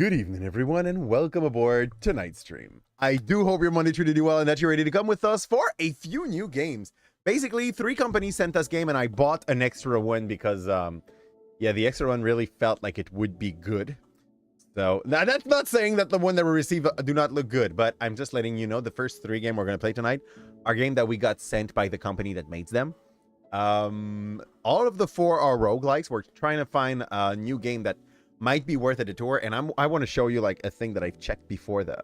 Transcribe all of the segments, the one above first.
Good evening, everyone, and welcome aboard tonight's stream. I do hope your Monday treated you well and that you're ready to come with us for a few new games. Basically, 3 companies sent us game, and I bought an extra one because, yeah, the extra one really felt like it would be good. So, now that's not saying that the one that we received do not look good, but I'm just letting you know the first 3 games we're going to play tonight are game that we got sent by the company that makes them. All of the 4 are roguelikes. We're trying to find a new game that might be worth a detour, and I want to show you like a thing that I've checked before the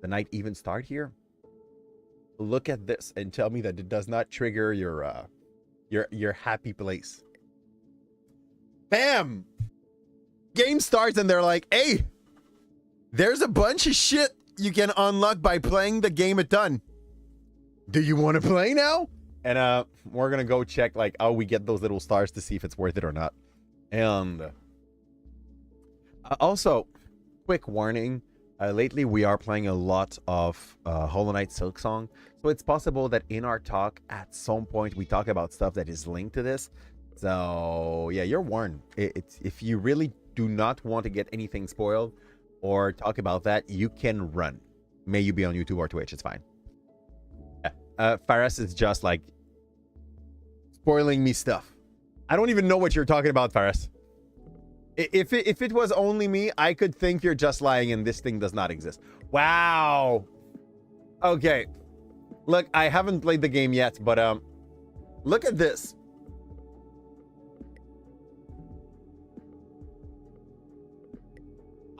night even start here. Look at this and tell me that it does not trigger your happy place. Bam! Game starts and they're like, hey, there's a bunch of shit you can unlock by playing the game at done. Do you want to play now? And we're gonna go check like how we get those little stars to see if it's worth it or not. And also, quick warning, lately we are playing a lot of Hollow Knight Silksong, so it's possible that in our talk at some point we talk about stuff that is linked to this. So yeah, you're warned. If you really do not want to get anything spoiled or talk about that, you can run. May you be on YouTube or Twitch, it's fine. Faris is just like spoiling me stuff. I don't even know what you're talking about, Faris. If it was only me, I could think you're just lying and this thing does not exist. Wow. Okay. Look, I haven't played the game yet, but look at this.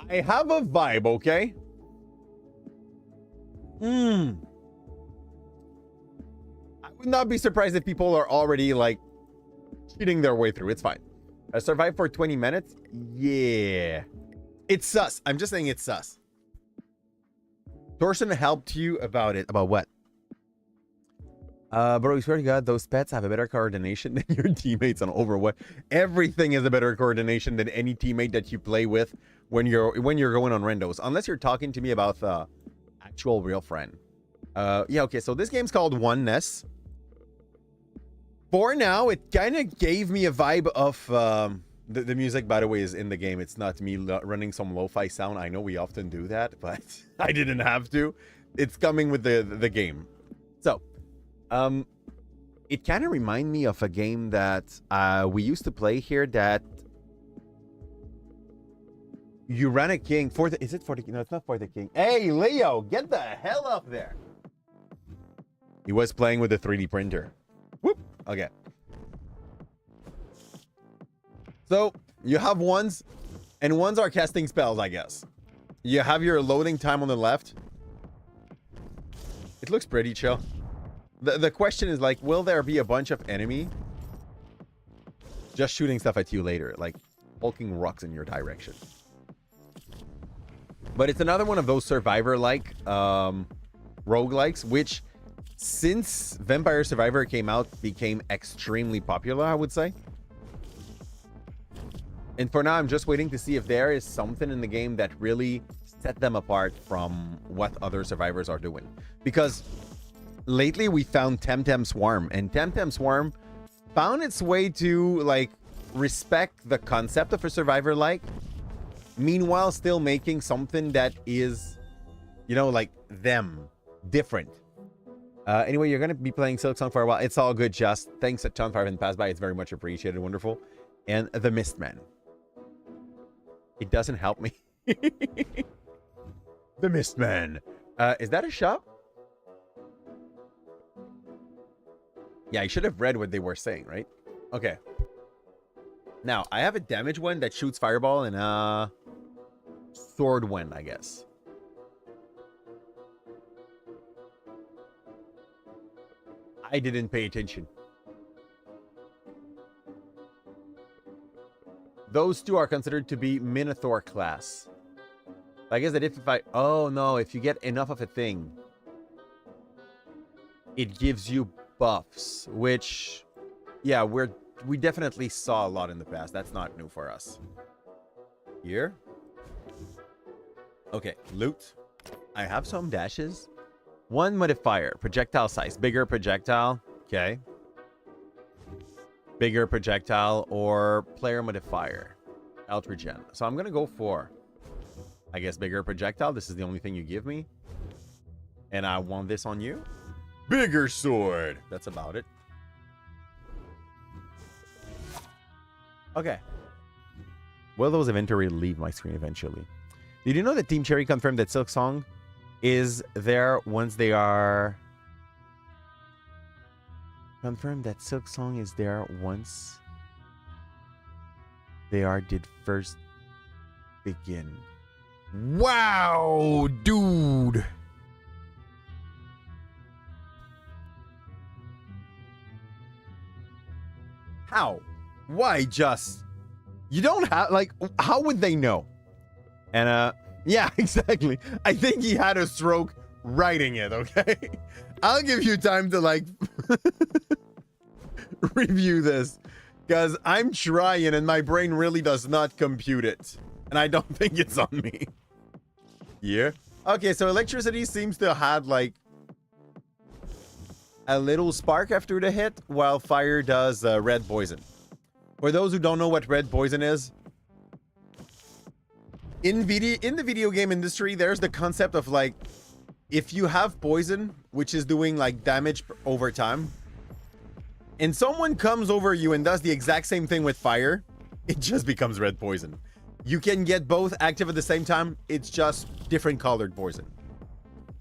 I have a vibe, okay? I would not be surprised if people are already like cheating their way through. It's fine. I survived for 20 minutes. Yeah. It's sus. I'm just saying it's sus. Thorson helped you about it. About what? Bro, I swear to God, those pets have a better coordination than your teammates on Overwatch. Everything is a better coordination than any teammate that you play with when you're going on randos. Unless you're talking to me about actual real friend. Yeah, okay, so this game's called Wandness. For now, it kind of gave me a vibe of the music, by the way, is in the game. It's not me running some lo-fi sound. I know we often do that, but I didn't have to. It's coming with the game. So, it kind of reminds me of a game that we used to play here that you ran a king for the... Is it for the... No, it's not for the king. Hey, Leo, get the hell up there. He was playing with the 3D printer. Whoop. Okay. So, you have ones, and ones are casting spells, I guess. You have your loading time on the left. It looks pretty chill. The question is, like, will there be a bunch of enemy just shooting stuff at you later, like hulking rocks in your direction? But it's another one of those survivor-like roguelikes, which... since Vampire Survivor came out, became extremely popular, I would say. And for now, I'm just waiting to see if there is something in the game that really set them apart from what other survivors are doing. Because lately we found Temtem Swarm, and Temtem Swarm found its way to like respect the concept of a survivor-like, meanwhile still making something that is, you know, like them, different. Anyway, you're going to be playing Silksong for a while. It's all good, Just. Thanks a ton for having passed by. It's very much appreciated. Wonderful. And the Mistman. It doesn't help me. The Mistman. Is that a shop? Yeah, I should have read what they were saying, right? Okay. Now, I have a damage one that shoots fireball and a sword one, I guess. I didn't pay attention. Those 2 are considered to be Minotaur class. I guess that if I... Oh, no. If you get enough of a thing, it gives you buffs, which... Yeah, we definitely saw a lot in the past. That's not new for us. Here. Okay, loot. I have some dashes. 1 modifier, projectile size, bigger projectile. Okay. Bigger projectile or player modifier. Ultra Gen. So I'm going to go for I guess bigger projectile. This is the only thing you give me. And I want this on you. Bigger sword. That's about it. Okay. Will those eventually leave my screen eventually? Did you know that Team Cherry confirmed that Silk Song is there once they are... Confirmed that Silk Song is there once they did first begin. Wow, dude. How? Why just? You don't have, like, how would they know? And, yeah, exactly. I think he had a stroke writing it, okay? I'll give you time to, like, review this. Because I'm trying and my brain really does not compute it. And I don't think it's on me. Yeah. Okay, so electricity seems to have had, like, a little spark after the hit, while fire does red poison. For those who don't know what red poison is, in the video game industry, there's the concept of, like, if you have poison, which is doing, like, damage over time, and someone comes over you and does the exact same thing with fire, it just becomes red poison. You can get both active at the same time. It's just different colored poison.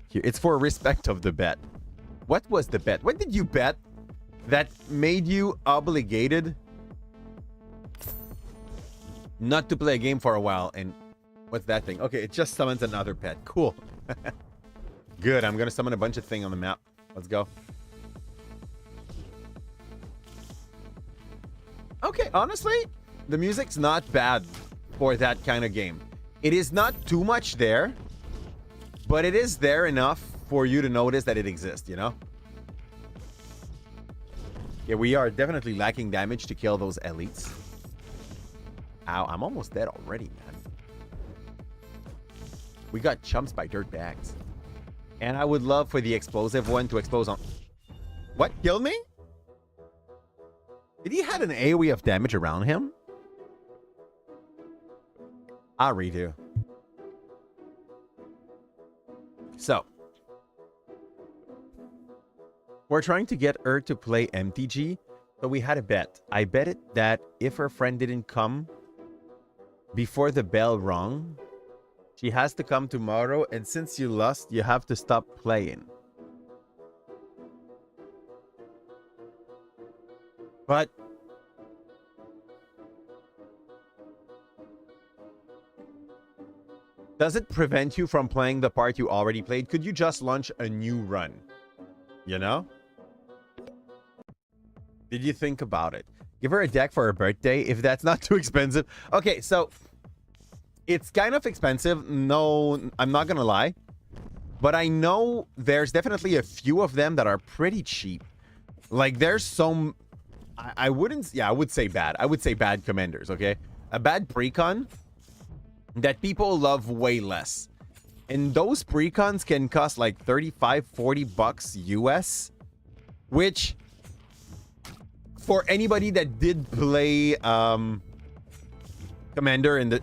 Here, it's for respect of the bet. What was the bet? What did you bet that made you obligated not to play a game for a while? And what's that thing? Okay, it just summons another pet. Cool. Good. I'm going to summon a bunch of things on the map. Let's go. Okay, honestly, the music's not bad for that kind of game. It is not too much there, but it is there enough for you to notice that it exists, you know? Yeah, we are definitely lacking damage to kill those elites. Ow, I'm almost dead already, man. We got chumps by dirt bags. And I would love for the explosive one to expose on... What? Killed me? Did he had an AoE of damage around him? I'll redo. So. We're trying to get her to play MTG. So we had a bet. I bet it that if her friend didn't come before the bell rung, she has to come tomorrow. And since you lost, you have to stop playing. But does it prevent you from playing the part you already played? Could you just launch a new run? You know? Did you think about it? Give her a deck for her birthday if that's not too expensive. Okay, so it's kind of expensive. No, I'm not gonna lie. But I know there's definitely a few of them that are pretty cheap. Like there's some... I wouldn't... Yeah, I would say bad. I would say bad commanders, okay? A bad precon that people love way less. And those precons can cost like 35, 40 bucks US. Which, for anybody that did play Commander in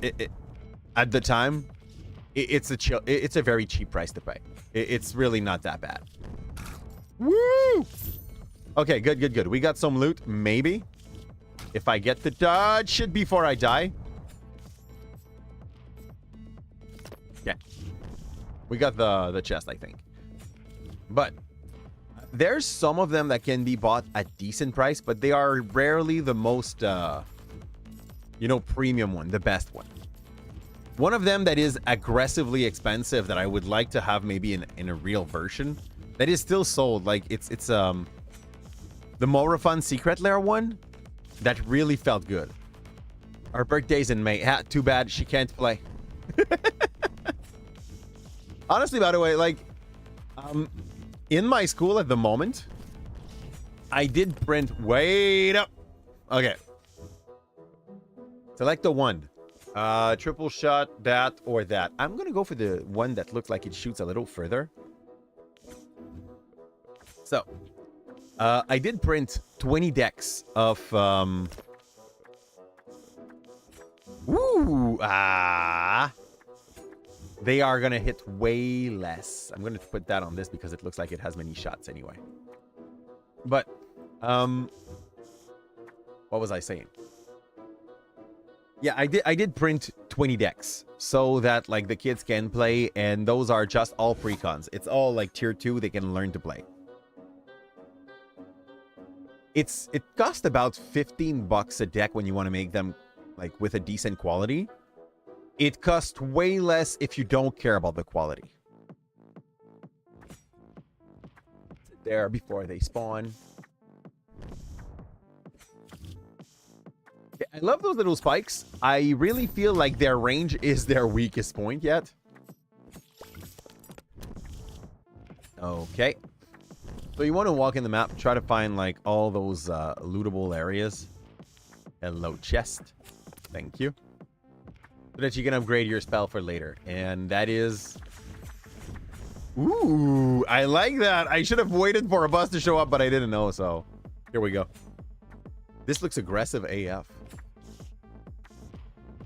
at the time, it's a very cheap price to pay. It's really not that bad. Woo! Okay, good, good, good. We got some loot, maybe. If I get the dodge shit before I die. Yeah. We got the chest, I think. But there's some of them that can be bought at decent price, but they are rarely the most, you know, premium one, the best one. One of them that is aggressively expensive that I would like to have maybe in a real version that is still sold. Like it's the Morofun Secret Lair one that really felt good. Our birthday's in May. Ha, too bad she can't play. Honestly, by the way, like, in my school at the moment, I did print... Wait up. Okay. Select the one. Triple shot, that, or that. I'm going to go for the one that looks like it shoots a little further. So, I did print 20 decks of... they are gonna hit way less. I'm gonna put that on this because it looks like it has many shots anyway. But what was I saying? Yeah, I did print 20 decks so that like the kids can play, and those are just all precons. It's all like tier 2, they can learn to play. It costs about $15 a deck when you want to make them like with a decent quality. It costs way less if you don't care about the quality. There before they spawn. I love those little spikes. I really feel like their range is their weakest point yet. Okay. So you want to walk in the map, try to find like all those lootable areas. Hello, chest. Thank you. So that you can upgrade your spell for later. And that is... Ooh, I like that. I should have waited for a bus to show up, but I didn't know, so... Here we go. This looks aggressive AF.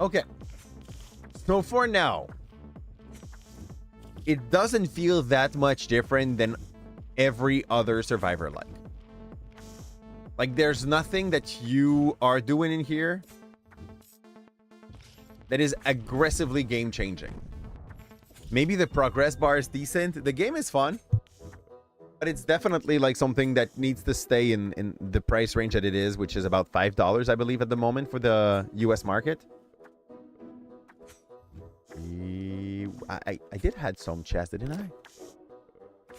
Okay. So for now, it doesn't feel that much different than every other Survivor like. Like, there's nothing that you are doing in here that is aggressively game-changing. Maybe the progress bar is decent. The game is fun, but it's definitely like something that needs to stay in the price range that it is, which is about $5, I believe, at the moment for the US market. I did had some chests, didn't I?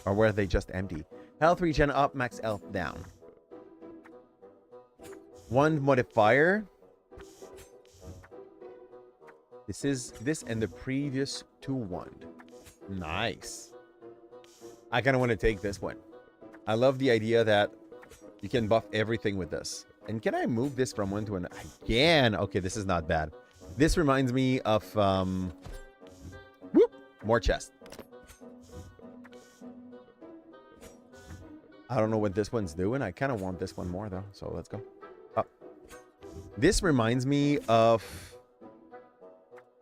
Or were they just empty? Health regen up, max health down. One modifier. This is this and the previous 2 wand. Nice. I kind of want to take this one. I love the idea that you can buff everything with this. And can I move this from one to another? Again. Okay, this is not bad. This reminds me of whoop, more chest. I don't know what this one's doing. I kind of want this one more though. So let's go. This reminds me of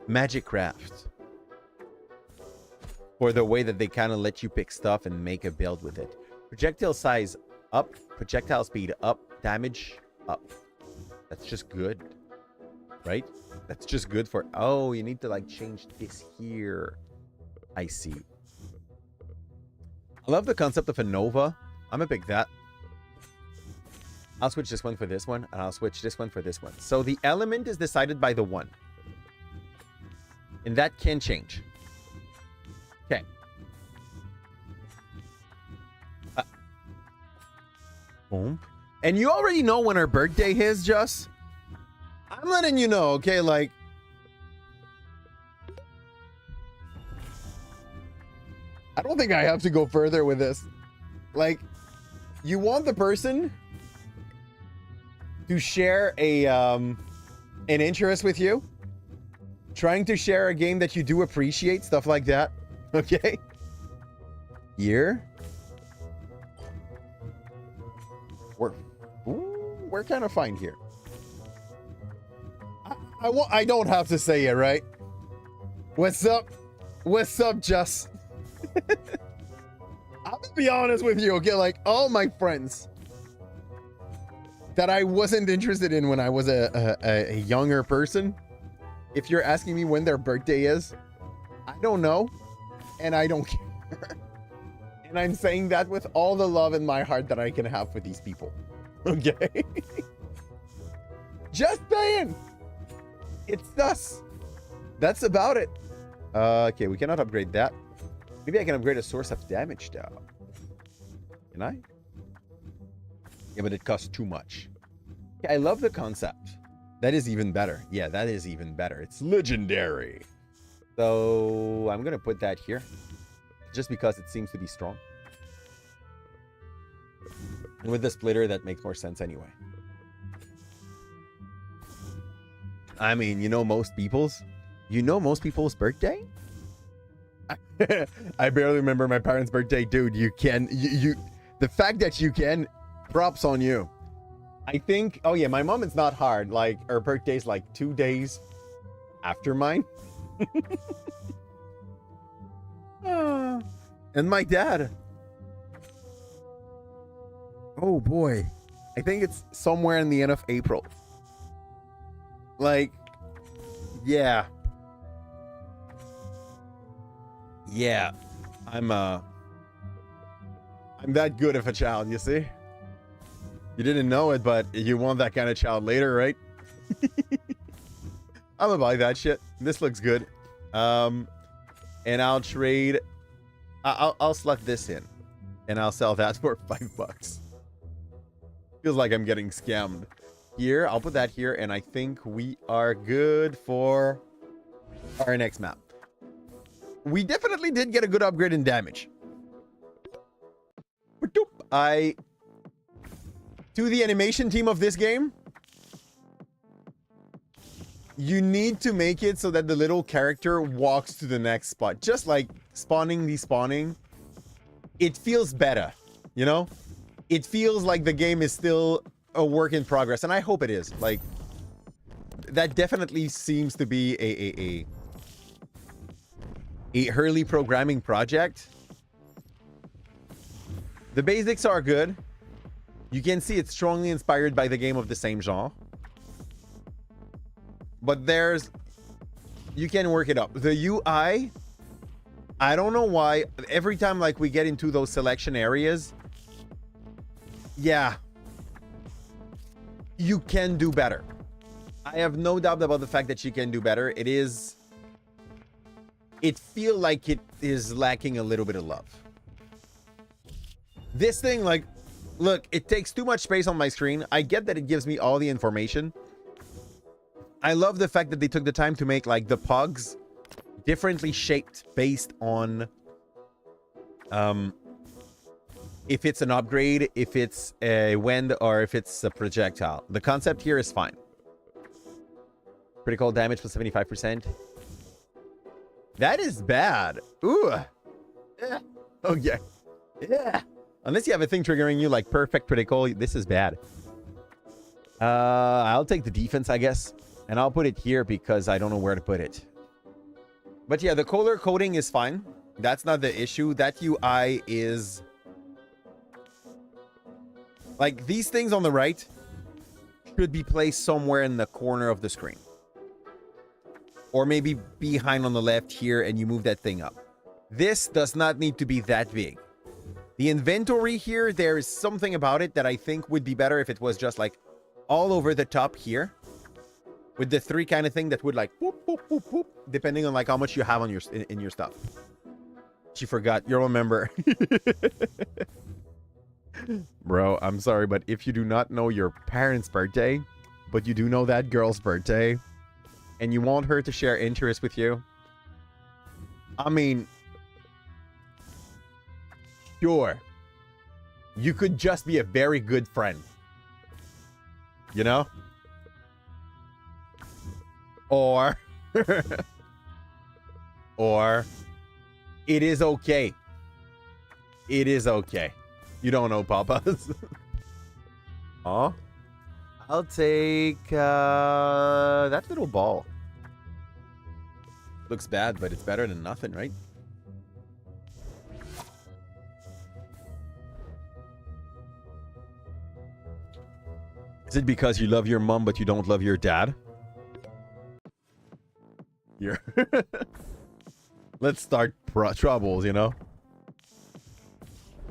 Magic Craft. For the way that they kind of let you pick stuff and make a build with it. Projectile size up, projectile speed up, damage up. That's just good, right? That's just good for... Oh, you need to like change this here. I see. I love the concept of a Nova. I'm gonna pick that. I'll switch this one for this one, and I'll switch this one for this one. So the element is decided by the one. And that can change. Okay. Boom. And you already know when her birthday is, Just. I'm letting you know, okay? Like... I don't think I have to go further with this. Like, you want the person to share a an interest with you, trying to share a game that you do appreciate, stuff like that. Okay. Here. We're kind of fine here. I don't have to say it, right? What's up? What's up, Just? I'm gonna be honest with you, okay? Like, all my friends that I wasn't interested in when I was a younger person, if you're asking me when their birthday is, I don't know, and I don't care. And I'm saying that with all the love in my heart that I can have for these people. Okay? Just saying. It's us. That's about it. Okay, we cannot upgrade that. Maybe I can upgrade a source of damage, though. Can I? Yeah, but it costs too much. Yeah, I love the concept. That is even better. Yeah, that is even better. It's legendary. So I'm going to put that here. Just because it seems to be strong. And with the splitter, that makes more sense anyway. I mean, you know most people's birthday? I barely remember my parents' birthday, dude. You can, the fact that you can, props on you. I think, oh yeah, my mom, it's not hard. Like, her birthday's like 2 days after mine. And my dad. Oh boy. I think it's somewhere in the end of April. Like, yeah. Yeah. I'm that good of a child, you see? You didn't know it, but you want that kind of child later, right? I'm gonna buy that shit. This looks good. And I'll trade. I'll slot this in, and I'll sell that for $5. Feels like I'm getting scammed. Here, I'll put that here, and I think we are good for our next map. We definitely did get a good upgrade in damage. To the animation team of this game, you need to make it so that the little character walks to the next spot. Just like spawning, despawning. It feels better, you know? It feels like the game is still a work in progress, and I hope it is. Like, that definitely seems to be a early programming project. The basics are good. You can see it's strongly inspired by the game of the same genre. But you can work it up. The UI, I don't know why. Every time like we get into those selection areas, yeah, you can do better. I have no doubt about the fact that you can do better. It feels like it is lacking a little bit of love. This thing, like, look, it takes too much space on my screen. I get that it gives me all the information. I love the fact that they took the time to make, like, the pugs differently shaped based on if it's an upgrade, if it's a wind, or if it's a projectile. The concept here is fine. Critical damage plus 75%. That is bad. Ooh. Yeah. Okay. Yeah. Unless you have a thing triggering you like perfect critical, this is bad. I'll take the defense, I guess. And I'll put it here because I don't know where to put it. But yeah, the color coding is fine. That's not the issue. That UI is... like, these things on the right should be placed somewhere in the corner of the screen. Or maybe behind on the left here, and you move that thing up. This does not need to be that big. The inventory here, there is something about it that I think would be better if it was just like all over the top here. With the three kind of thing that would like whoop, whoop, whoop, whoop, depending on like how much you have on your in your stuff. She forgot. You'll remember. Bro, I'm sorry, but if you do not know your parents' birthday, but you do know that girl's birthday, and you want her to share interests with you, I mean, sure, you could just be a very good friend, you know? Or or it is okay. It is okay. You don't know papas. Oh, I'll take that little ball. Looks bad, but it's better than nothing, right? Is it because you love your mom but you don't love your dad? Here. Let's start troubles, you know?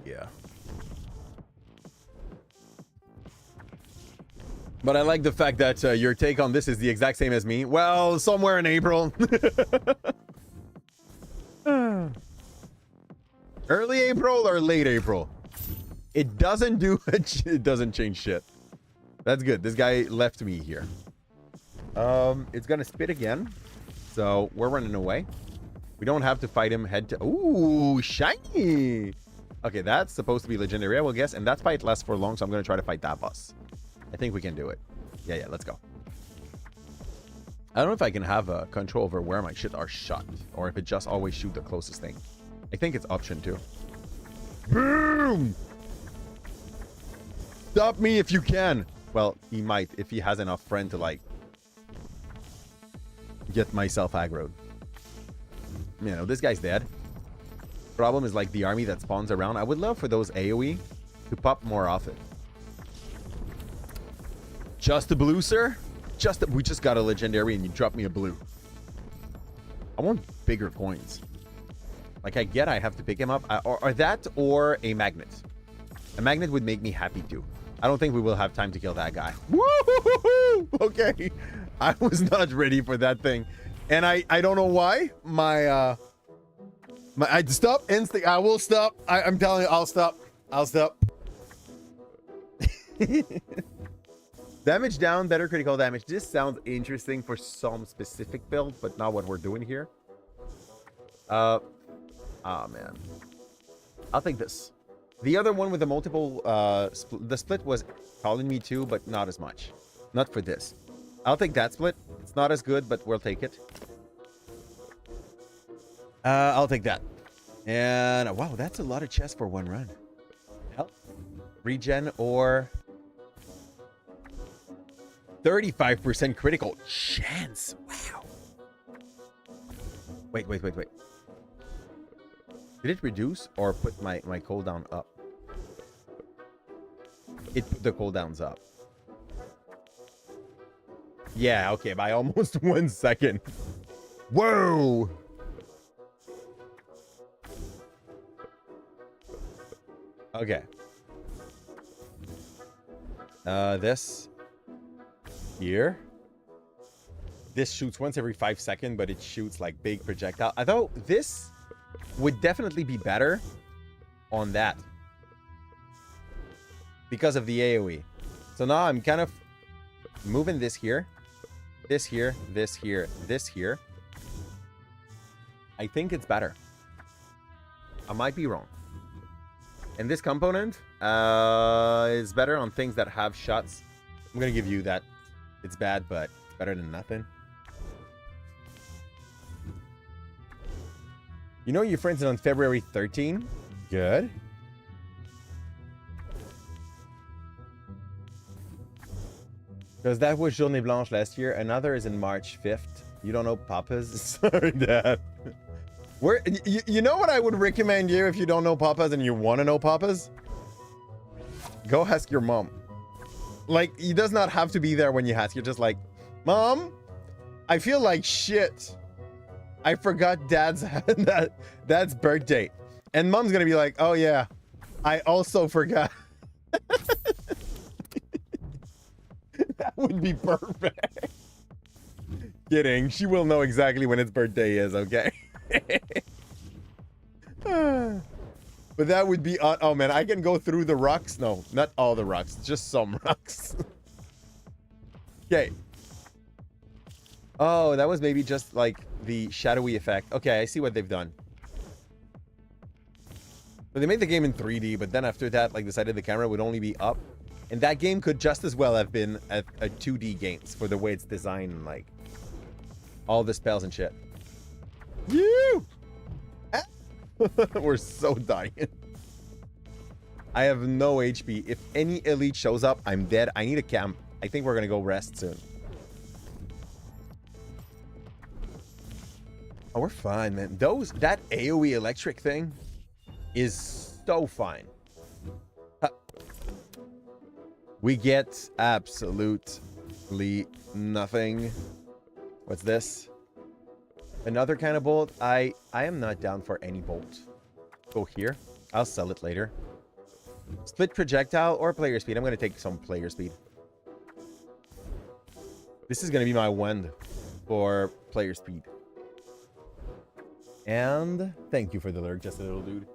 Yeah. But I like the fact that your take on this is the exact same as me. Well, somewhere in April. Early April or late April? It doesn't do it. It doesn't change shit. That's good. This guy left me here. It's gonna spit again. So we're running away. We don't have to fight him head to... Ooh, shiny! Okay, that's supposed to be legendary, I will guess. And that fight lasts for long, so I'm going to try to fight that boss. I think we can do it. Yeah, let's go. I don't know if I can have control over where my shit are shot. Or if it just always shoot the closest thing. I think it's option 2. Boom! Stop me if you can! Well, he might if he has enough friend to, like... get myself aggroed. You know, this guy's dead. Problem is like the army that spawns around. I would love for those AoE to pop more often. Just a blue, sir? We just got a legendary and you dropped me a blue. I want bigger coins. Like, I get I have to pick him up. Or that or a magnet. A magnet would make me happy too. I don't think we will have time to kill that guy. Woo! Okay. I was not ready for that thing. And I don't know why. I'd stop instinct. I will stop. I'm telling you, I'll stop. I'll stop. Damage down, better critical damage. This sounds interesting for some specific build, but not what we're doing here. Oh man. I'll take this. The other one with the multiple, the split was calling me too, but not as much. Not for this. I'll take that split. It's not as good, but we'll take it. I'll take that. And wow, that's a lot of chests for one run. Health, regen, or 35% critical chance. Wow. Wait. Did it reduce or put my cooldown up? It put the cooldowns up. Yeah, okay, by almost 1 second. Whoa! Okay. This here. This shoots once every 5 seconds, but it shoots like big projectile. I thought this would definitely be better on that because of the AoE. So now I'm kind of moving this here, this here, this here, this here. I think it's better. I might be wrong. And this component is better on things that have shots. I'm gonna give you that. It's bad, but it's better than nothing. You know your friends on February 13? Good. Because that was Journée Blanche last year. Another is in March 5th. You don't know Papa's? Sorry, Dad. You know what I would recommend you if you don't know Papa's and you want to know Papa's? Go ask your mom. Like, he does not have to be there when you ask. You're just like, Mom, I feel like shit. I forgot Dad's birthday. And Mom's going to be like, oh yeah, I also forgot. That would be perfect. Kidding. She will know exactly when its birthday is, okay? But that would be... oh man, I can go through the rocks. No, not all the rocks. Just some rocks. Okay. Oh, that was maybe just like the shadowy effect. Okay, I see what they've done. So they made the game in 3D, but then after that, like, decided the camera would only be up. And that game could just as well have been a 2D games for the way it's designed and like all the spells and shit. You! We're so dying. I have no HP. If any elite shows up, I'm dead. I need a camp. I think we're gonna go rest soon. Oh, we're fine, man. That AoE electric thing is so fine. We get absolutely nothing. What's this? Another kind of bolt. I am not down for any bolt. Go here. I'll sell it later. Split projectile or player speed. I'm going to take some player speed. This is going to be my wand for player speed. And thank you for the lurk, just a little dude.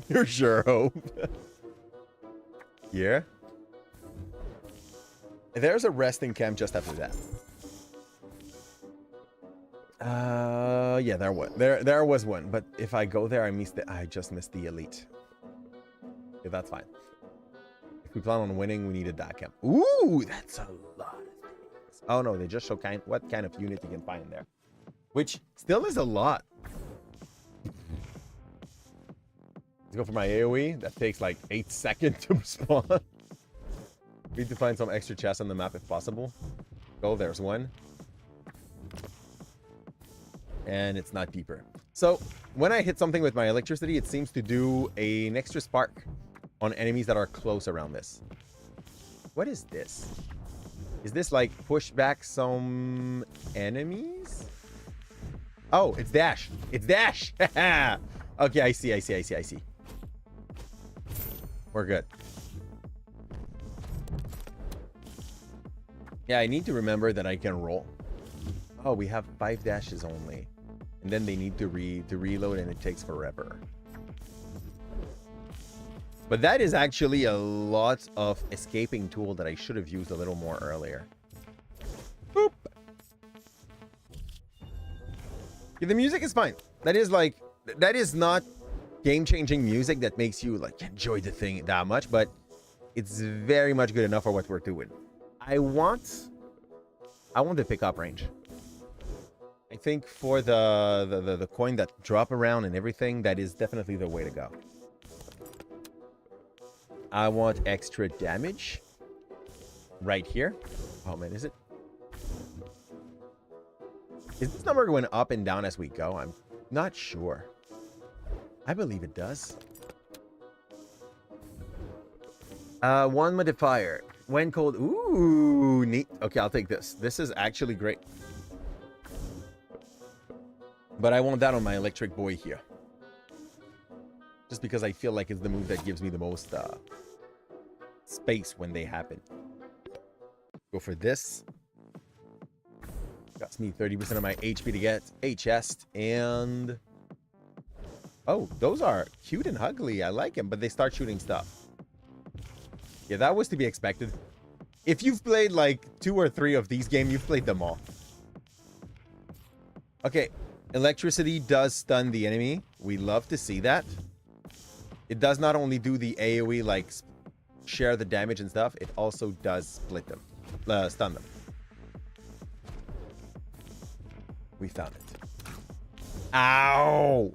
You're sure hope. Yeah. There's a resting camp just after that. Yeah, there was one, but if I go there, I just missed the elite. Yeah, that's fine. If we plan on winning, we need a DAC camp. Ooh, that's a lot of things. Oh no, they just show what kind of unit you can find there, which still is a lot. Let's go for my AoE. That takes like 8 seconds to spawn. Need to find some extra chests on the map if possible. Oh, there's one. And it's not deeper. So when I hit something with my electricity, it seems to do an extra spark on enemies that are close around this. What is this? Is this like push back some enemies? Oh, it's dash. It's dash. Okay, I see. We're good. Yeah, I need to remember that I can roll. Oh, we have 5 dashes only. And then they need to reload, and it takes forever. But that is actually a lot of escaping tool that I should have used a little more earlier. Boop. Yeah, the music is fine. That is not game-changing music that makes you like enjoy the thing that much, but it's very much good enough for what we're doing. I want the pickup range. I think for the coin that drop around and everything, that is definitely the way to go. I want extra damage right here. Oh man, is it? Is this number going up and down as we go? I'm not sure. I believe it does. One modifier. When cold. Ooh, neat. Okay, I'll take this. This is actually great. But I want that on my electric boy here. Just because I feel like it's the move that gives me the most space when they happen. Go for this. Costs me 30% of my HP to get a chest. And... oh, those are cute and ugly. I like them, but they start shooting stuff. Yeah, that was to be expected. If you've played like 2 or 3 of these games, you've played them all. Okay. Electricity does stun the enemy. We love to see that. It does not only do the AoE, like, share the damage and stuff. It also does split them. Stun them. We found it. Ow!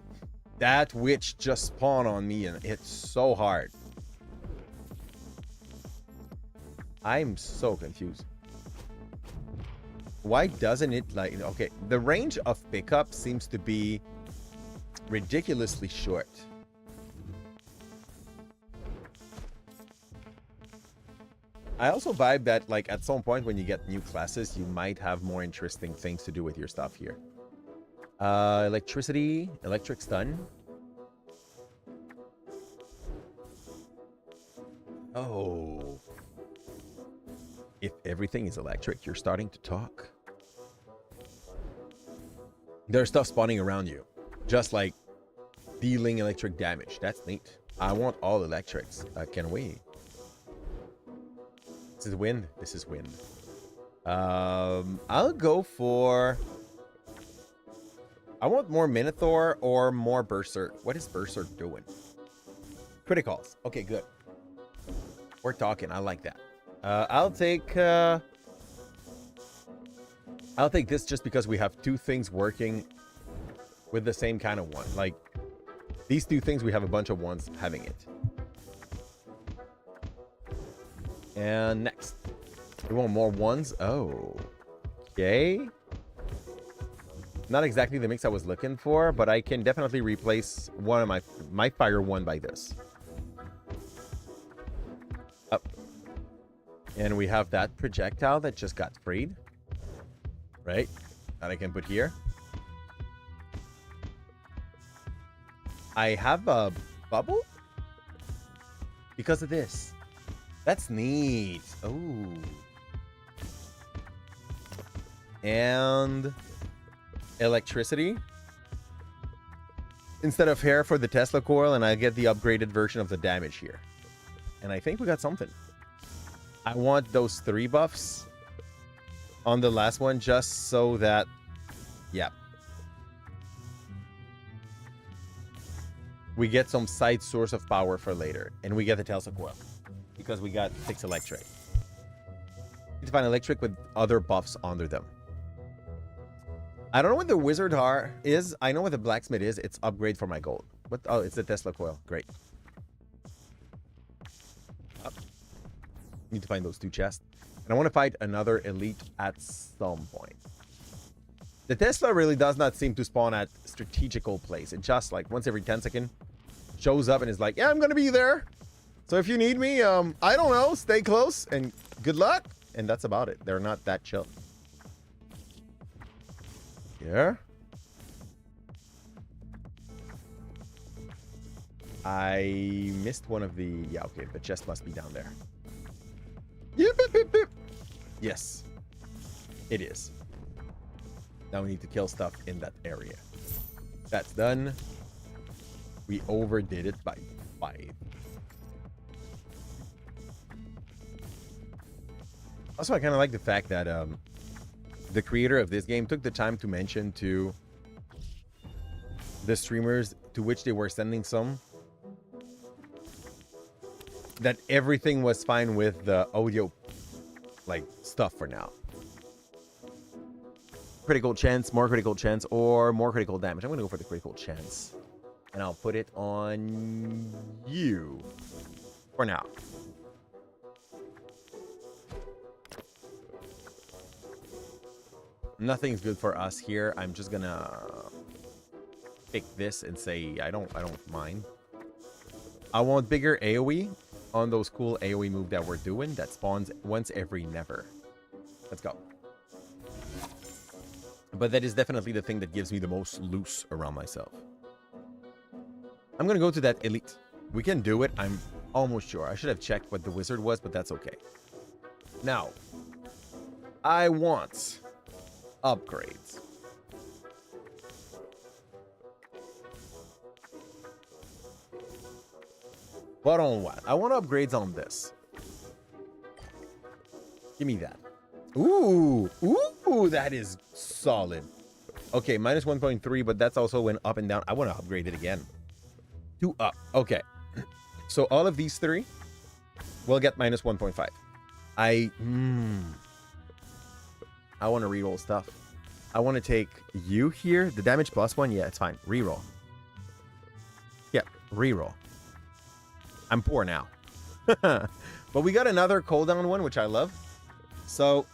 That witch just spawned on me and hit so hard. I'm so confused. Why doesn't it like... okay, the range of pickup seems to be ridiculously short. I also vibe that like at some point when you get new classes, you might have more interesting things to do with your stuff here. Electricity, electric stun. Oh. If everything is electric, you're starting to talk. There's stuff spawning around you. Just like dealing electric damage. That's neat. I want all electrics. Can we? This is wind. This is wind. I'll go for... I want more Minotaur or more Berserk. What is Berserk doing? Criticals. Okay, good. We're talking. I like that. I'll take this just because we have 2 things working with the same kind of one. Like, these 2 things, we have a bunch of ones having it. And next. We want more ones. Oh. Okay. Not exactly the mix I was looking for, but I can definitely replace one of my fire one by this. Up. And we have that projectile that just got freed. Right? That I can put here. I have a bubble? Because of this. That's neat. Oh. And electricity. Instead of hair for the Tesla coil, and I get the upgraded version of the damage here. And I think we got something. I want those 3 buffs on the last one just so that... yeah. We get some side source of power for later. And we get the Tesla coil. Because we got 6 electric. Need to find electric with other buffs under them. I don't know what the wizard is. I know what the blacksmith is. It's upgrade for my gold. What? Oh, it's the Tesla coil. Great. Up. Need to find those 2 chests. And I want to fight another elite at some point. The Tesla really does not seem to spawn at strategical place. It just like once every 10 seconds shows up and is like, yeah, I'm gonna be there. So if you need me, I don't know, stay close and good luck. And that's about it. They're not that chill. Yeah. I missed one of the... Yeah, okay. The chest must be down there. Yep, yep, yep, yep. Yes. It is. Now we need to kill stuff in that area. That's done. We overdid it by 5. Also, I kind of like the fact that the creator of this game took the time to mention to the streamers to which they were sending some that everything was fine with the audio like stuff for now. Critical chance, more critical chance, or more critical damage. I'm going to go for the critical chance. And I'll put it on you for now. Nothing's good for us here. I'm just gonna pick this and say I don't mind. I want bigger AoE on those cool AoE move that we're doing that spawns once every never. Let's go. But that is definitely the thing that gives me the most loose around myself. I'm gonna go to that elite. We can do it. I'm almost sure. I should have checked what the wizard was, but that's okay. Now, I want upgrades. But on what? I want upgrades on this. Give me that. Ooh, ooh, that is solid. Okay, minus 1.3, but that's also when up and down. I want to upgrade it again. 2 up. Okay. So all of these 3 will get minus 1.5. I want to reroll stuff. I want to take you here. The damage +1. Yeah, it's fine. Reroll. Yeah, reroll. I'm poor now. But we got another cooldown one, which I love. So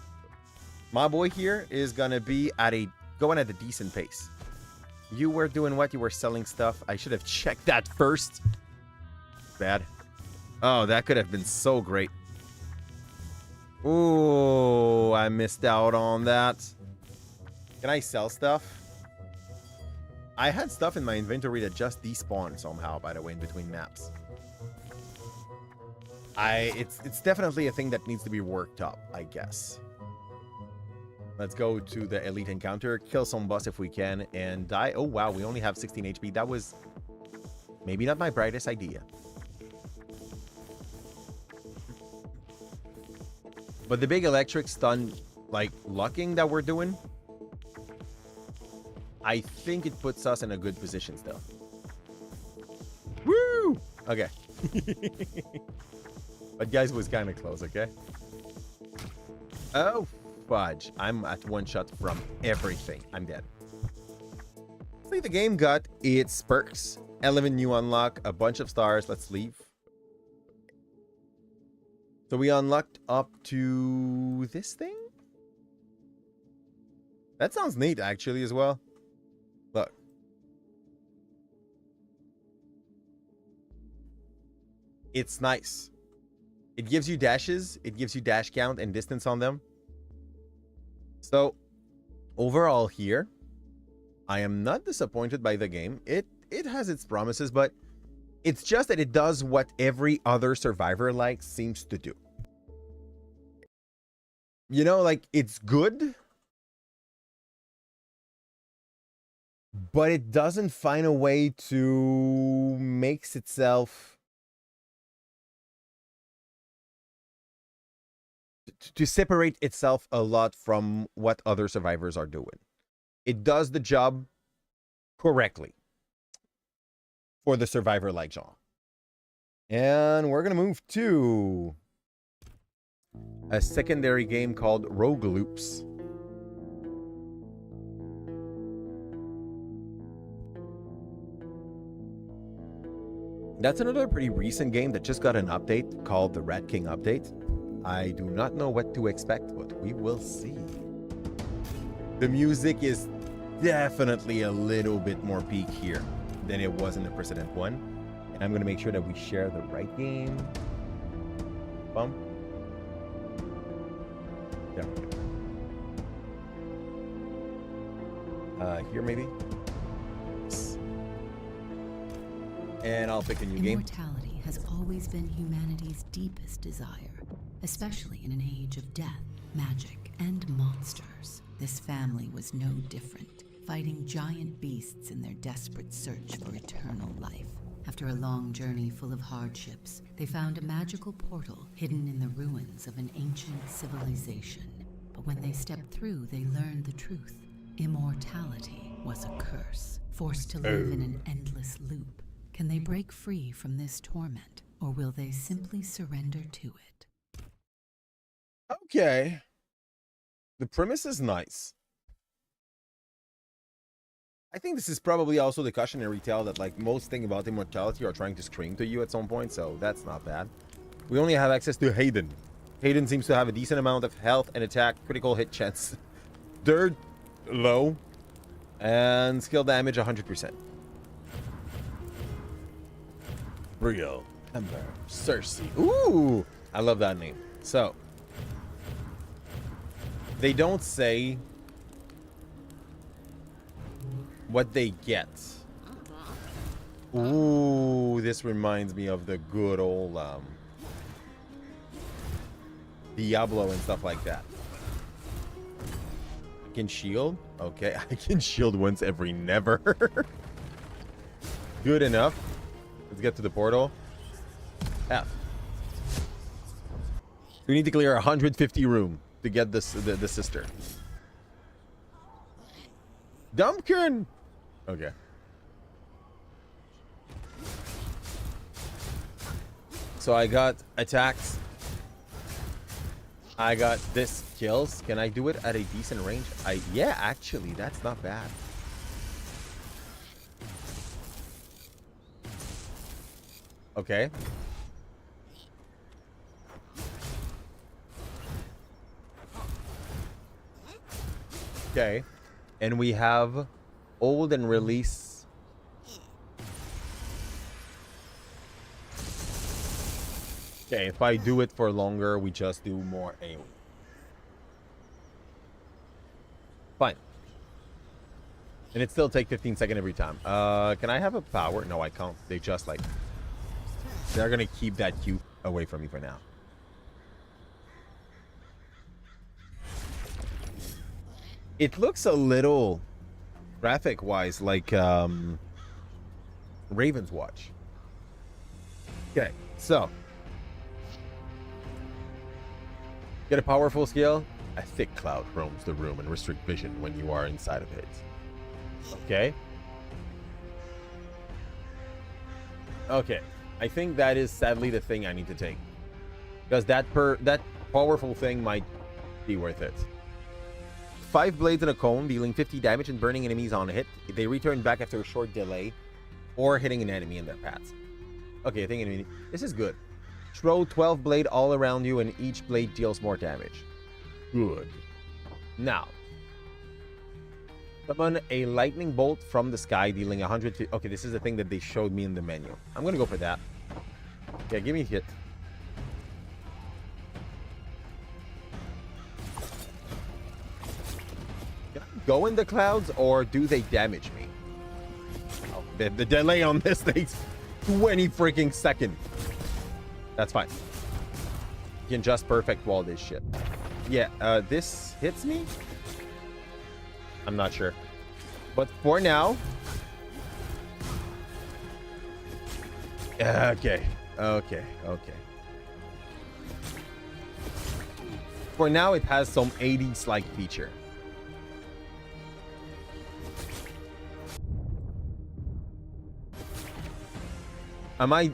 my boy here is going to be going at a decent pace. You were doing what? You were selling stuff. I should have checked that first. Bad. Oh, that could have been so great. Ooh, I missed out on that. Can I sell stuff? I had stuff in my inventory that just despawned somehow, by the way, in between maps. It's definitely a thing that needs to be worked up, I guess. Let's go to the elite encounter, kill some boss if we can, and die. Oh, wow, we only have 16 HP. That was maybe not my brightest idea. But the big electric stun, like, lucking that we're doing, I think it puts us in a good position still. Woo! Okay. But guys, it was kind of close, okay? Oh, fudge. I'm at 1 shot from everything. I'm dead. See, the game got its perks. 11 new unlock, a bunch of stars. Let's leave. So we unlocked up to this thing? That sounds neat, actually, as well. Look. It's nice. It gives you dashes. It gives you dash count and distance on them. So, overall here, I am not disappointed by the game. It has its promises, but it's just that it does what every other survivor-like seems to do. You know, like, it's good, but it doesn't find a way to make itself... to separate itself a lot from what other survivors are doing. It does the job correctly for the survivor-like genre. And we're going to move to a secondary game called Roguelikes. That's another pretty recent game that just got an update called the Rat King update. I do not know what to expect, but we will see. The music is definitely a little bit more peak here than it was in the precedent one. And I'm going to make sure that we share the right game. Bump. Yeah. Here maybe. And I'll pick a new game. Immortality has always been humanity's deepest desire, especially in an age of death, magic, and monsters. This family was no different, fighting giant beasts in their desperate search for eternal life. After a long journey full of hardships, they found a magical portal hidden in the ruins of an ancient civilization. But when they stepped through, they learned the truth. Immortality was a curse, forced to live in an endless loop. Can they break free from this torment, or will they simply surrender to it? Okay. The premise is nice. I think this is probably also the cautionary tale that like most things about immortality are trying to scream to you at some point, so that's not bad. We only have access to Hayden. Hayden seems to have a decent amount of health and attack, critical hit chance. Dirt, low. And skill damage, 100%. Brio, Ember, Cersei. Ooh! I love that name. So, they don't say what they get. Ooh, this reminds me of the good old Diablo and stuff like that. I can shield? Okay, I can shield once every never. Good enough. Let's get to the portal. F. We need to clear 150 room to get this the sister. Dumpkin! Okay. So I got attacks. I got this kills. Can I do it at a decent range? Yeah, actually, that's not bad. Okay. Okay. And we have old and release. Okay, if I do it for longer, we just do more AoE. Fine. And it still take 15 seconds every time. Can I have a power? No, I can't. They just like... They're gonna keep that Q away from me for now. It looks a little graphic-wise like Raven's Watch. Okay, so get a powerful skill. A thick cloud roams the room and restricts vision when you are inside of it. Okay. Okay. I think that is sadly the thing I need to take. Because that powerful thing might be worth it. 5 blades in a cone, dealing 50 damage and burning enemies on a hit. They return back after a short delay, or hitting an enemy in their paths. Okay, I think this is good. Throw 12 blade all around you, and each blade deals more damage. Good. Now, summon a lightning bolt from the sky, dealing 100. Okay, this is the thing that they showed me in the menu. I'm gonna go for that. Yeah, give me a hit. Can I go in the clouds, or do they damage me? Oh, the delay on this takes 20 freaking seconds. That's fine. You can just perfect wall this shit. Yeah, this hits me? I'm not sure. But for now... Okay. For now, it has some 80s-like feature.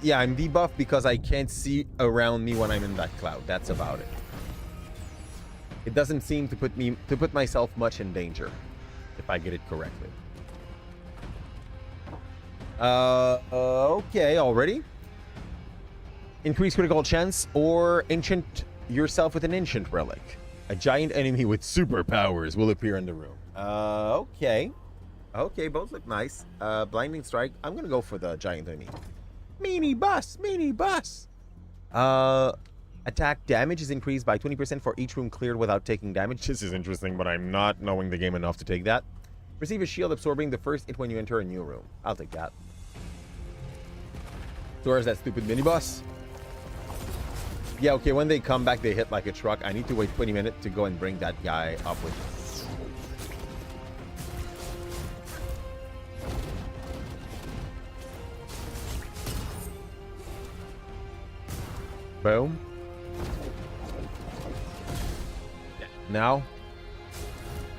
Yeah, I'm debuffed because I can't see around me when I'm in that cloud. That's about it. It doesn't seem to put myself much in danger, if I get it correctly. Okay, already. Increase critical chance or enchant yourself with an ancient relic. A giant enemy with superpowers will appear in the room. Okay. Okay, both look nice. Blinding strike. I'm gonna go for the giant enemy. Mini bus, mini bus. Attack damage is increased by 20% for each room cleared without taking damage. This is interesting, but I'm not knowing the game enough to take that. Receive a shield absorbing the first hit when you enter a new room. I'll take that. So where's that stupid mini boss? Yeah, okay, when they come back, they hit like a truck. I need to wait 20 minutes to go and bring that guy up with me. Boom. Yeah. Now,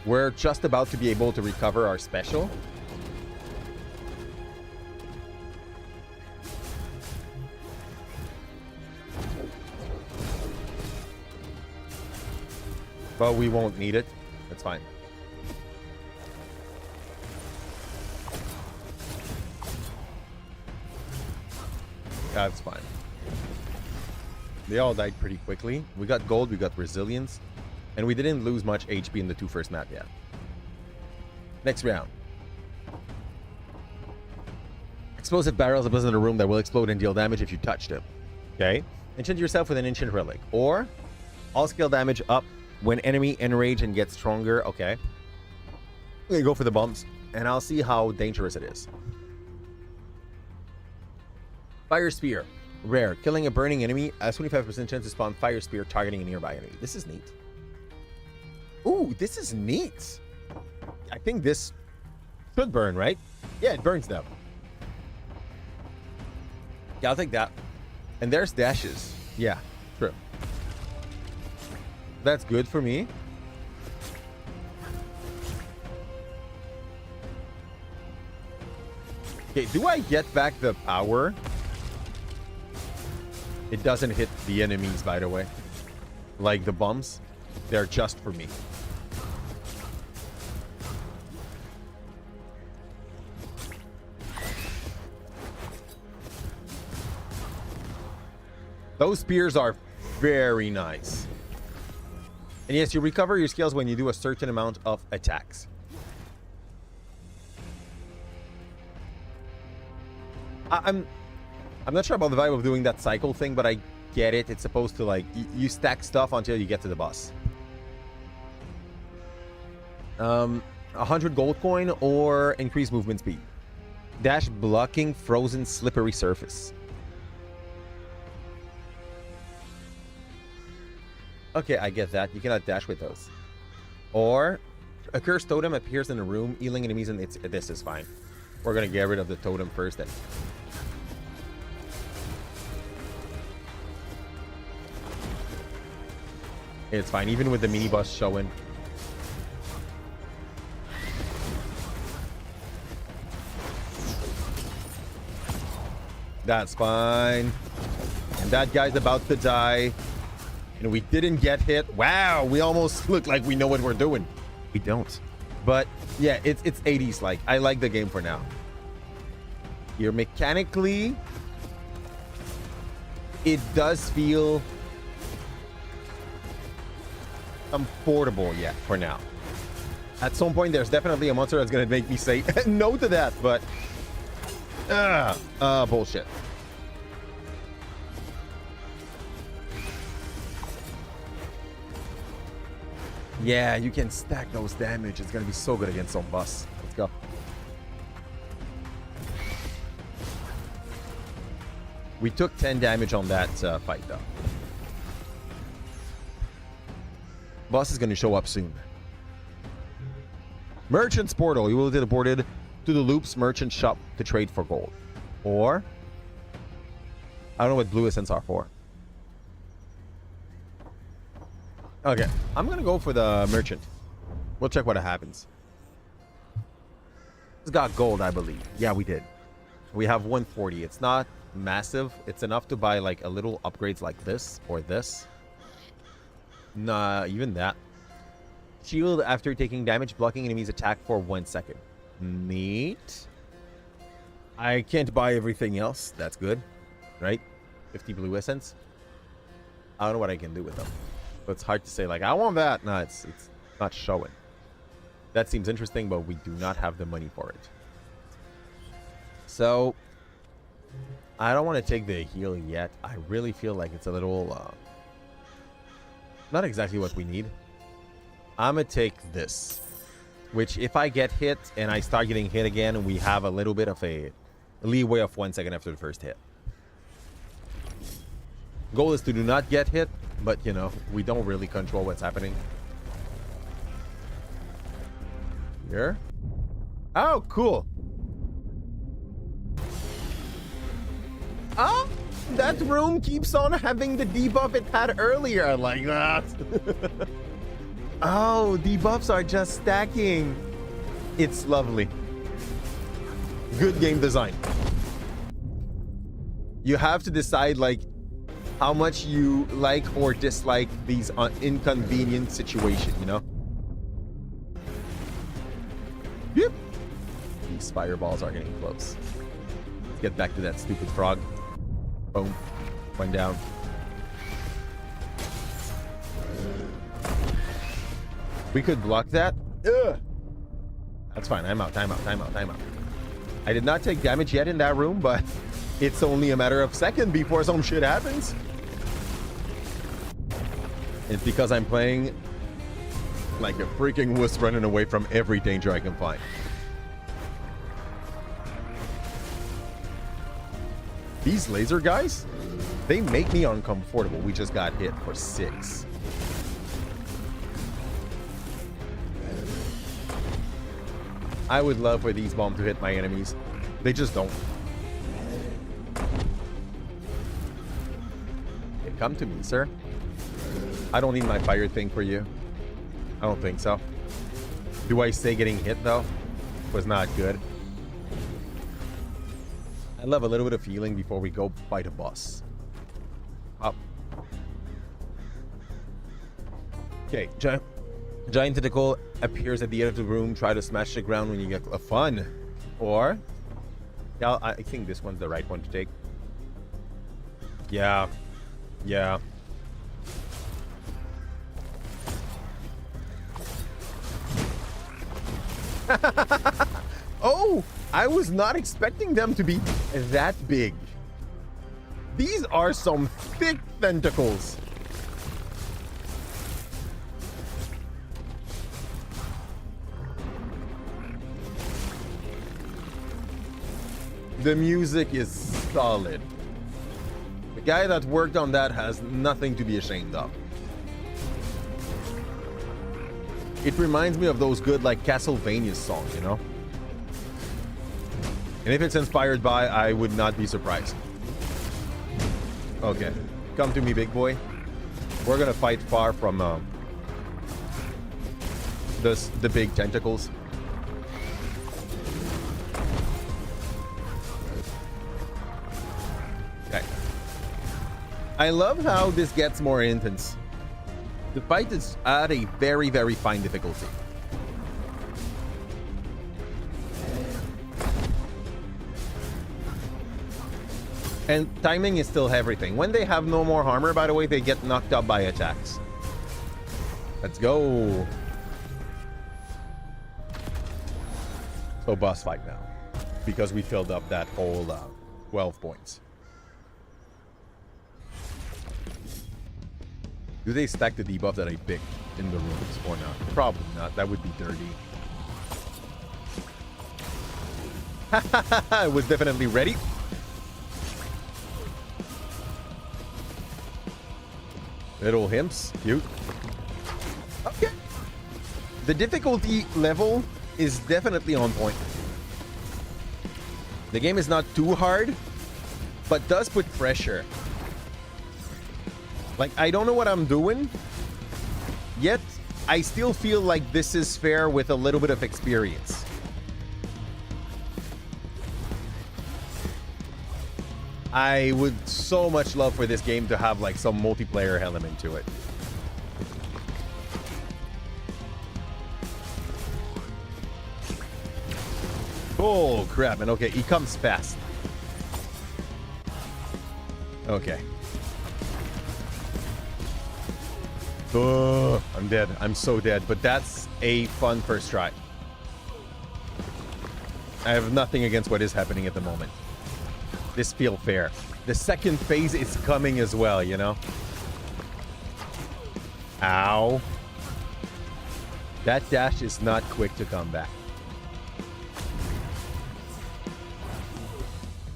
we're just about to be able to recover our special. But we won't need it. That's fine. That's fine. They all died pretty quickly. We got gold, we got resilience, and we didn't lose much HP in the two first map yet. Next round. Explosive barrels are present in a room that will explode and deal damage if you touch them. Okay? Enchant yourself with an ancient relic. Or, all skill damage up when enemy enrage and gets stronger. Okay. I'm gonna go for the bombs, and I'll see how dangerous it is. Fire Spear. Rare. Killing a burning enemy has 25% chance to spawn Fire Spear targeting a nearby enemy. This is neat. Ooh, this is neat. I think this should burn, right? Yeah, it burns them. Yeah, I'll take that. And there's dashes. Yeah, true. That's good for me. Okay, do I get back the power? It doesn't hit the enemies, by the way. Like the bombs. They're just for me. Those spears are very nice. And yes, you recover your skills when you do a certain amount of attacks. I'm not sure about the vibe of doing that cycle thing, but I get it. It's supposed to, like, you stack stuff until you get to the boss. 100 gold coin or increase movement speed. Dash blocking frozen slippery surface. Okay, I get that. You cannot dash with those. Or a cursed totem appears in a room, healing enemies, and this is fine. We're gonna get rid of the totem first then. It's fine, even with the mini boss showing. That's fine. And that guy's about to die. And we didn't get hit. Wow, we almost look like we know what we're doing. We don't. But yeah, it's 80s like. I like the game for now. Here, mechanically, it does feel comfortable, yeah, for now. At some point, there's definitely a monster that's gonna make me say no to that, but bullshit. Yeah, you can stack those damage. It's gonna be so good against some boss. Let's go. We took 10 damage on that fight, though. Boss is gonna show up soon. Merchant's Portal. You will be teleported to the Loop's merchant shop to trade for gold. Or, I don't know what blue essence are for. Okay, I'm gonna go for the merchant. We'll check what happens. It's got gold, I believe. Yeah, we did. We have 140. It's not massive. It's enough to buy like a little upgrades like this or this. Nah, even that. Shield after taking damage, blocking enemies' attack for 1 second. Neat. I can't buy everything else. That's good, right? 50 blue essence. I don't know what I can do with them. So it's hard to say, like, I want that. No, it's not showing. That seems interesting, but we do not have the money for it. So, I don't want to take the heal yet. I really feel like it's a little... not exactly what we need. I'm going to take this. Which, if I get hit and I start getting hit again, we have a little bit of a leeway of 1 second after the first hit. Goal is to do not get hit, but, you know, we don't really control what's happening. Here. Oh, cool. Oh, that room keeps on having the debuff it had earlier. I like that. Oh, debuffs are just stacking. It's lovely. Good game design. You have to decide, like, how much you like or dislike these inconvenient situations, you know? Yep. These fireballs are getting close. Let's get back to that stupid frog. Boom. One down. We could block that. Ugh. That's fine. I'm out. I'm out. I'm out. I'm out. I did not take damage yet in that room, but it's only a matter of seconds before some shit happens. It's because I'm playing like a freaking wuss, running away from every danger I can find. These laser guys, they make me uncomfortable. We just got hit for 6. I would love for these bombs to hit my enemies. They just don't. Okay, come to me, sir. I don't need my fire thing for you. I don't think so. Do I say getting hit, though? Was not good. I love a little bit of healing before we go fight a boss. Up. Okay, giant tentacle appears at the end of the room. Try to smash the ground when you get a fun. Or, yeah, I think this one's the right one to take. Yeah. Yeah. Oh, I was not expecting them to be that big. These are some thick tentacles. The music is solid. The guy that worked on that has nothing to be ashamed of. It reminds me of those good, like, Castlevania songs, you know? And if it's inspired by, I would not be surprised. Okay. Come to me, big boy. We're gonna fight far from the big tentacles. Okay. I love how this gets more intense. The fight is at a very, very fine difficulty. And timing is still everything. When they have no more armor, by the way, they get knocked up by attacks. Let's go. So boss fight now. Because we filled up that whole 12 points. Do they stack the debuff that I picked in the rooms or not? Probably not. That would be dirty. I was definitely ready. Little imps. Cute. Okay. The difficulty level is definitely on point. The game is not too hard, but does put pressure. Like, I don't know what I'm doing, yet I still feel like this is fair with a little bit of experience. I would so much love for this game to have like some multiplayer element to it. Oh crap, and okay, he comes fast. Okay. I'm dead. I'm so dead. But that's a fun first try. I have nothing against what is happening at the moment. This feels fair. The second phase is coming as well, you know? Ow. That dash is not quick to come back.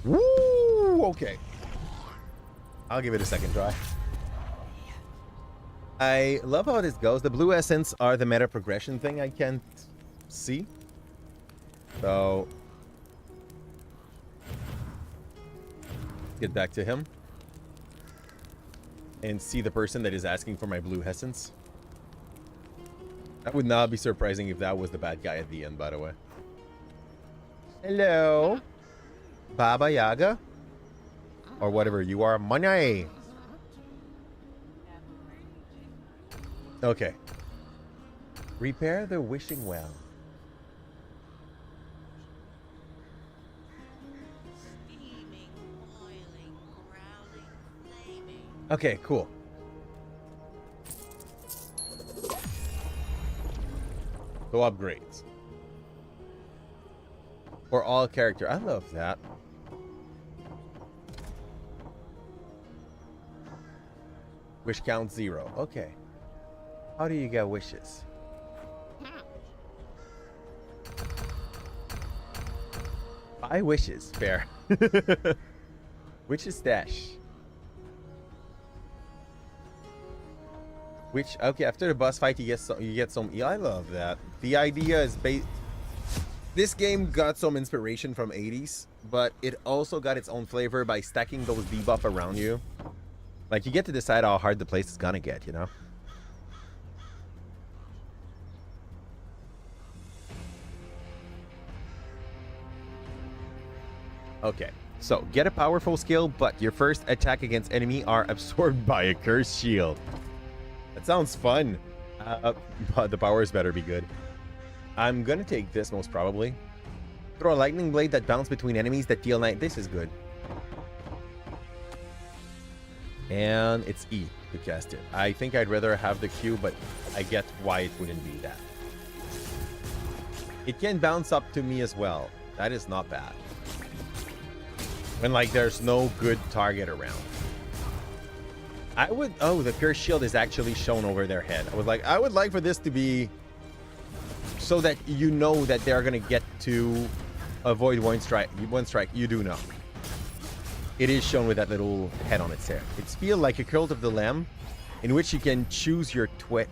Woo! Okay. I'll give it a second try. I love how this goes. The blue essence are the meta progression thing I can't see. So... get back to him. And see the person that is asking for my blue essence. That would not be surprising if that was the bad guy at the end, by the way. Hello? Baba Yaga? Or whatever you are. Money! Okay. Repair the wishing well. Okay, cool. So upgrades. For all character. I love that. Wish count 0. Okay. How do you get wishes? Buy wishes. Fair. Wishes stash. Which, okay, after the boss fight, you get some... Yeah, I love that. The idea is this game got some inspiration from 80s, but it also got its own flavor by stacking those debuff around you. Like, you get to decide how hard the place is gonna get, you know? Okay, so get a powerful skill, but your first attack against enemy are absorbed by a cursed shield. That sounds fun. But the powers better be good. I'm gonna take this most probably. Throw a lightning blade that bounce between enemies that deal 9. This is good. And it's E to cast it. I think I'd rather have the Q, but I get why it wouldn't be that. It can bounce up to me as well. That is not bad. When like there's no good target around. I would... Oh, the pure shield is actually shown over their head. I was like, I would like for this to be so that you know that they're gonna get to avoid one strike. You do know. It is shown with that little head on its hair. It's feel like a Cult of the Lamb, in which you can choose your twit.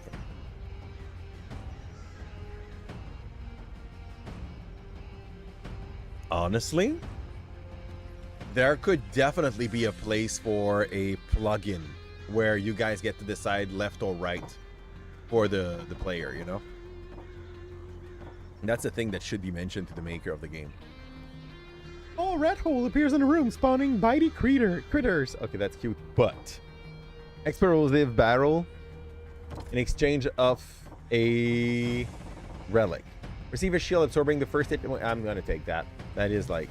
Honestly, there could definitely be a place for a plugin where you guys get to decide left or right for the player, you know? And that's a thing that should be mentioned to the maker of the game. Oh, rat hole appears in a room, spawning bitey critters. Okay, that's cute. But explosive barrel in exchange of a relic. Receive a shield absorbing the first hit. I'm gonna take that. That is like...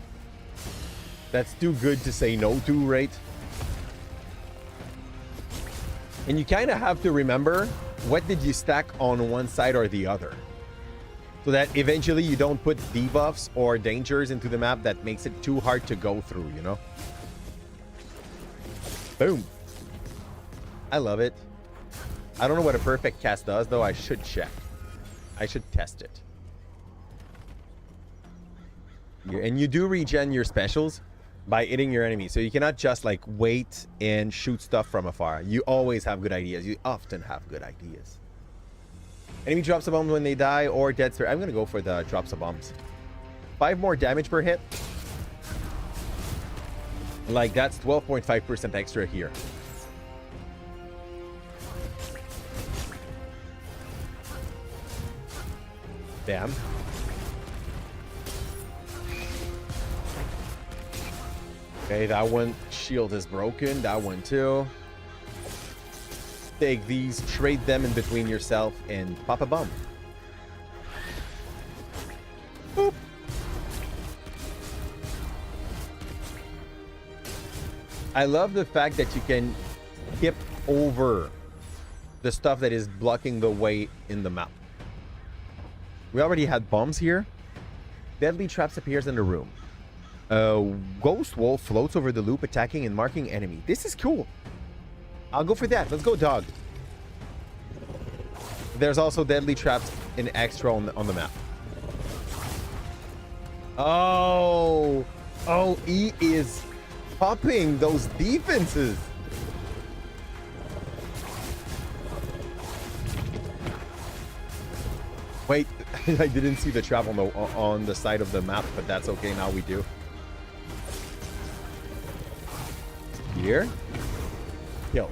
that's too good to say no to, right? And you kind of have to remember what did you stack on one side or the other, so that eventually you don't put debuffs or dangers into the map that makes it too hard to go through, you know? Boom. I love it. I don't know what a perfect cast does, though. I should check. I should test it. And you do regen your specials by hitting your enemy. So you cannot just like wait and shoot stuff from afar. You always have good ideas. You often have good ideas. Enemy drops a bomb when they die or dead spirit. I'm going to go for the drops of bombs. 5 more damage per hit. Like that's 12.5% extra here. Damn. Okay, that one shield is broken. That one too. Take these, trade them in between yourself, and pop a bomb. Boop. I love the fact that you can skip over the stuff that is blocking the way in the map. We already had bombs here. Deadly traps appears in the room. Ghost wolf floats over the loop, attacking and marking enemy. This is cool. I'll go for that. Let's go, dog. There's also deadly traps in extra on the map. Oh, he is popping those defenses. Wait, I didn't see the trap on the side of the map, but that's okay. Now we do. Here. Kill.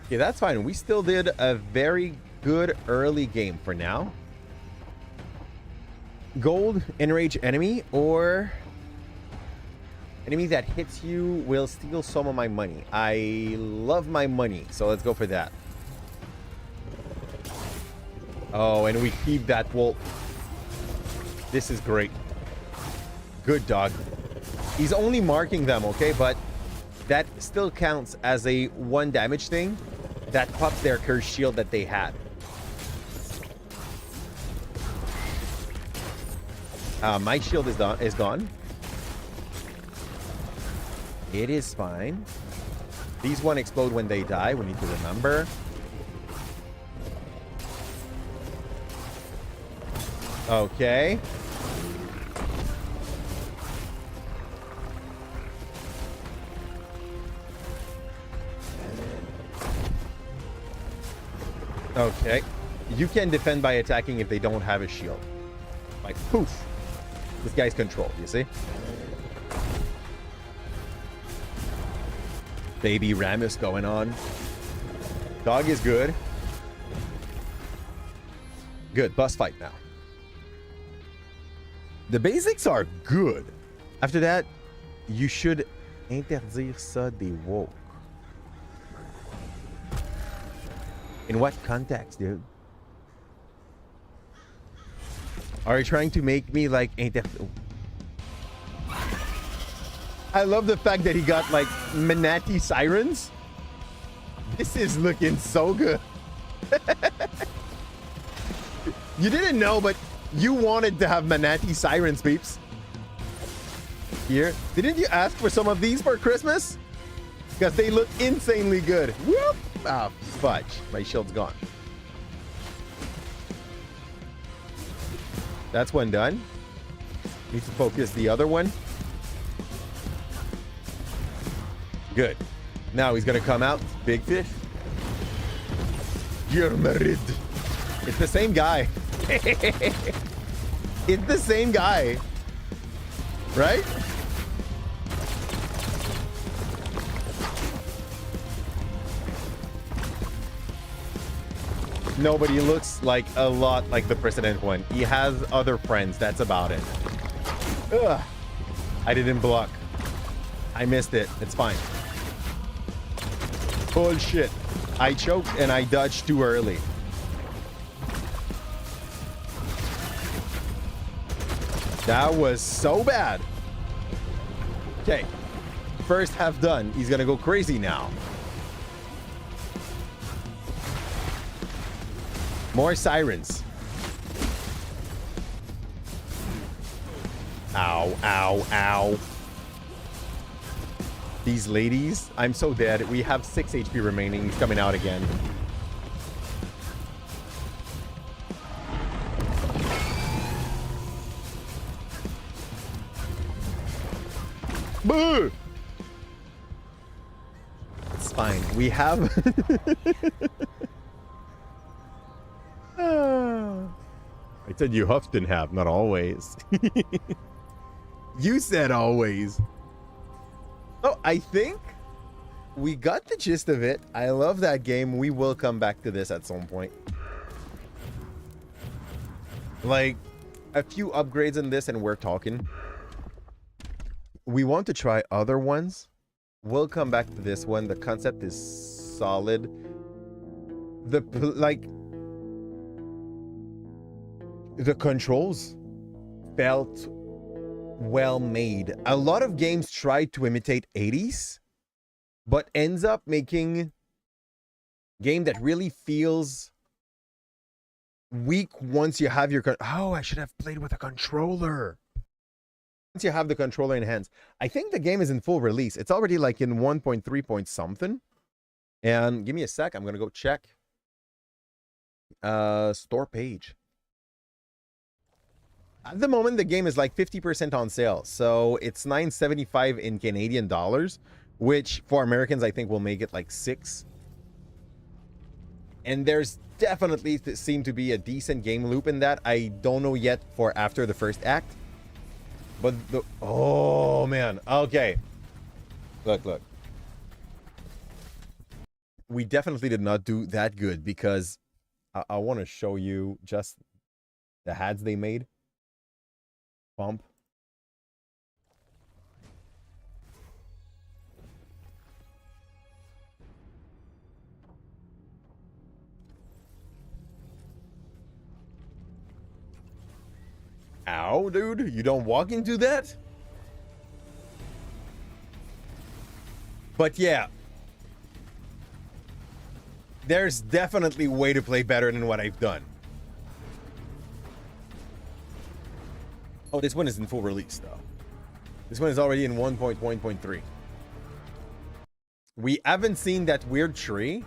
Okay, that's fine. We still did a very good early game for now. Gold, enrage enemy, or enemy that hits you will steal some of my money. I love my money, so let's go for that. Oh, and we keep that wolf. This is great. Good dog. He's only marking them, okay? But that still counts as a 1 damage thing that pops their curse shield that they had. My shield is gone. It is fine. These one explode when they die. We need to remember. Okay. Okay. You can defend by attacking if they don't have a shield. Like, poof. This guy's controlled, you see? Baby Ramus going on. Dog is good. Good. Boss fight now. The basics are good. After that, you should interdire ça des woke. In what context, dude? Are you trying to make me like I love the fact that he got like Manatee sirens. This is looking so good. You didn't know, but you wanted to have Manatee sirens, peeps. Here. Didn't you ask for some of these for Christmas? Because they look insanely good. Whoop! Ah, fudge. My shield's gone. That's one done. Need to focus the other one. Good. Now he's gonna come out. Big fish. You're married. It's the same guy. It's the same guy. Right? Nobody looks like a lot like the president one. He has other friends. That's about it. Ugh. I didn't block. I missed it. It's fine. Bullshit. I choked and I dodged too early. That was so bad. Okay. First half done. He's gonna go crazy now. More sirens. Ow, ow, ow. These ladies, I'm so dead. We have 6 HP remaining. He's coming out again. Boo! It's fine. We have... I said you often have, not always. You said always. Oh, I think we got the gist of it. I love that game. We will come back to this at some point. Like, a few upgrades in this and we're talking. We want to try other ones. We'll come back to this one. The concept is solid. The controls felt well made. A lot of games try to imitate 80s, but ends up making game that really feels weak once you have your... Oh, I should have played with a controller. Once you have the controller in hands. I think the game is in full release. It's already like in 1.3 point something. And give me a sec. I'm going to go check. Store page. At the moment, the game is like 50% on sale. So it's $9.75 in Canadian dollars, which for Americans, I think will make it like $6. And there's definitely seem to be a decent game loop in that. I don't know yet for after the first act. But the... Oh, man. Okay. Look. We definitely did not do that good because I want to show you just the hats they made. Bump. Ow, dude. You don't walk into that? But yeah. There's definitely a way to play better than what I've done. Oh, this one is in full release, though. This one is already in 1.1.3. We haven't seen that weird tree.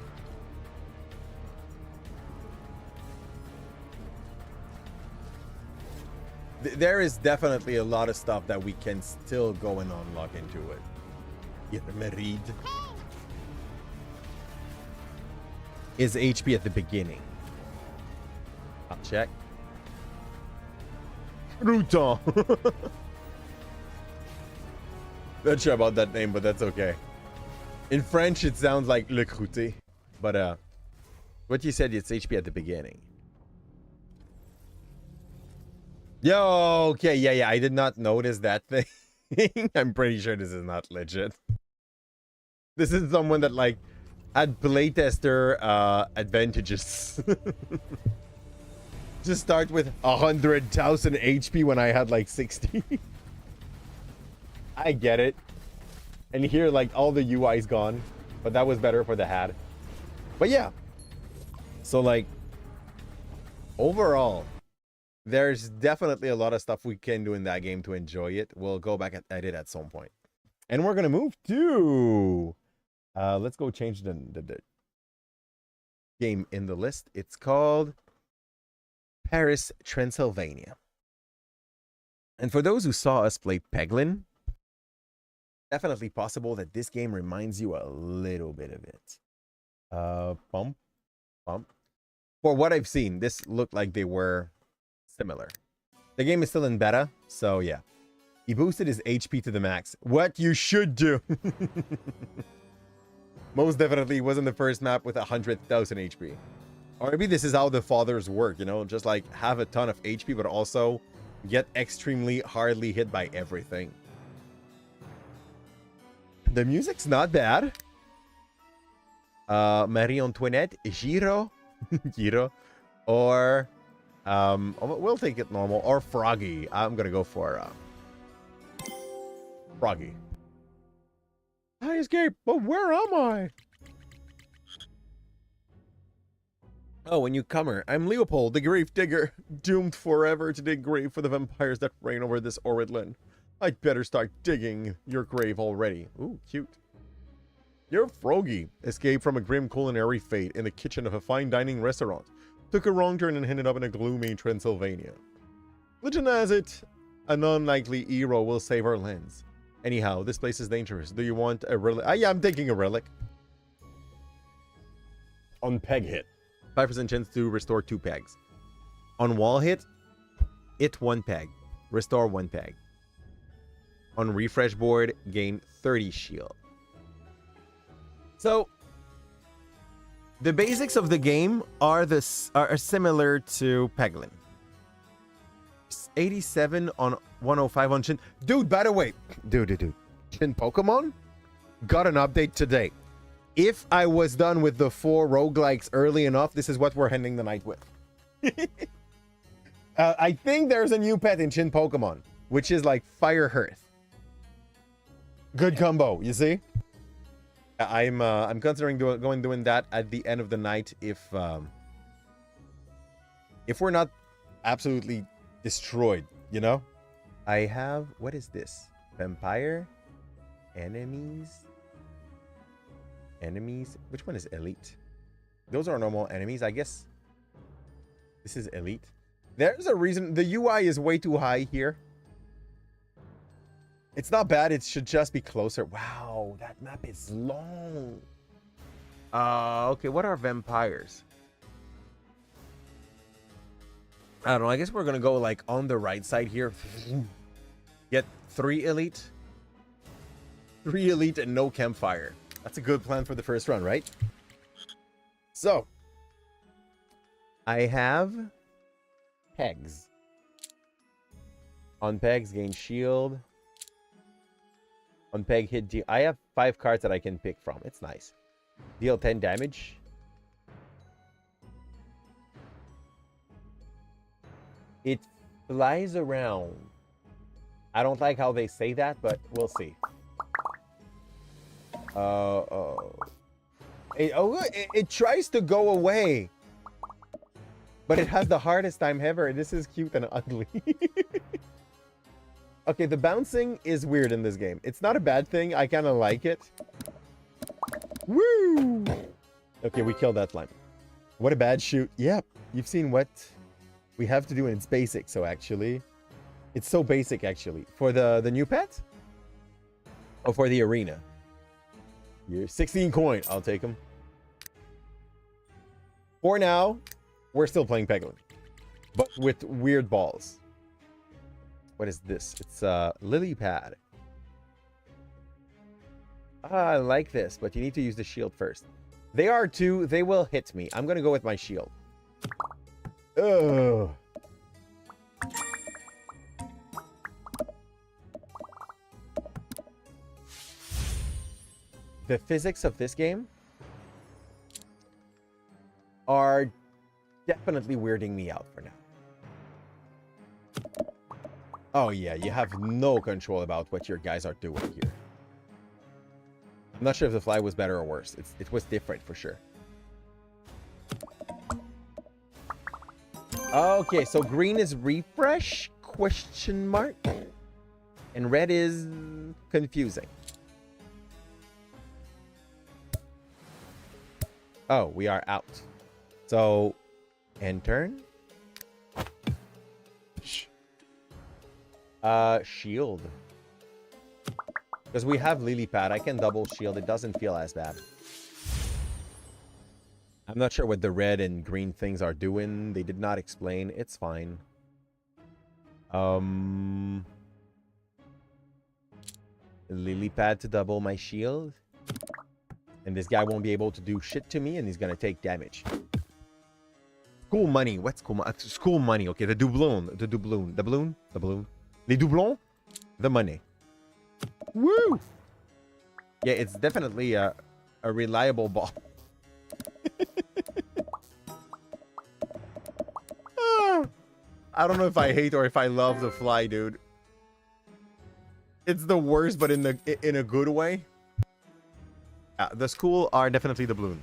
There is definitely a lot of stuff that we can still go and unlock into it. Read. Is HP at the beginning? I'll check. Crouton. Not sure about that name, but that's okay. In French, it sounds like le croûté. But what you said, it's HP at the beginning. Yo, okay, yeah, I did not notice that thing. I'm pretty sure this is not legit. This is someone that like had playtester advantages. Just start with 100,000 HP when I had like 60. I get it. And here, like, all the UI's gone. But that was better for the hat. But yeah. So, like, overall, there's definitely a lot of stuff we can do in that game to enjoy it. We'll go back at it at some point. And we're going to move to... let's go change the game in the list. It's called Paris, Transylvania. And for those who saw us play Peglin, definitely possible that this game reminds you a little bit of it. Bump. For what I've seen, this looked like they were similar. The game is still in beta, so yeah. He boosted his HP to the max. What you should do. Most definitely wasn't the first map with 100,000 HP. Or maybe this is how the fathers work, you know? Just like have a ton of HP, but also get extremely hardly hit by everything. The music's not bad. Marie Antoinette, Giro, or we'll take it normal, or Froggy. I'm gonna go for Froggy. I escaped, but where am I? Oh, a newcomer. I'm Leopold, the grave digger, doomed forever to dig grave for the vampires that reign over this horrid land. I'd better start digging your grave already. Ooh, cute. You're Froggy. Escaped from a grim culinary fate in the kitchen of a fine dining restaurant. Took a wrong turn and ended up in a gloomy Transylvania. Legend has it, an unlikely hero will save our lands. Anyhow, this place is dangerous. Do you want a relic? Yeah, I'm taking a relic. On peg hit. 5% chance to restore 2 pegs. On wall hit, hit 1 peg. Restore 1 peg. On refresh board, gain 30 shield. So, the basics of the game are similar to Peglin. 87 on 105 on Shin. Dude, by the way, dude. Shin Pokemon got an update today. If I was done with the 4 roguelikes early enough, this is what we're ending the night with. I think there's a new pet in Shin Pokemon, which is like Fire Hearth. Good combo, you see? I'm considering doing that at the end of the night if we're not absolutely destroyed, you know? I have, what is this? Vampire? Enemies? Enemies? Which one is elite? Those are normal enemies, I guess. This is elite. There's a reason. The UI is way too high here. It's not bad. It should just be closer. Wow, that map is long. Okay, what are vampires? I don't know. I guess we're going to go like on the right side here. Get 3 elite. 3 elite and no campfire. That's a good plan for the first run, right? So, I have pegs. On pegs, gain shield. On peg, hit D. I have 5 cards that I can pick from. It's nice. Deal 10 damage. It flies around. I don't like how they say that, but we'll see. It tries to go away. But it has the hardest time ever. This is cute and ugly. Okay, the bouncing is weird in this game. It's not a bad thing. I kind of like it. Woo! Okay, we killed that slime. What a bad shoot. Yep, you've seen what we have to do, and it's basic. So actually, it's so basic actually. For the new pet? Or for the arena? You're 16 coin. I'll take them. For now, we're still playing Peglin, but with weird balls. What is this? It's a lily pad. I like this, but you need to use the shield first. They are too. They will hit me. I'm going to go with my shield. Ugh. The physics of this game are definitely weirding me out for now. Oh yeah, you have no control about what your guys are doing here. I'm not sure if the fly was better or worse. It was different for sure. Okay, so green is refresh, question mark. And red is confusing. Oh, we are out. So, end turn. Shield. Because we have lily pad. I can double shield. It doesn't feel as bad. I'm not sure what the red and green things are doing. They did not explain. It's fine. Lily pad to double my shield. And this guy won't be able to do shit to me, and he's gonna take damage. School money. What's school money? School money. Okay, the doubloon. The doubloon. The balloon? The balloon. Les doublons? The money. Woo! Yeah, it's definitely a reliable ball. I don't know if I hate or if I love the fly, dude. It's the worst, but in a good way. The school are definitely the balloon.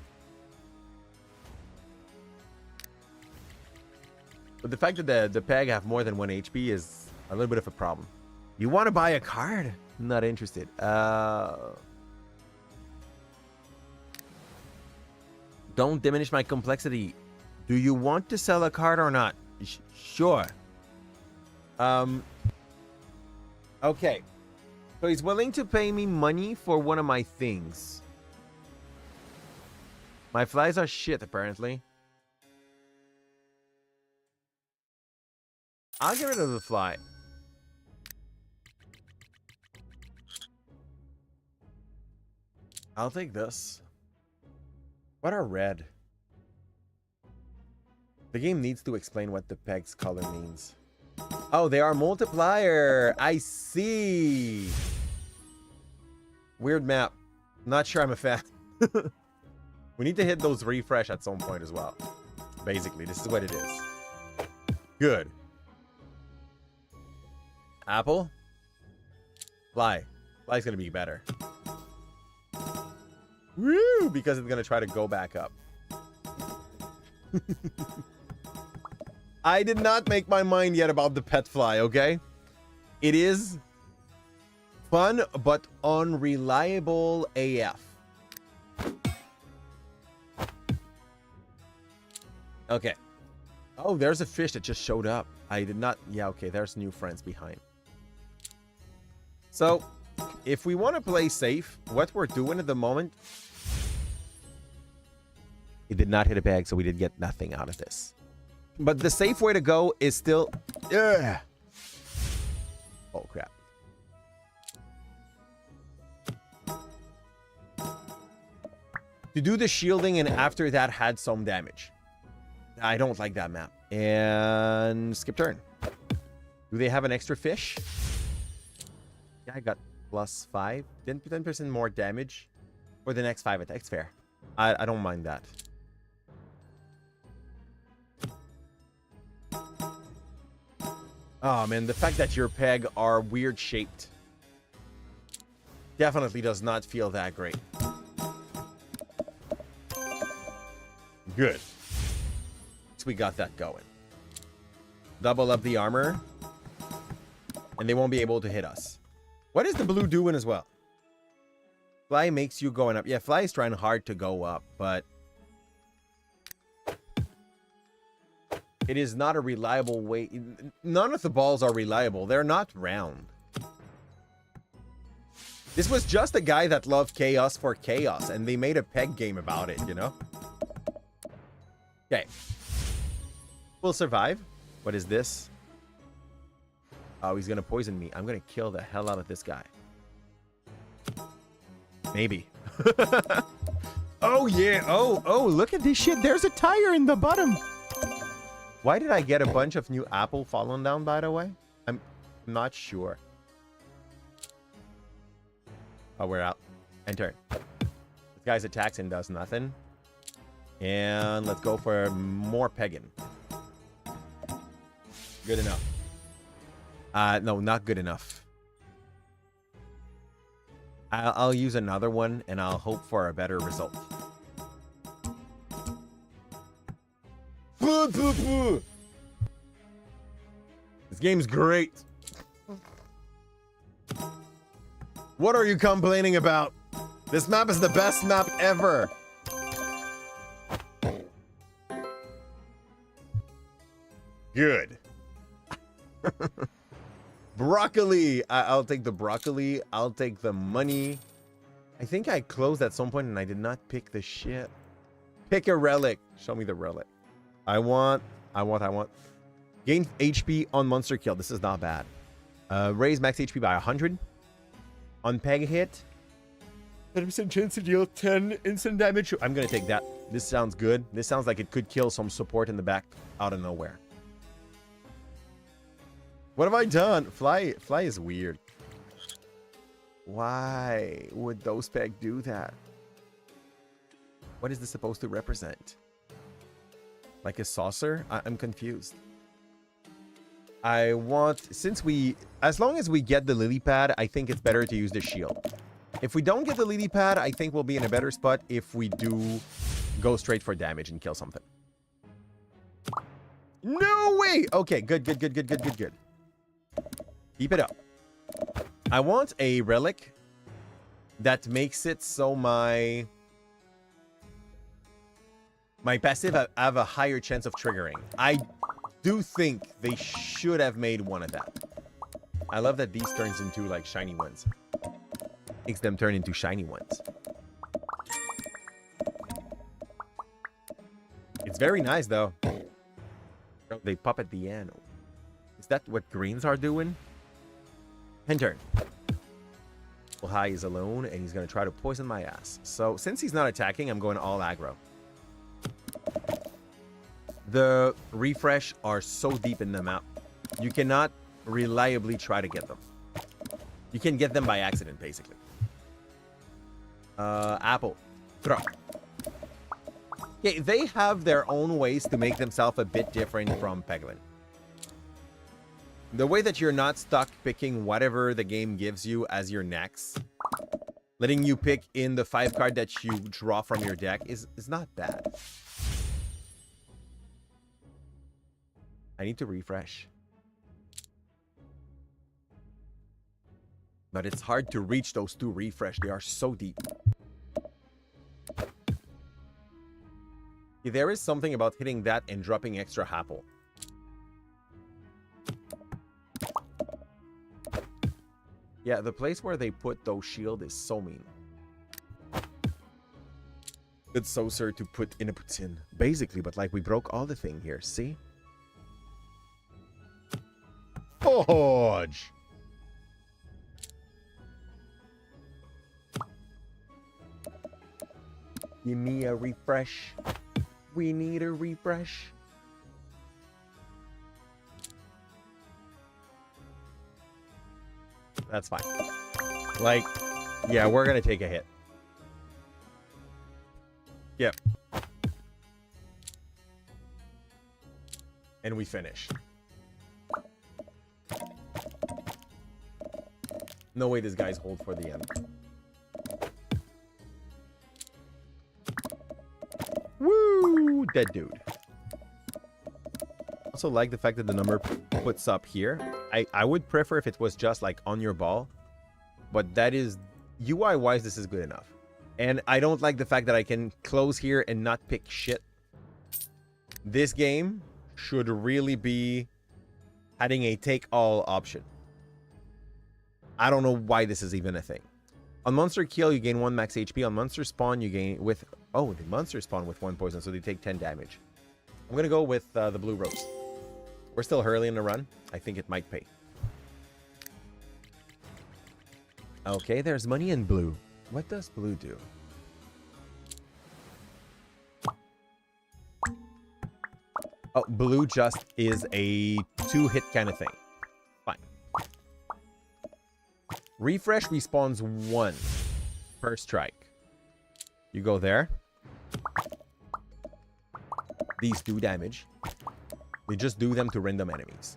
But the fact that the peg have more than 1 HP is a little bit of a problem. You want to buy a card? Not interested. Don't diminish my complexity. Do you want to sell a card or not? Sure. Okay. So he's willing to pay me money for one of my things. My flies are shit, apparently. I'll get rid of the fly. I'll take this. What are red? The game needs to explain what the peg's color means. Oh, they are multiplier. I see. Weird map. Not sure I'm a fan. We need to hit those refresh at some point as well. Basically, this is what it is. Good. Apple. Fly. Fly's gonna be better. Woo! Because it's gonna try to go back up. I did not make my mind yet about the pet fly, okay? It is fun, but unreliable AF. Okay. Oh, there's a fish that just showed up. I did not... Yeah, okay, there's new friends behind. So, if we want to play safe, what we're doing at the moment... It did not hit a bag, so we did get nothing out of this. But the safe way to go is still... Ugh. Oh, crap. To do the shielding and after that had some damage. I don't like that map. And skip turn. Do they have an extra fish? Yeah, I got +5. 10% more damage for the next 5 attacks. Fair. I don't mind that. Oh, man. The fact that your peg are weird shaped definitely does not feel that great. Good. So we got that going. Double up the armor. And they won't be able to hit us. What is the blue doing as well? Fly makes you going up. Yeah, Fly is trying hard to go up, but... It is not a reliable way. None of the balls are reliable. They're not round. This was just a guy that loved chaos for chaos, and they made a peg game about it, you know? Okay. We'll survive. What is this? Oh, he's gonna poison me. I'm gonna kill the hell out of this guy. Maybe. Oh, yeah. Oh, look at this shit. There's a tire in the bottom. Why did I get a bunch of new apple falling down, by the way? I'm not sure. Oh, we're out. End turn. This guy's attacks and does nothing. And let's go for more pegging. Good enough. No, not good enough. I'll use another one, and I'll hope for a better result. This game's great. What are you complaining about? This map is the best map ever. Good. Broccoli. I'll take the broccoli. I'll take the money. I think I closed at some point and I did not pick the shit. Pick a relic. Show me the relic. I want. Gain HP on monster kill. This is not bad. Raise max HP by 100. On peg hit. 30% chance to deal 10 instant damage. I'm going to take that. This sounds good. This sounds like it could kill some support in the back out of nowhere. What have I done? Fly is weird. Why would those peg do that? What is this supposed to represent? Like a saucer? I'm confused. I want, as long as we get the lily pad, I think it's better to use the shield. If we don't get the lily pad, I think we'll be in a better spot if we do go straight for damage and kill something. No way! Okay, good. Keep it up. I want a relic that makes it so my passive have a higher chance of triggering. I do think they should have made one of that. I love that these turns into like shiny ones. Makes them turn into shiny ones. It's very nice though. They pop at the end. Is that what greens are doing? End turn. Well, High is alone and he's going to try to poison my ass. So since he's not attacking, I'm going all aggro. The refresh are so deep in the map. You cannot reliably try to get them. You can get them by accident, basically. Apple. Throw. Okay, they have their own ways to make themselves a bit different from Peglin. The way that you're not stuck picking whatever the game gives you as your next letting you pick in the 5 card that you draw from your deck is not bad. I need to refresh. But it's hard to reach those 2 refresh. They are so deep. There is something about hitting that and dropping extra Happle. Yeah, the place where they put those shield is so mean. It's so sir to put inputs in. Basically, but like we broke all the thing here, see? Hodge! Give me a refresh. We need a refresh. That's fine. Like, yeah, we're gonna take a hit. Yep. And we finish. No way this guy's hold for the end. Woo! Dead dude. Also like the fact that the number puts up here. I would prefer if it was just like on your ball. But that is... UI-wise, this is good enough. And I don't like the fact that I can close here and not pick shit. This game should really be having a take-all option. I don't know why this is even a thing. On monster kill, you gain 1 max HP. On monster spawn, you gain with... Oh, the monster spawn with 1 poison, so they take 10 damage. I'm going to go with the blue rose. We're still early in the run. I think it might pay. Okay, there's money in blue. What does blue do? Oh, blue just is a 2-hit kind of thing. Fine. Refresh respawns 1 per strike. You go there. These do damage. They just do them to random enemies.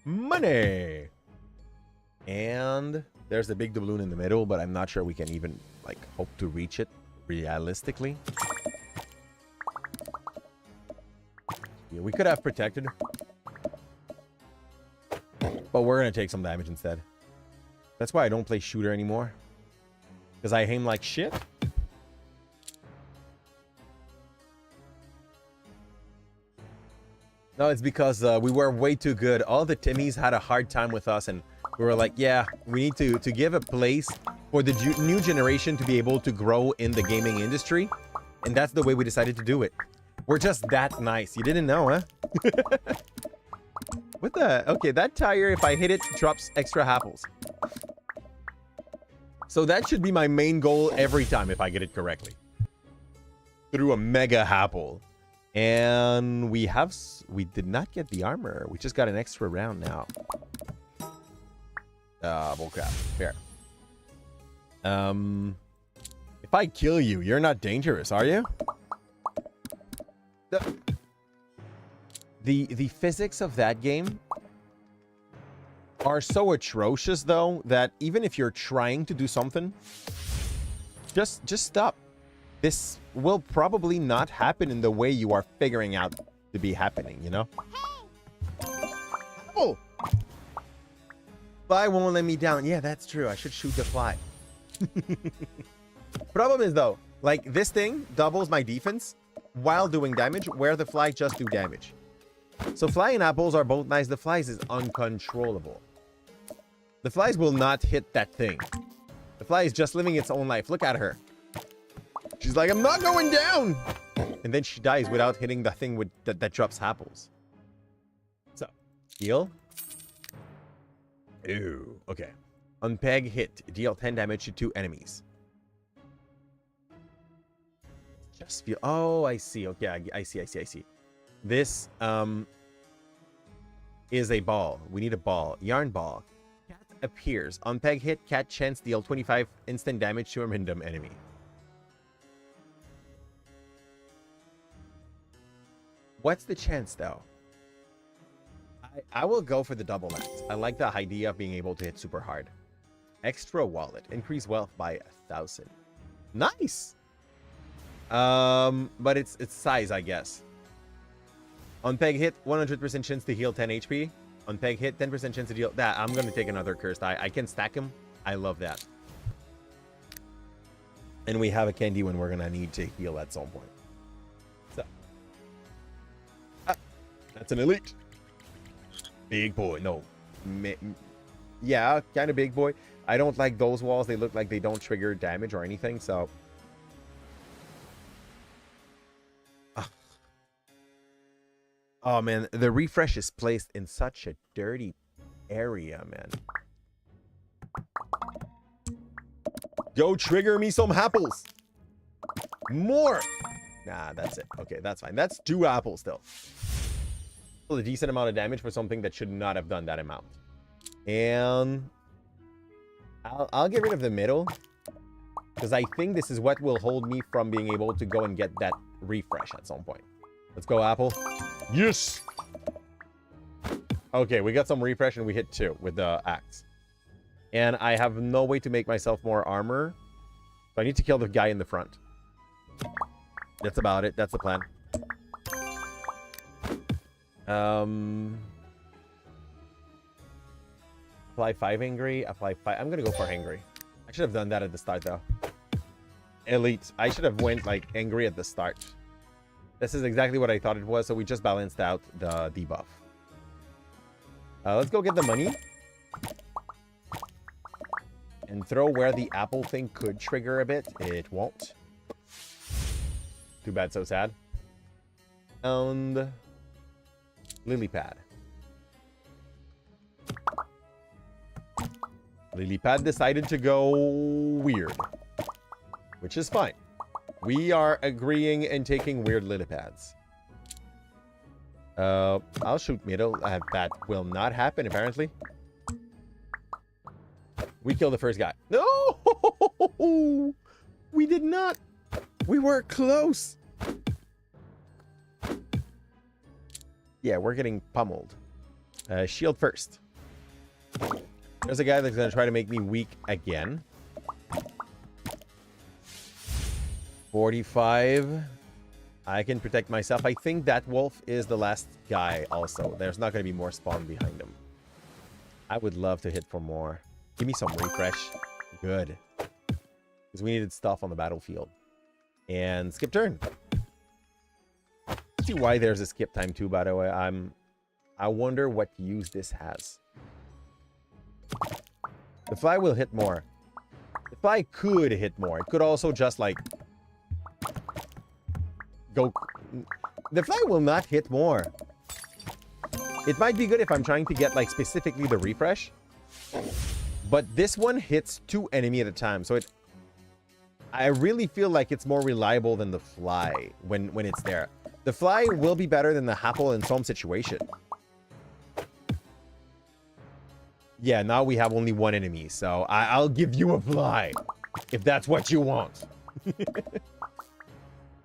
Money! And there's the big doubloon in the middle, but I'm not sure we can even, like, hope to reach it realistically. Yeah, we could have protected. But we're going to take some damage instead. That's why I don't play shooter anymore. Because I aim like shit. No, it's because we were way too good. All the Timmies had a hard time with us, and we were like, yeah, we need to give a place for the new generation to be able to grow in the gaming industry. And that's the way we decided to do it. We're just that nice. You didn't know, huh? What the? Okay, that tire, if I hit it, drops extra apples. So that should be my main goal every time if I get it correctly. Through a mega apple. And we did not get the armor. We just got an extra round now. Bullcrap. Fair. If I kill you, you're not dangerous, are you? The physics of that game are so atrocious, though, that even if you're trying to do something, just stop. This will probably not happen in the way you are figuring out to be happening, you know? Oh! Fly won't let me down. Yeah, that's true. I should shoot the fly. Problem is, though, like, this thing doubles my defense while doing damage, where the fly just do damage. So fly and apples are both nice. The flies is uncontrollable. The flies will not hit that thing. The fly is just living its own life. Look at her. She's like, I'm not going down! And then she dies without hitting the thing with that drops apples. So, heal. Ew. Okay. Unpeg hit. Deal 10 damage to 2 enemies. Just feel... Oh, I see. Okay, I see. This, is a ball. We need a ball. Yarn ball. Cat appears. Unpeg hit. Cat chance deal 25 instant damage to a random enemy. What's the chance, though? I will go for the double max. I like the idea of being able to hit super hard. Extra wallet. Increase wealth by 1,000. Nice. But it's size, I guess. On peg hit, 100% chance to heal 10 HP. On peg hit, 10% chance to deal that. I'm gonna take another cursed eye. I can stack him. I love that. And we have a candy when we're gonna need to heal at some point. So that's an elite. Big boy. No. Yeah, kind of big boy. I don't like those walls. They look like they don't trigger damage or anything, so. Oh, man. The refresh is placed in such a dirty area, man. Go trigger me some apples. More. Nah, that's it. Okay, that's fine. That's 2 apples still. A decent amount of damage for something that should not have done that amount. And I'll get rid of the middle, because I think this is what will hold me from being able to go and get that refresh at some point. Let's go, apple. Yes. Okay, we got some refresh and we hit 2 with the axe. And I have no way to make myself more armor, so I need to kill the guy in the front. That's about it. That's the plan. Apply 5 angry. Apply 5. I'm gonna go for angry. I should have done that at the start though. Elite. I should have went like angry at the start. This is exactly what I thought it was, so we just balanced out the debuff. Let's go get the money. And throw where the apple thing could trigger a bit. It won't. Too bad, so sad. And lily pad. Lily pad decided to go weird, which is fine. We are agreeing and taking weird lily pads. I'll shoot middle. That will not happen, apparently. We killed the first guy. No! We did not. We were close. Yeah, we're getting pummeled. Shield first. There's a guy that's going to try to make me weak again. 45. I can protect myself. I think that wolf is the last guy also. There's not going to be more spawn behind him. I would love to hit for more. Give me some refresh. Good. Because we needed stuff on the battlefield. And skip turn. See why there's a skip time too, by the way. I wonder what use this has. The fly will hit more. The fly could hit more. It could also just like go. The fly will not hit more. It might be good if I'm trying to get like specifically the refresh. But this one hits 2 enemies at a time. So I really feel like it's more reliable than the fly when it's there. The fly will be better than the apple in some situation. Yeah, now we have only 1 enemy, so I'll give you a fly if that's what you want.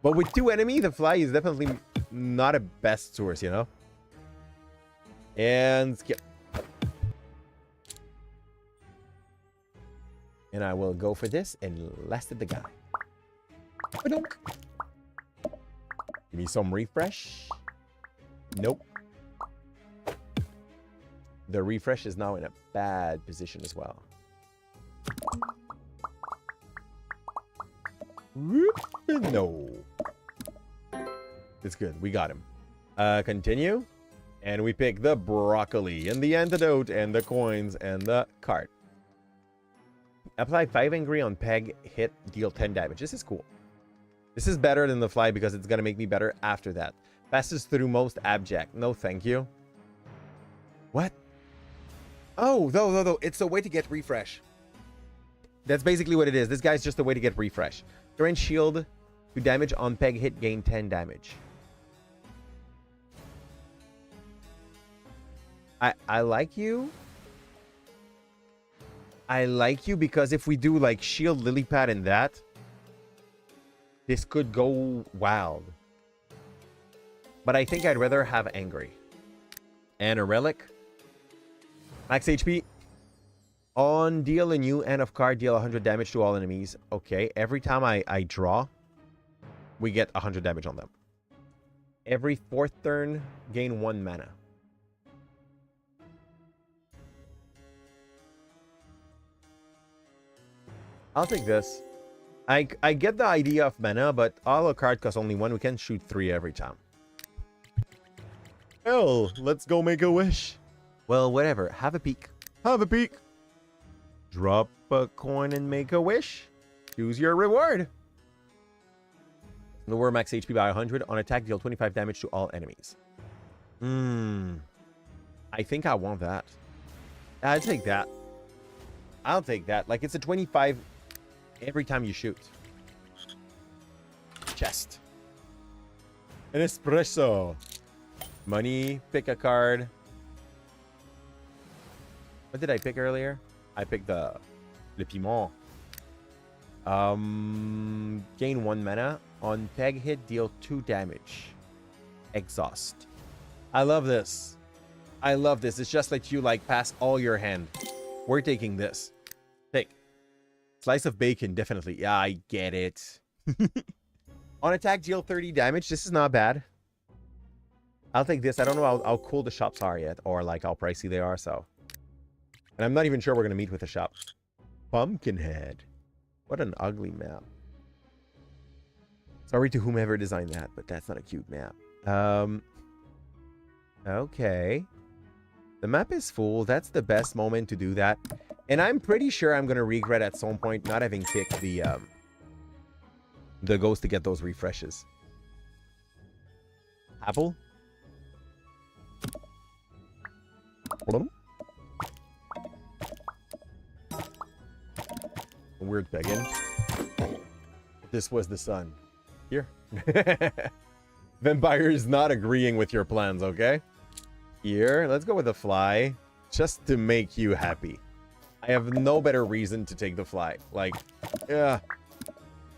But with 2 enemies, the fly is definitely not a best source, you know? And skip. And I will go for this and lasted the guy. Give me some refresh. Nope. The refresh is now in a bad position as well. No. It's good. We got him. Continue. And we pick the broccoli and the antidote and the coins and the cart. Apply 5 angry on peg, hit, deal 10 damage. This is cool. This is better than the fly because it's going to make me better after that. Passes through most abject. No, thank you. What? Oh, no. It's a way to get refresh. That's basically what it is. This guy's just a way to get refresh. Range shield to damage on peg hit, gain 10 damage. I like you. I like you because if we do like shield, lily pad, and that, this could go wild. But I think I'd rather have angry. And a relic. Max HP. On deal a new end of card, deal 100 damage to all enemies. Okay, every time I draw, we get 100 damage on them. Every 4th turn, gain 1 mana. I'll take this. I get the idea of mana, but all a card costs only 1. We can shoot 3 every time. Hell, let's go make a wish. Well, whatever. Have a peek. Have a peek. Drop a coin and make a wish. Choose your reward. Lower max HP by 100. On attack, deal 25 damage to all enemies. I think I want that. I'll take that. I'll take that. Like, it's a 25 every time you shoot. Chest. An espresso. Money. Pick a card. What did I pick earlier? I picked the Le Piment. Gain 1 mana. On tag hit, deal 2 damage. Exhaust. I love this. I love this. It's just like you like pass all your hand. We're taking this. Take. Slice of bacon, definitely. Yeah, I get it. On attack, deal 30 damage. This is not bad. I'll take this. I don't know how cool the shops are yet, or like how pricey they are, so. And I'm not even sure we're going to meet with the shop. Pumpkinhead. What an ugly map. Sorry to whomever designed that, but that's not a cute map. Okay. The map is full. That's the best moment to do that. And I'm pretty sure I'm going to regret at some point not having picked the ghost to get those refreshes. Apple? Hold on. Weird begging. This was the sun. Here. Vampire is not agreeing with your plans, okay? Here, let's go with the fly. Just to make you happy. I have no better reason to take the fly. Like, yeah.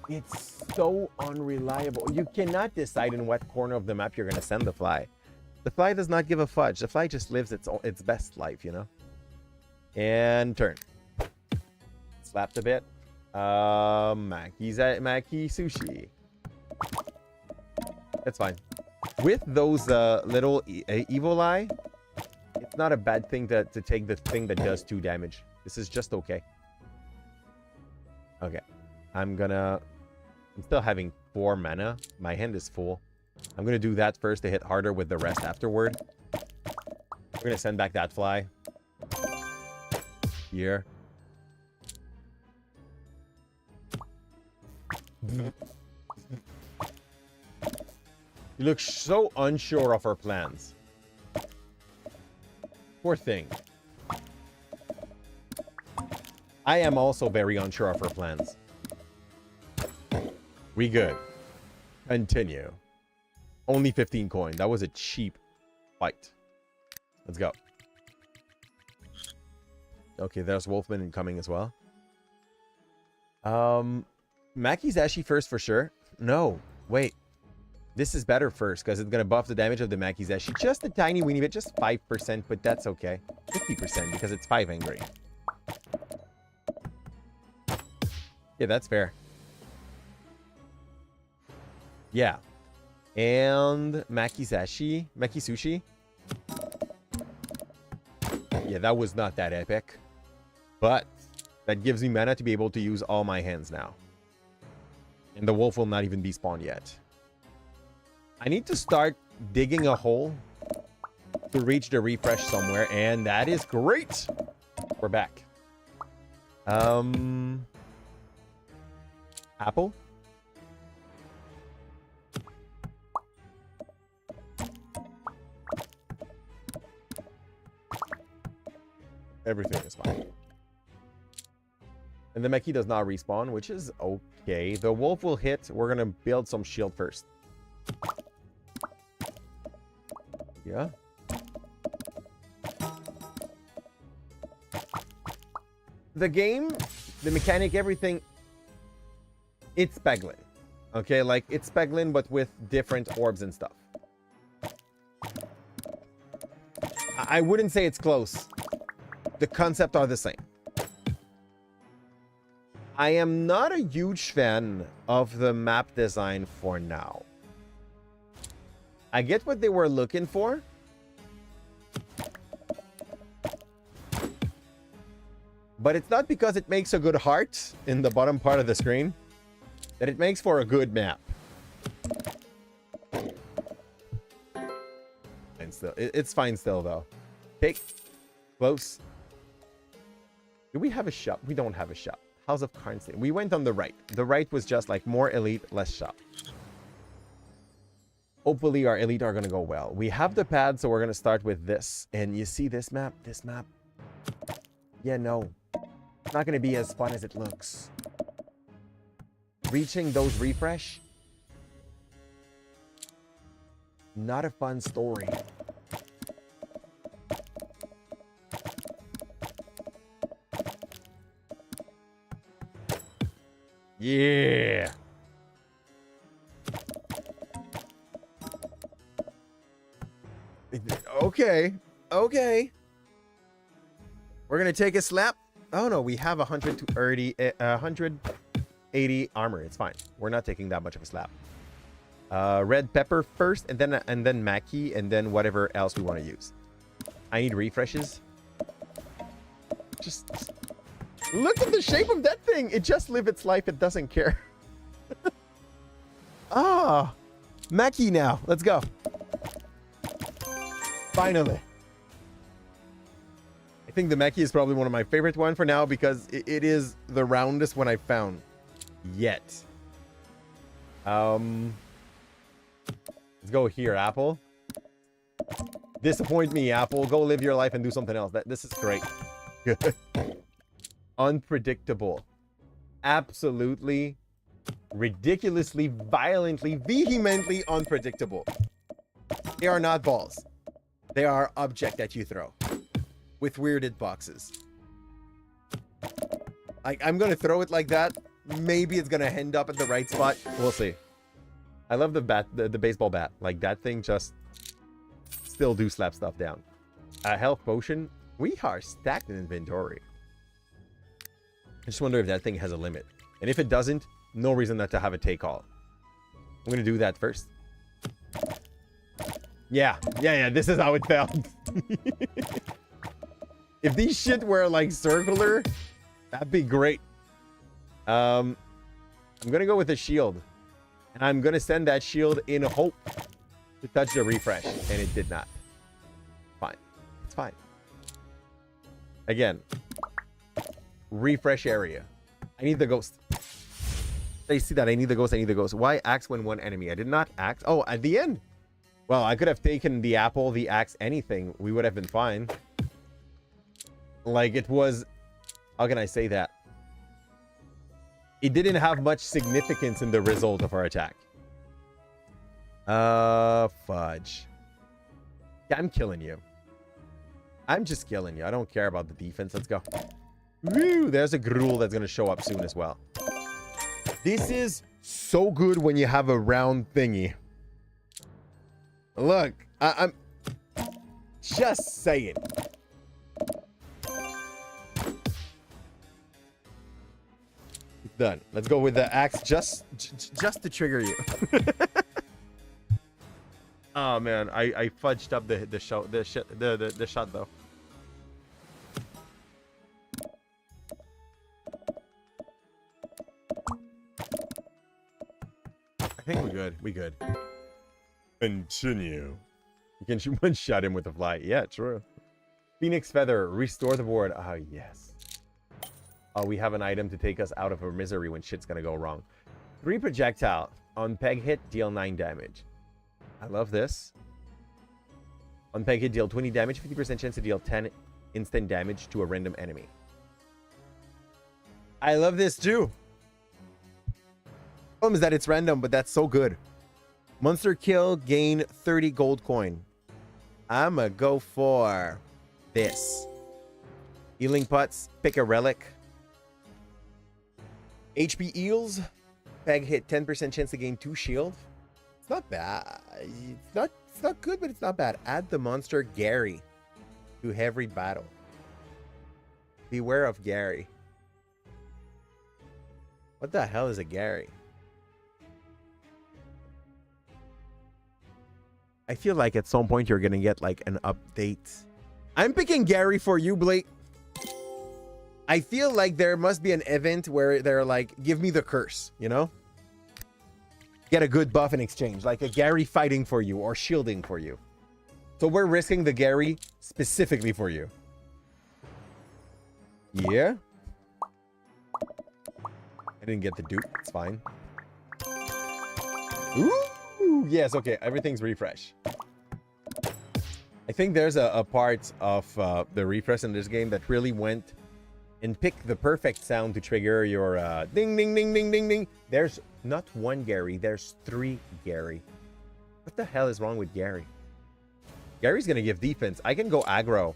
It's so unreliable. You cannot decide in what corner of the map you're going to send the fly. The fly does not give a fudge. The fly just lives its best life, you know? And turn. Slapped a bit. Maki sushi. That's fine. With those little evil eye, it's not a bad thing to take the thing that does 2 damage. This is just okay. Okay. I'm still having 4 mana. My hand is full. I'm gonna do that first to hit harder with the rest afterward. We're gonna send back that fly. Here. You look so unsure of her plans. Poor thing. I am also very unsure of her plans. We good. Continue. Only 15 coin. That was a cheap fight. Let's go. Okay, there's Wolfman incoming as well. Maki's Ashi first for sure. No, wait. This is better first because it's going to buff the damage of the Maki's Ashi. Just a tiny weeny bit, just 5%, but that's okay. 50% because it's 5 angry. Yeah, that's fair. Yeah. And Maki's Ashi. Maki Sushi. Yeah, that was not that epic. But that gives me mana to be able to use all my hands now. And the wolf will not even be spawned yet. I need to start digging a hole to reach the refresh somewhere, and that is great. We're back. Apple? Everything is fine. And the Meki does not respawn, which is okay. The wolf will hit. We're going to build some shield first. Yeah. The game, the mechanic, everything, it's Peglin. Okay, like it's Peglin, but with different orbs and stuff. I wouldn't say it's close. The concept are the same. I am not a huge fan of the map design for now. I get what they were looking for. But it's not because it makes a good heart in the bottom part of the screen that it makes for a good map. And still, it's fine still though. Take close. Do we have a shop? We don't have a shop. House of Carnstein. We went on the right. The right was just like more elite, less shop. Hopefully our elite are going to go well. We have the pad, so we're going to start with this. And you see this map? This map? Yeah, no. It's not going to be as fun as it looks. Reaching those refresh? Not a fun story. Yeah. Okay. Okay. We're going to take a slap. Oh, no. We have 180 armor. It's fine. We're not taking that much of a slap. Red pepper first, and then Mackie, and then whatever else we want to use. I need refreshes. Just look at the shape of that thing. It just lives its life. It doesn't care. Ah, Mackie now. Let's go. Finally. I think the Mackie is probably one of my favorite one for now because it is the roundest one I've found yet. Let's go here, Apple. Disappoint me, Apple. Go live your life and do something else. This is great. Good. Unpredictable. Absolutely, ridiculously, violently, vehemently unpredictable. They are not balls. They are object that you throw with weirded boxes. I'm going to throw it like that. Maybe it's going to end up at the right spot. We'll see. I love the bat, the baseball bat. Like that thing just still do slap stuff down. Health potion. We are stacked in inventory. I just wonder if that thing has a limit. And if it doesn't, no reason not to have a take all. I'm going to do that first. Yeah. This is how it felt. If these shit were like circular, that'd be great. I'm going to go with a shield. And I'm going to send that shield in hope to touch the refresh. And it did not. Fine. It's fine. Again. Refresh area. I need the ghost. I see that. I need the ghost. I need the ghost. Why axe when one enemy? I did not axe. Oh, at the end. Well, I could have taken the apple, the axe, anything. We would have been fine. Like it was... How can I say that? It didn't have much significance in the result of our attack. Fudge. Yeah, I'm killing you. I'm just killing you. I don't care about the defense. Let's go. Woo! There's a gruel that's going to show up soon as well. This is so good when you have a round thingy. Look, I'm just saying. Done. Let's go with the axe just to trigger you. Oh man, I fudged up the shot though. I think we're good. We good. Continue. You can one-shot him with a fly. Yeah, true. Phoenix feather. Restore the board. Oh yes. Oh, we have an item to take us out of our misery when shit's gonna go wrong. 3 projectile. On peg hit, deal 9 damage. I love this. On peg hit, deal 20 damage, 50% chance to deal 10 instant damage to a random enemy. I love this too. Problem is that it's random, but that's so good. Monster kill, gain 30 gold coin. I'ma go for this. Healing pots, pick a relic. HP eels, peg hit, 10% chance to gain 2 shield. It's not bad. It's not good, but it's not bad. Add the monster Gary to every battle. Beware of Gary. What the hell is a Gary? I feel like at some point you're gonna get like an update. I'm picking Gary for you, Blake. I feel like there must be an event where they're like, give me the curse, you know? Get a good buff in exchange, like a Gary fighting for you or shielding for you. So we're risking the Gary specifically for you. Yeah. I didn't get the dupe. It's fine. Ooh, yes, okay. Everything's refresh. I think there's a part of the refresh in this game that really went and picked the perfect sound to trigger your ding, ding, ding, ding, ding, ding. There's not one Gary. There's 3 Gary. What the hell is wrong with Gary? Gary's going to give defense. I can go aggro.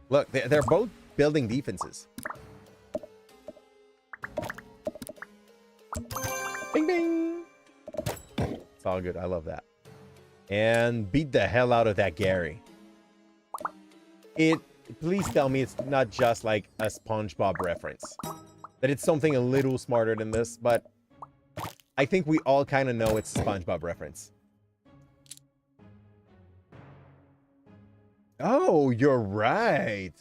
Look, they're both building defenses. Bing, bing. It's all good. I love that. And beat the hell out of that Gary. Please tell me it's not just like a SpongeBob reference. That it's something a little smarter than this, but I think we all kind of know it's a SpongeBob reference. Oh, you're right.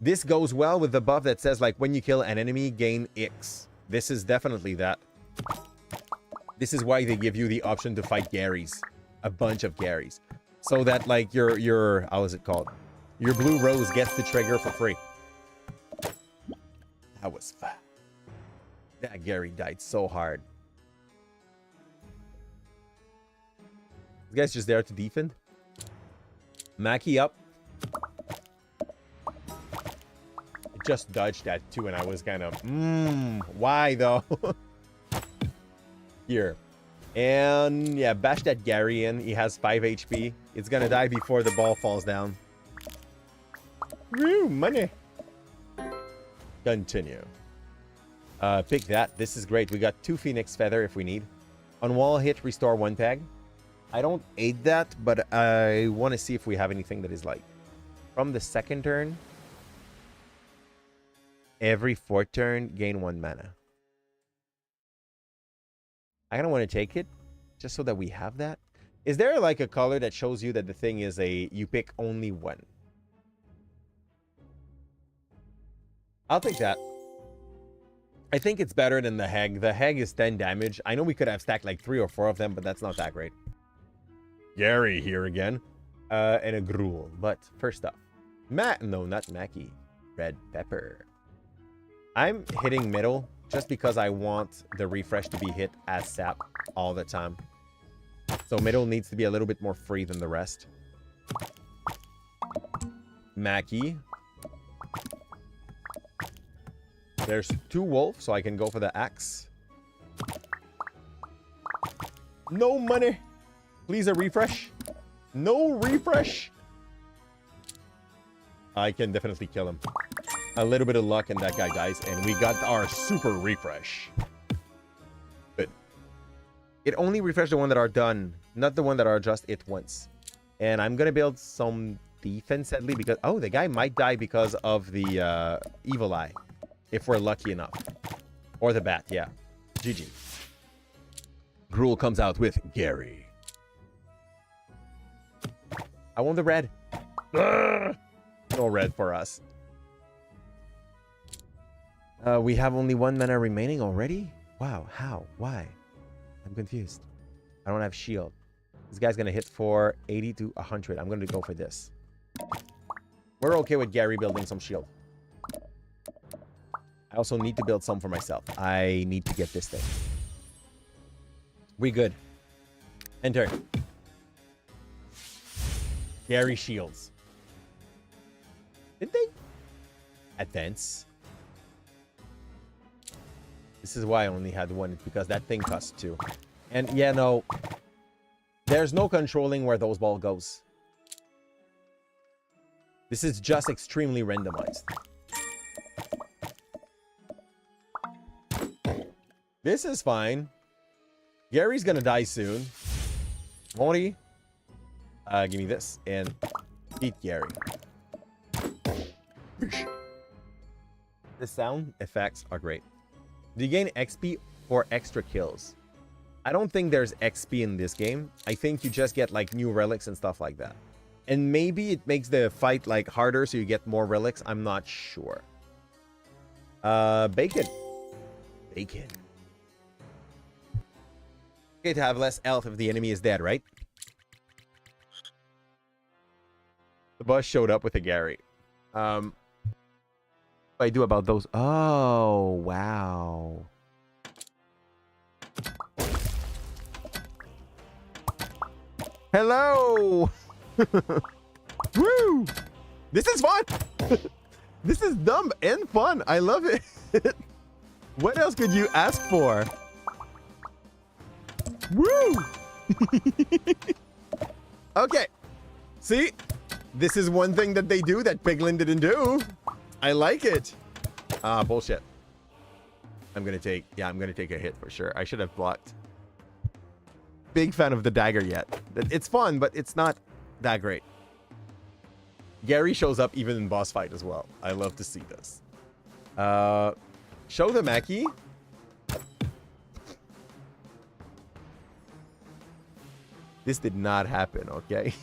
This goes well with the buff that says, like, when you kill an enemy, gain X. This is definitely that. This is why they give you the option to fight Garys. A bunch of Garys. So that, like, your how is it called? Your blue rose gets the trigger for free. That was fun. That Gary died so hard. This guy's just there to defend. Mackie up. It just dodged that too, and I was kind of, why though? Here. And yeah, bash that Gary in. He has 5 HP. It's gonna die before the ball falls down. Woo, money. Continue. Pick that. This is great. We got 2 Phoenix Feather if we need. On wall hit, restore 1 tag. I don't aid that, but I want to see if we have anything that is like from the second turn. Every 4th turn, gain 1 mana. I kind of want to take it just so that we have that. Is there like a color that shows you that the thing is you pick only 1? I'll take that. I think it's better than the Hag. The Hag is 10 damage. I know we could have stacked like 3 or 4 of them, but that's not that great. Gary here again. And a Gruul. But first up. No, not Mackie. Red Pepper. I'm hitting middle just because I want the refresh to be hit as sap all the time. So middle needs to be a little bit more free than the rest. Mackie. There's 2 wolves, so I can go for the axe. No money. Please a refresh. No refresh. I can definitely kill him. A little bit of luck and that guy dies. And we got our super refresh. Good. It only refreshed the one that are done. Not the one that are just it once. And I'm going to build some defense sadly because... Oh, the guy might die because of the evil eye. If we're lucky enough. Or the bat, yeah. GG. Gruul comes out with Gary. I want the red. Ugh! No red for us. We have only 1 mana remaining already? Wow, how? Why? I'm confused. I don't have shield. This guy's going to hit for 80 to 100. I'm going to go for this. We're okay with Gary building some shield. I also need to build some for myself. I need to get this thing. We good. Enter. Gary shields. Did they? Advance. This is why I only had 1. It's because that thing costs 2. And yeah, no. There's no controlling where those ball goes. This is just extremely randomized. This is fine. Gary's gonna die soon. Won't he? Give me this and beat Gary. The sound effects are great. Do you gain XP or extra kills? I don't think there's XP in this game. I think you just get like new relics and stuff like that. And maybe it makes the fight like harder so you get more relics. I'm not sure. Bacon. Bacon. Okay, to have less health if the enemy is dead, right? The boss showed up with a Gary. What do I do about those? Oh, wow. Hello! Woo! This is fun! This is dumb and fun. I love it. What else could you ask for? Woo! Okay. See? This is one thing that they do that Piglin didn't do. I like it. Ah, bullshit. I'm gonna take a hit for sure. I should have blocked. Big fan of the dagger yet. It's fun, but it's not that great. Gary shows up even in boss fight as well. I love to see this. Show the Mackie. This did not happen, okay?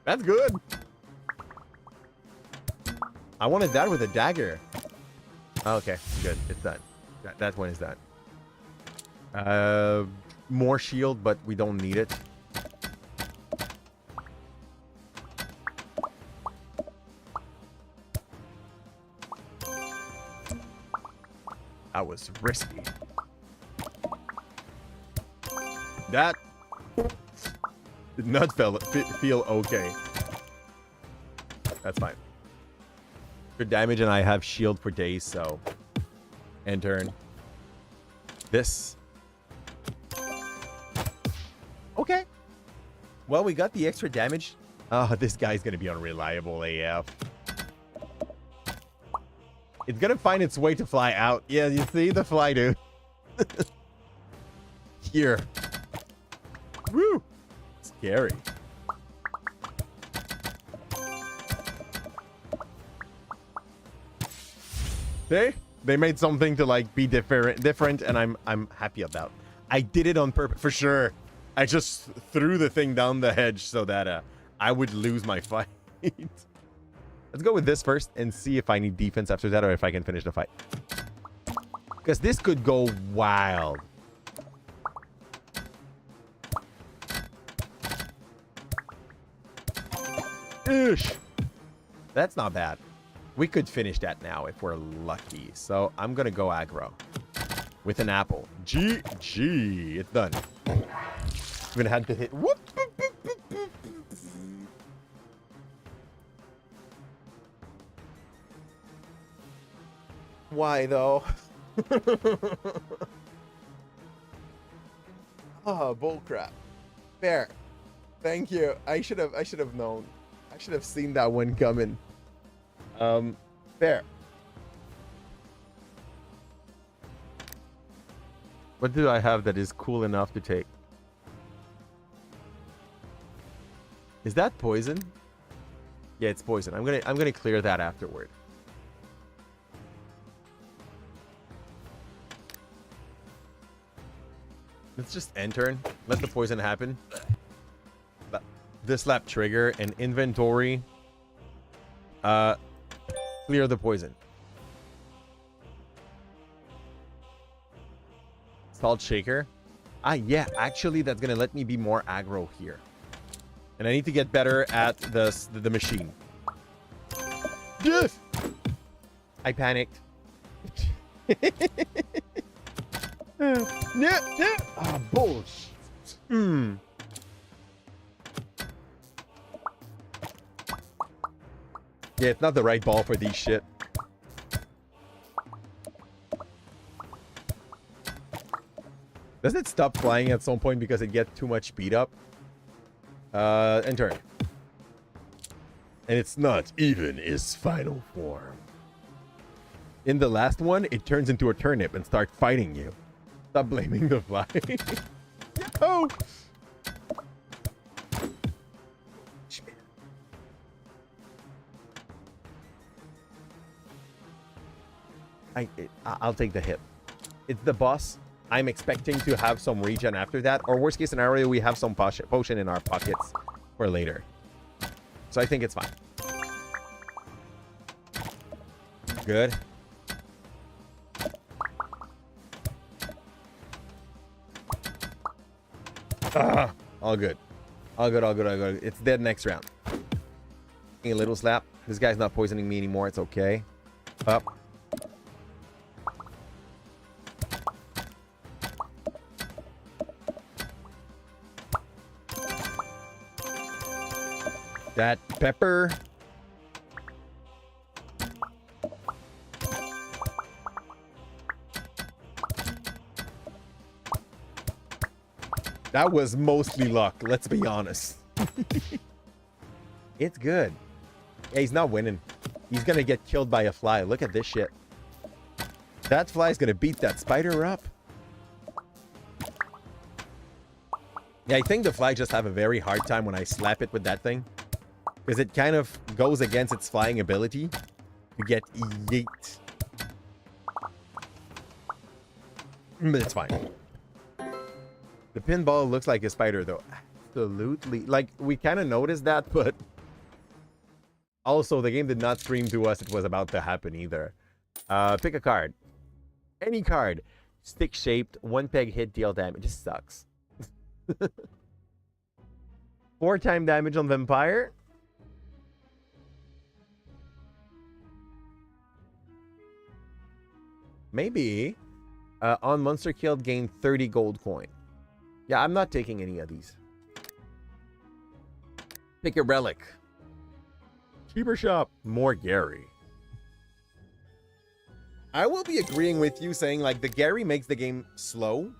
That's good. I wanted that with a dagger. Okay, good. It's done. That one is done. More shield, but we don't need it. That was risky. That did not feel okay. That's fine. Good damage, and I have shield for days, so end turn. This. Okay. Well, we got the extra damage. Oh, this guy's gonna be unreliable AF. It's gonna find its way to fly out. Yeah, you see the fly, dude. Here. Woo! Scary. See? They made something to like be different, and I'm happy about. I did it on purpose for sure. I just threw the thing down the hedge so that I would lose my fight. Let's go with this first and see if I need defense after that or if I can finish the fight. Because this could go wild. Ish. That's not bad. We could finish that now if we're lucky. So I'm going to go aggro with an apple. GG. It's done. Even had to hit. Whoop. Why though? Oh, bullcrap. Fair. Thank you. I should have known. I should have seen that one coming. Fair. What do I have that is cool enough to take? Is that poison? Yeah, it's poison. I'm gonna clear that afterward. Let's just end turn. Let the poison happen. This lap trigger and inventory. Clear the poison. Salt shaker. Ah, yeah. Actually, that's gonna let me be more aggro here. And I need to get better at the machine. Yes! I panicked. Ah, bullshit. Yeah, it's not the right ball for these shit. Doesn't it stop flying at some point because it gets too much speed up? And turn. And it's not even its final form. In the last one, it turns into a turnip and starts fighting you. Stop blaming the fly. Oh! I'll take the hit. It's the boss. I'm expecting to have some regen after that, or worst case scenario, we have some potion in our pockets for later. So I think it's fine. Good. All good. All good, all good, all good. It's dead next round. A little slap. This guy's not poisoning me anymore. It's okay. Up. That pepper. That was mostly luck, let's be honest. It's good. Yeah, he's not winning. He's gonna get killed by a fly. Look at this shit. That fly's gonna beat that spider up. Yeah, I think the fly just have a very hard time when I slap it with that thing. Because it kind of goes against its flying ability to get yeet. But it's fine. The pinball looks like a spider, though. Absolutely. Like, we kind of noticed that, but... Also, the game did not scream to us it was about to happen either. Pick a card. Any card. Stick-shaped, one peg hit, deal damage. It just sucks. 4-time damage on Vampire. Maybe. On monster killed, gain 30 gold coin. Yeah, I'm not taking any of these. Pick a relic. Cheaper shop. More Gary. I will be agreeing with you saying like the Gary makes the game slow.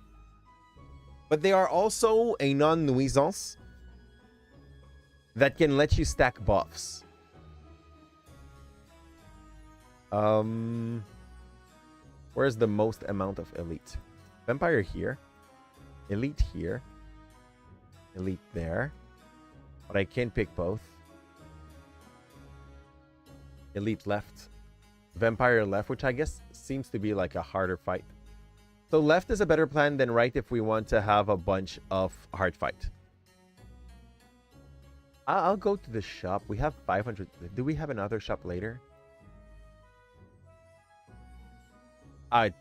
But they are also a non-nuisance that can let you stack buffs. Where's the most amount of elite? Vampire here. Elite here. Elite there. But I can't pick both. Elite left. Vampire left, which I guess seems to be like a harder fight. So left is a better plan than right if we want to have a bunch of hard fight. I'll go to the shop. We have 500. Do we have another shop later?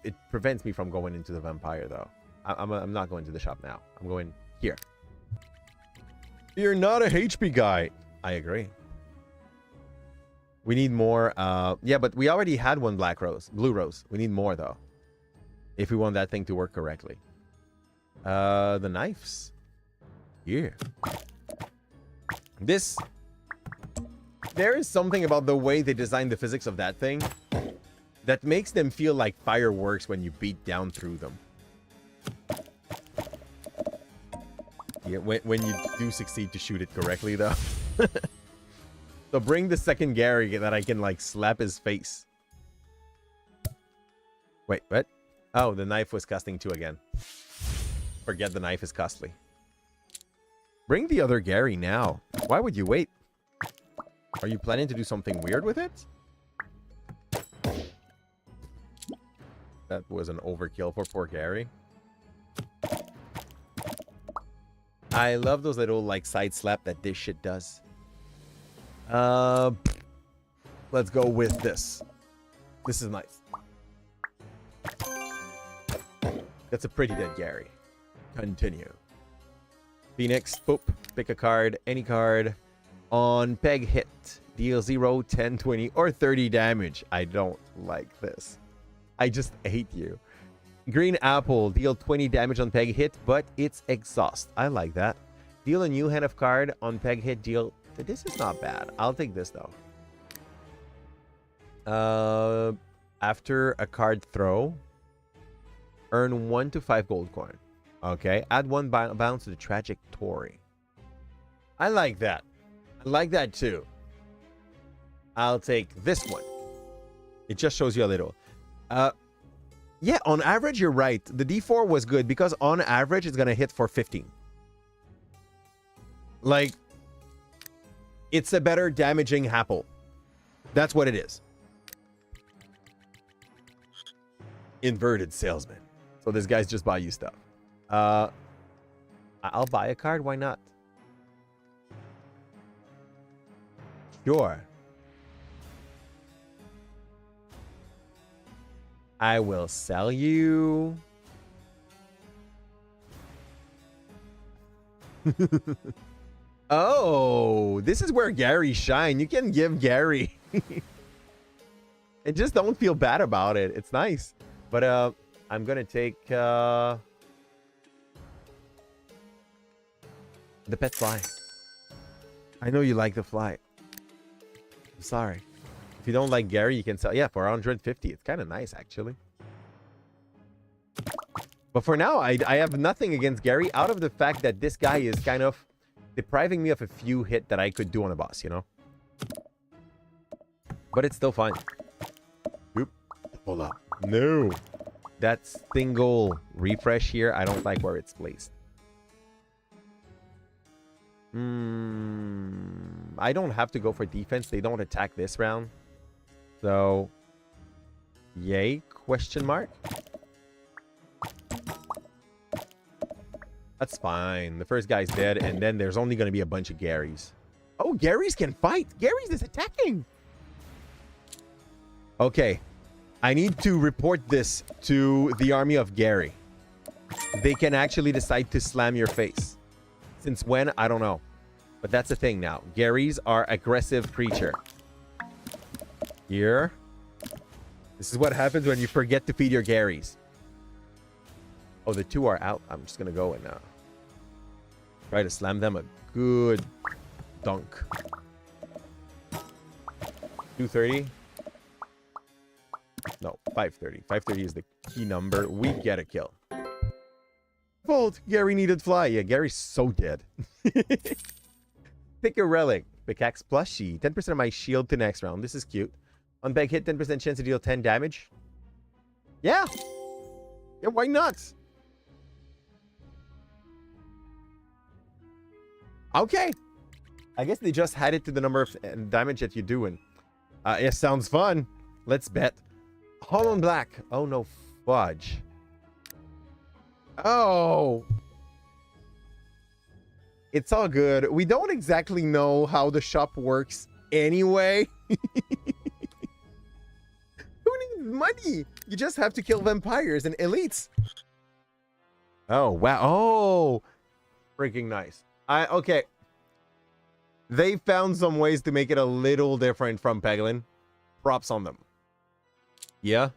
It prevents me from going into the vampire, though. I'm not going to the shop now. I'm going here. You're not a HP guy. I agree. We need more. Yeah, but we already had one blue rose. We need more, though. If we want that thing to work correctly. The knives. Here. There is something about the way they designed the physics of that thing that makes them feel like fireworks when you beat down through them. Yeah, when you do succeed to shoot it correctly, though. So bring the second Gary that I can, like, slap his face. Wait, what? Oh, the knife was costing 2 again. Forget the knife is costly. Bring the other Gary now. Why would you wait? Are you planning to do something weird with it? That was an overkill for poor Gary. I love those little, like, side slap that this shit does. Let's go with this. This is nice. That's a pretty dead Gary. Continue. Phoenix, boop. Pick a card, any card. On peg hit, deal 0, 10, 20, or 30 damage. I don't like this. I just hate you. Green apple, deal 20 damage on peg hit, but it's exhaust. I like that. Deal a new hand of card on peg hit, deal... This is not bad. I'll take this, though. After a card throw, earn 1 to 5 gold coin. Okay. Add 1 bounce to the tragic Tory. I like that. I like that, too. I'll take this one. It just shows you a little. Yeah, on average, you're right. The D4 was good because on average, it's going to hit for 15. Like... It's a better damaging apple. That's what it is. Inverted salesman. So this guy's just buy you stuff. I'll buy a card. Why not? Sure. I will sell you. Oh, this is where Gary shine. You can give Gary. And just don't feel bad about it. It's nice. But I'm gonna take the pet fly. I know you like the fly. I'm sorry. If you don't like Gary, you can sell. Yeah, for 150. It's kind of nice, actually. But for now, I have nothing against Gary out of the fact that this guy is kind of depriving me of a few hit that I could do on a boss, you know? But it's still fine. Oop. Hold up. No. That single refresh here, I don't like where it's placed. I don't have to go for defense. They don't attack this round. So, yay, question mark. That's fine. The first guy's dead, and then there's only going to be a bunch of Garys. Oh, Garys can fight. Garys is attacking. Okay. I need to report this to the army of Gary. They can actually decide to slam your face. Since when? I don't know. But that's the thing now. Garys are aggressive creature. Here. This is what happens when you forget to feed your Garys. Oh, the two are out. I'm just going to go and try to slam them a good dunk. 230. No, 530. 530 is the key number. We get a kill. Fault. Gary needed fly. Yeah, Gary's so dead. Pick a relic. Pickaxe plushie. 10% of my shield to next round. This is cute. On bag hit, 10% chance to deal 10 damage. Yeah. Yeah, why not? Okay. I guess they just had it to the number of damage that you're doing. It sounds fun. Let's bet. Hollow and black. Oh, no fudge. Oh. It's all good. We don't exactly know how the shop works anyway. Who needs money? You just have to kill vampires and elites. Oh, wow. Oh. Freaking nice. Okay. They found some ways to make it a little different from Peglin. Props on them. Yeah.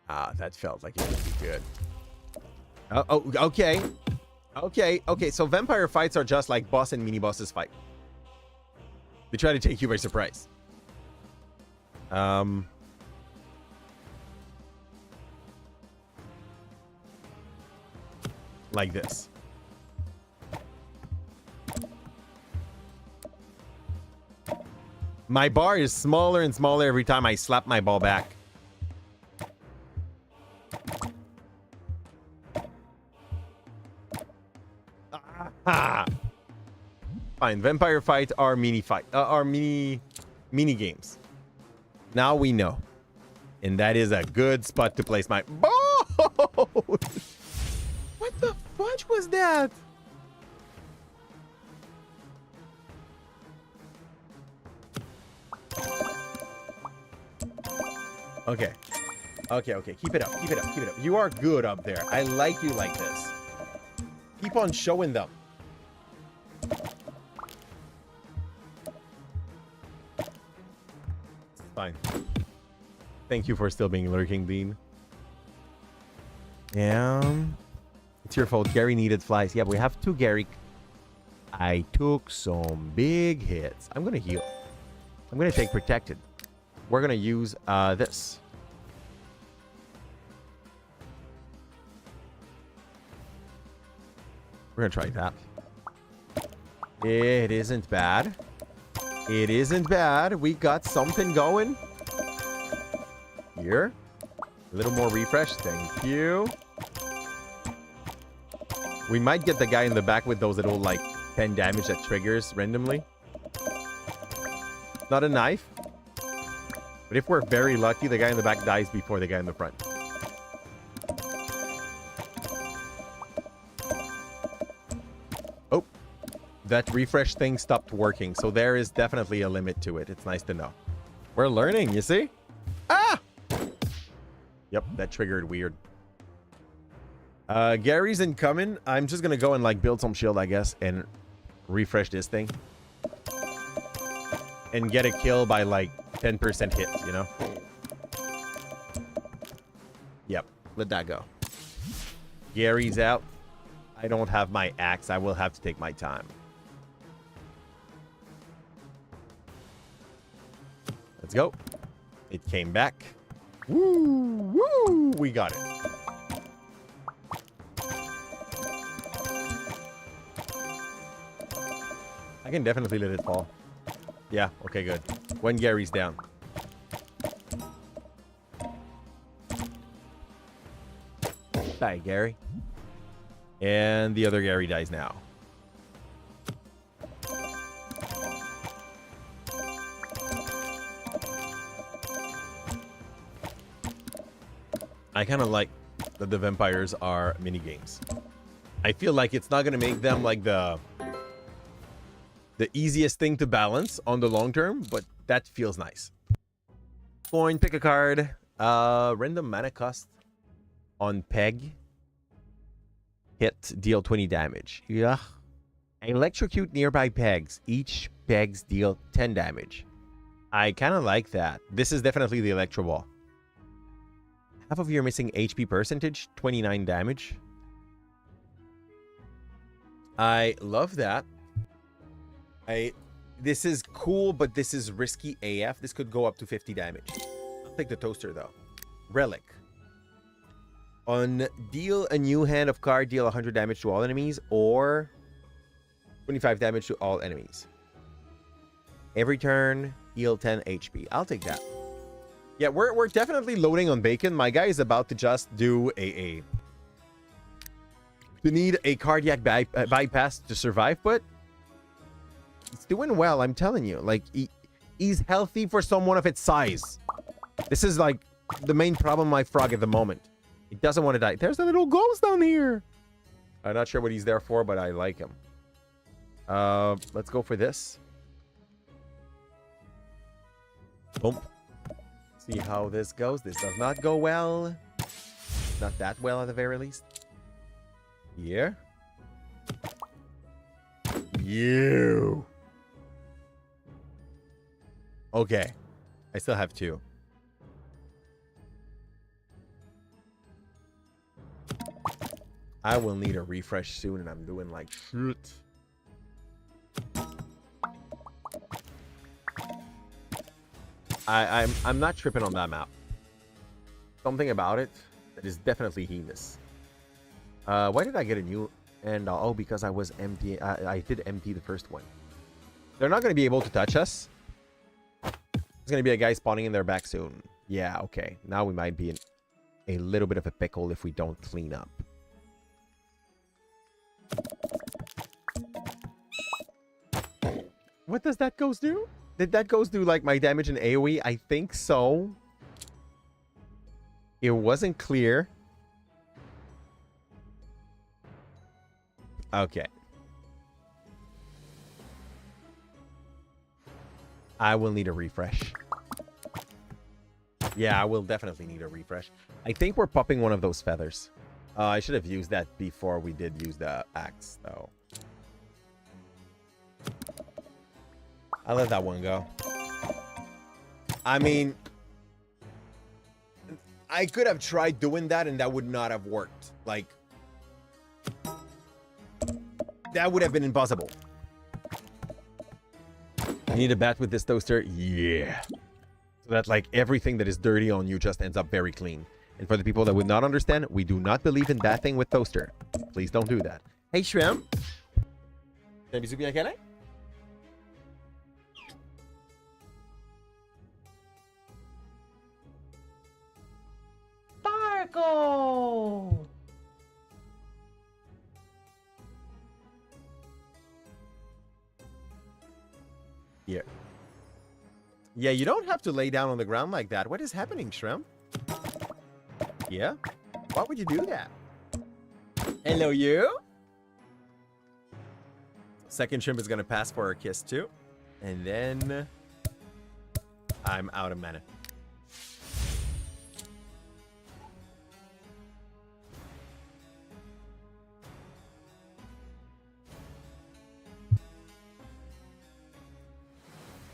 Ah, that felt like it would be good. Oh, okay. Okay, so vampire fights are just like boss and mini-bosses fight. They try to take you by surprise. Like this. My bar is smaller and smaller every time I slap my ball back. Ah. Fine. Vampire fight are mini games. Now we know. And that is a good spot to place my ball. What the fudge was that? Okay. Okay. Keep it up. You are good up there. I like you like this. Keep on showing them. Fine. Thank you for still being lurking, Bean. Yeah. It's your fault. Gary needed flies. Yeah, we have 2 Gary. I took some big hits. I'm going to heal. I'm going to take protected. We're going to use this. We're going to try that. It isn't bad. It isn't bad. We got something going. Here. A little more refresh. Thank you. We might get the guy in the back with those little, like, 10 damage that triggers randomly. Not a knife. But if we're very lucky, the guy in the back dies before the guy in the front. Oh, that refresh thing stopped working. So there is definitely a limit to it. It's nice to know. We're learning, you see? Ah! Yep, that triggered weird. Gary's incoming. I'm just gonna go and like build some shield, I guess, and refresh this thing. And get a kill by like 10% hit, you know? Yep, let that go. Gary's out. I don't have my axe. I will have to take my time. Let's go. It came back. Woo! Woo! We got it. I can definitely let it fall. Yeah, okay, good. When Gary's down. Die, Gary. And the other Gary dies now. I kind of like that the vampires are mini games. I feel like it's not going to make them like the easiest thing to balance on the long term, but that feels nice. Coin, pick a card. Random mana cost on peg. Hit, deal 20 damage. Yeah. Electrocute nearby pegs. Each pegs deal 10 damage. I kind of like that. This is definitely the Electro Ball. Half of your missing HP percentage, 29 damage. I love that. This is cool, but this is risky AF. This could go up to 50 damage. I'll take the toaster, though. Relic. On deal a new hand of card, deal 100 damage to all enemies, or 25 damage to all enemies. Every turn, heal 10 HP. I'll take that. Yeah, we're definitely loading on bacon. My guy is about to just do a to need a cardiac bypass to survive, but he's doing well, I'm telling you. Like, he's healthy for someone of its size. This is like the main problem with my frog at the moment. He doesn't want to die. There's a little ghost down here. I'm not sure what he's there for, but I like him. Let's go for this. Boom. See how this goes. This does not go well. Not that well, at the very least. Here. You. Okay. I still have 2. I will need a refresh soon, and I'm doing like shit. I'm not tripping on that map. Something about it that is definitely heinous. Why did I get a new? And oh, because I was empty. I did empty the first one. They're not going to be able to touch us. There's going to be a guy spawning in their back soon. Yeah, okay. Now we might be in a little bit of a pickle if we don't clean up. What does that ghost do? Did that ghost do like my damage in AoE? I think so. It wasn't clear. Okay. I will need a refresh. Yeah, I will definitely need a refresh. I think we're popping one of those feathers. I should have used that before we did use the axe, though. I'll let that one go. I mean, I could have tried doing that and that would not have worked. Like, that would have been impossible. I need a bat with this toaster. Yeah. So that like everything that is dirty on you just ends up very clean. And for the people that would not understand, we do not believe in batting with toaster. Please don't do that. Hey, Shrimp. T'as un bisou bien câlin? Sparkle! Yeah. Yeah, you don't have to lay down on the ground like that. What is happening, Shrimp? Yeah? Why would you do that? Hello, you? Second Shrimp is going to pass for a kiss, too. And then... I'm out of mana.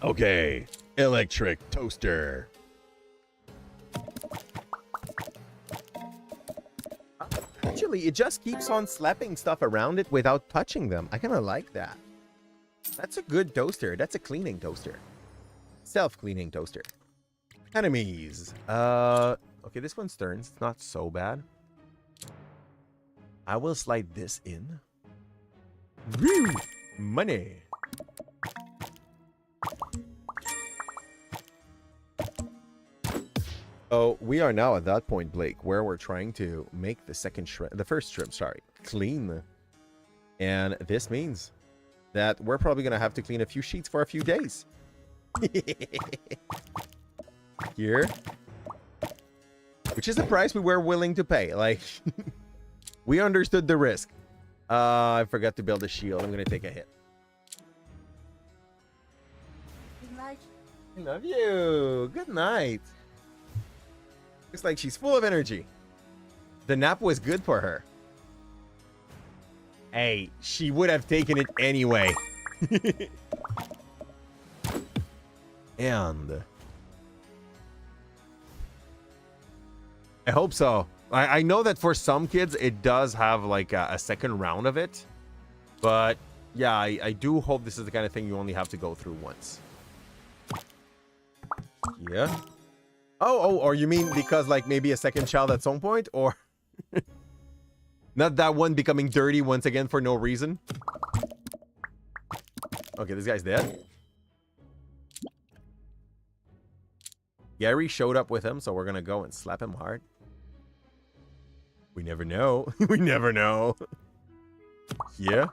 Okay. Electric toaster. Actually, it just keeps on slapping stuff around it without touching them. I kind of like that. That's a good toaster. That's a cleaning toaster. Self-cleaning toaster. Enemies. Okay, this one's turns. It's not so bad. I will slide this in. Woo! Money. Oh, we are now at that point, Blake, where we're trying to make the first shrimp, sorry, clean. And this means that we're probably going to have to clean a few sheets for a few days. Here. Which is the price we were willing to pay. Like, we understood the risk. I forgot to build a shield. I'm going to take a hit. Good night. I love you. Good night. Looks like she's full of energy. The nap was good for her. Hey, she would have taken it anyway. And I hope so. I know that for some kids it does have like a second round of it, but yeah, I do hope this is the kind of thing you only have to go through once. Yeah. Oh, or you mean because like maybe a second child at some point, or not that one becoming dirty once again for no reason? Okay, this guy's dead. Gary showed up with him, so we're gonna go and slap him hard. We never know. We never know. Yeah.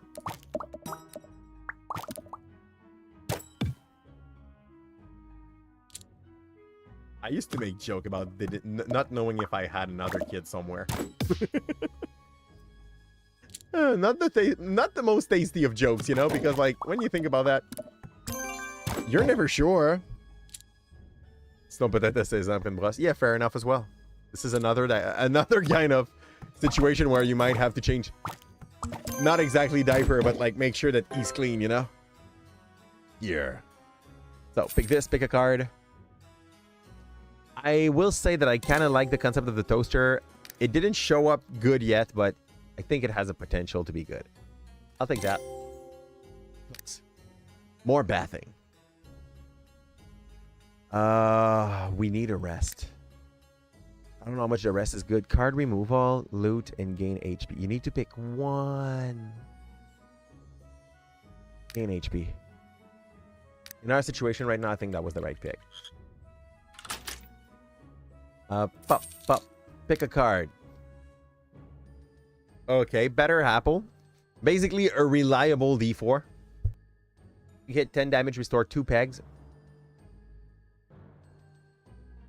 I used to make joke about not knowing if I had another kid somewhere. Not the most tasty of jokes, you know, because like when you think about that, you're never sure. Yeah, fair enough as well. This is another kind of situation where you might have to change, not exactly diaper, but like make sure that he's clean, you know. Here. So pick this, pick a card. I will say that I kind of like the concept of the toaster. It didn't show up good yet, but I think it has a potential to be good. I'll take that. More bathing. We need a rest. I don't know how much the rest is good. Card removal, loot, and gain HP. You need to pick one. Gain HP. In our situation right now, I think that was the right pick. Pop. Pick a card. Okay, better apple. Basically, a reliable D4. You hit 10 damage, restore 2 pegs.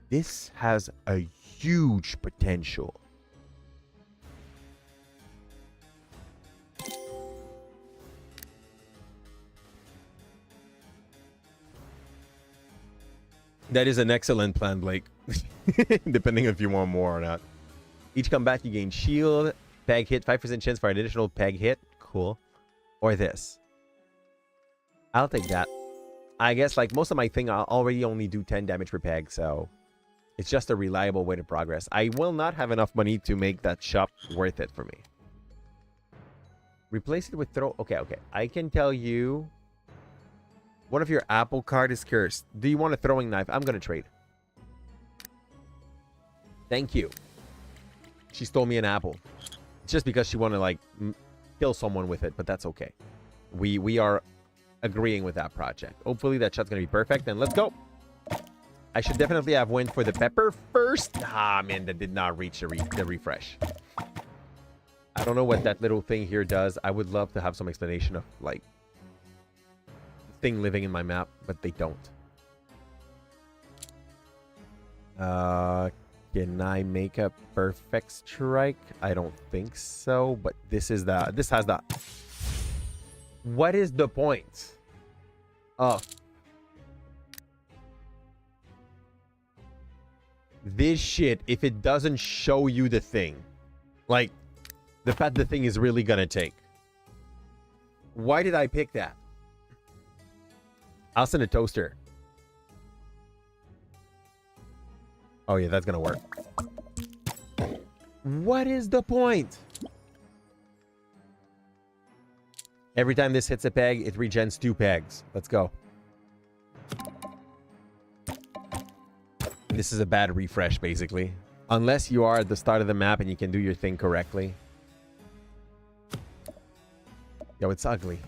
This has a huge potential. That is an excellent plan, Blake. Depending if you want more or not. Each combat you gain shield, peg hit, 5% chance for an additional peg hit. Cool. Or this. I'll take that. I guess like most of my thing, I'll already only do 10 damage per peg, so it's just a reliable way to progress. I will not have enough money to make that shop worth it for me. Replace it with throw. Okay. I can tell you one of your apple card is cursed. Do you want a throwing knife? I'm going to trade. Thank you. She stole me an apple. It's just because she wanted to like kill someone with it, but that's okay. We are agreeing with that project. Hopefully that shot's going to be perfect, and let's go. I should definitely have went for the pepper first. Ah, man, that did not reach the refresh. I don't know what that little thing here does. I would love to have some explanation of, like, the thing living in my map, but they don't. Can I make a perfect strike? I don't think so, but this has the... What is the point? Oh. This shit, if it doesn't show you the thing, like, the fact the thing is really gonna take. Why did I pick that? I'll send a toaster. Oh yeah, that's gonna work. What is the point? Every time this hits a peg, it regens 2 pegs. Let's go. This is a bad refresh, basically. Unless you are at the start of the map and you can do your thing correctly. Yo, it's ugly.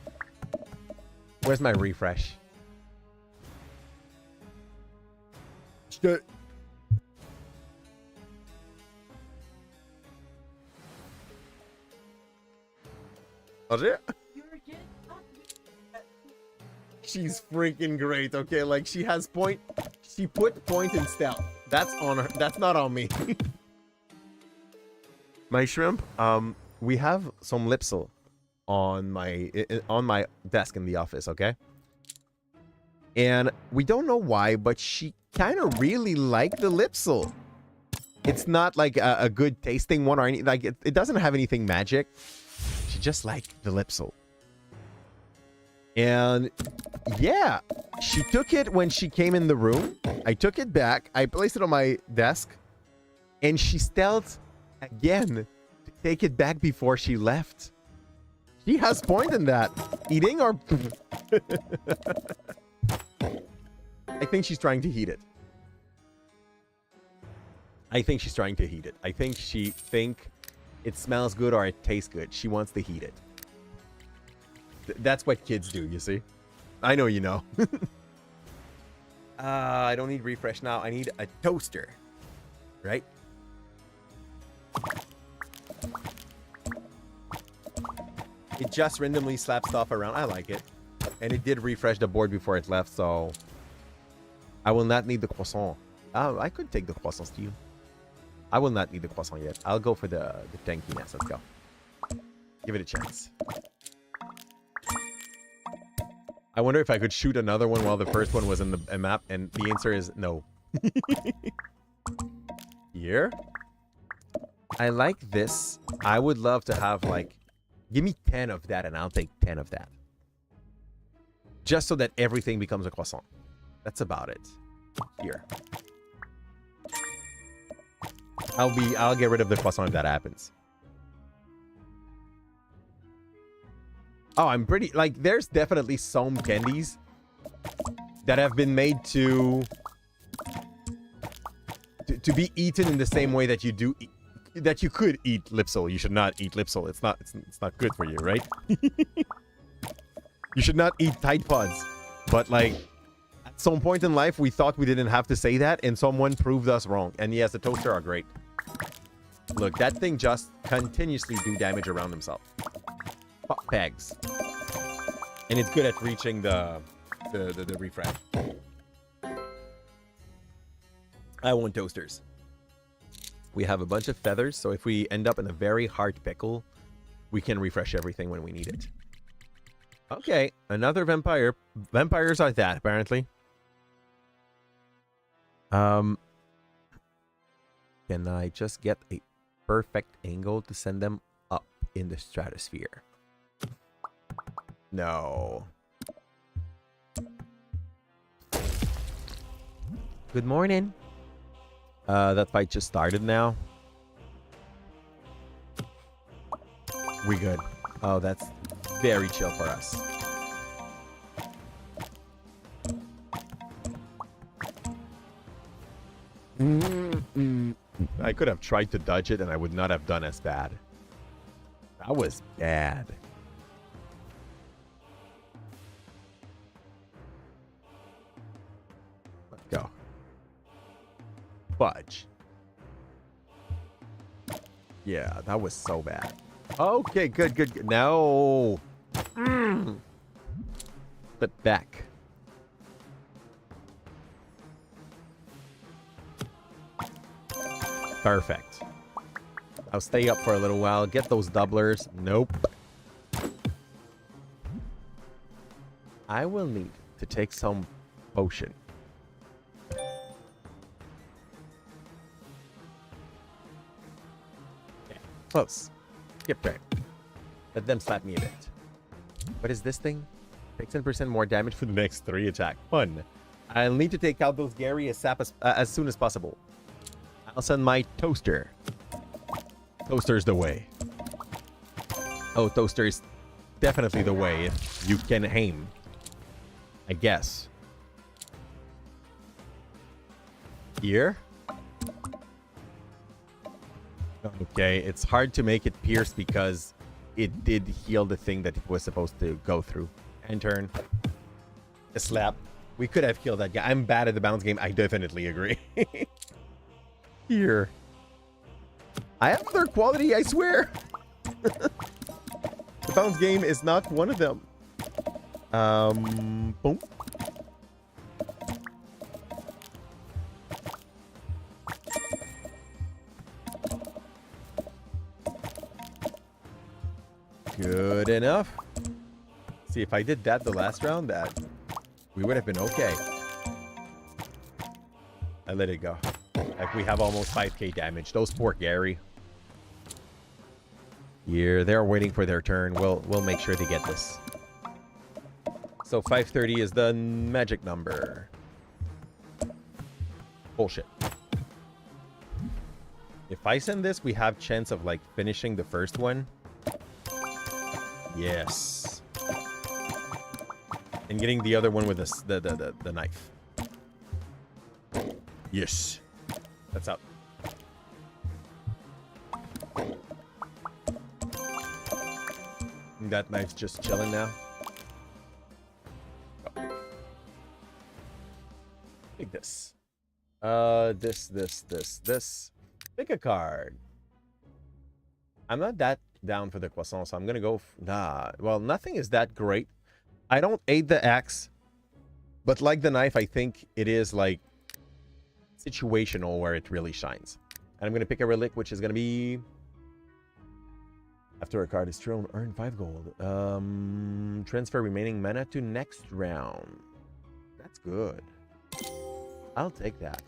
Where's my refresh? Shit. Oh, yeah. She's freaking great, okay? Like, she has point... She put point in stealth. That's on her. That's not on me. My shrimp, we have some lipsil on my desk in the office, okay? And we don't know why, but she kind of really liked the lipsil. It's not like a good tasting one or anything. Like, it doesn't have anything magic. She just liked the lipsil. And yeah, she took it when she came in the room. I took it back. I placed it on my desk. And she stealthed again to take it back before she left. She has point in that. Eating or... I think she's trying to heat it. I think she's trying to heat it. I think she think it smells good or it tastes good. She wants to heat it. That's what kids do, you see? I know you know. I don't need refresh now. I need a toaster. Right? It just randomly slaps stuff around. I like it. And it did refresh the board before it left, so... I will not need the croissant. I could take the croissant steal. I will not need the croissant yet. I'll go for the tankiness. Let's go. Give it a chance. I wonder if I could shoot another one while the first one was in the map, and the answer is no. Here? I like this. I would love to have, like... Give me 10 of that, and I'll take 10 of that. Just so that everything becomes a croissant. That's about it. Here. I'll get rid of the croissant if that happens. Oh, I'm pretty... Like, there's definitely some candies that have been made to be eaten in the same way that you do... that you could eat lipsil. You should not eat lipsil. It's not good for you, right? You should not eat Tide Pods. But, like, at some point in life, we thought we didn't have to say that, and someone proved us wrong. And yes, the toaster are great. Look, that thing just continuously do damage around himself. Pop pegs. And it's good at reaching the refresh. I want toasters. We have a bunch of feathers, so if we end up in a very hard pickle, we can refresh everything when we need it. Okay, another vampire. Vampires are that, apparently. Can I just get a perfect angle to send them up in the stratosphere? No. Good morning. That fight just started now. We good. Oh, that's very chill for us. I could have tried to dodge it and I would not have done as bad. That was bad. Let's go. Fudge. Yeah, that was so bad. Okay, good. No. But back. Perfect. I'll stay up for a little while. Get those doublers. Nope. I will need to take some potion. Okay. Close. Skip turn. Let them slap me a bit. What is this thing? Takes 10% more damage for the next 3 attack. Fun. I'll need to take out those Gary as soon as possible. I'll send my toaster. Toaster's the way. Oh, toaster is definitely the way if you can aim. I guess. Here. Okay, it's hard to make it pierce because it did heal the thing that it was supposed to go through. And turn. A slap. We could have killed that guy. I'm bad at the bounce game. I definitely agree. Here. I have other quality, I swear. The bounce game is not one of them. Boom. Good enough. See, if I did that the last round, we would have been okay. I let it go. Like, we have almost 5k damage. Those poor Gary. Here, they're waiting for their turn. We'll make sure they get this. So 530 is the magic number. Bullshit. If I send this, we have chance of like finishing the first one. Yes. And getting the other one with the knife. Yes. That's out. That knife's just chilling now. Take this. This. Pick a card. I'm not that down for the croissant, so I'm gonna go. Nah. Well, nothing is that great. I don't hate the axe, but like the knife, I think it is like situational where it really shines. And I'm gonna pick a relic, which is gonna be after a card is thrown, earn 5 gold. Transfer remaining mana to next round. That's good. I'll take that.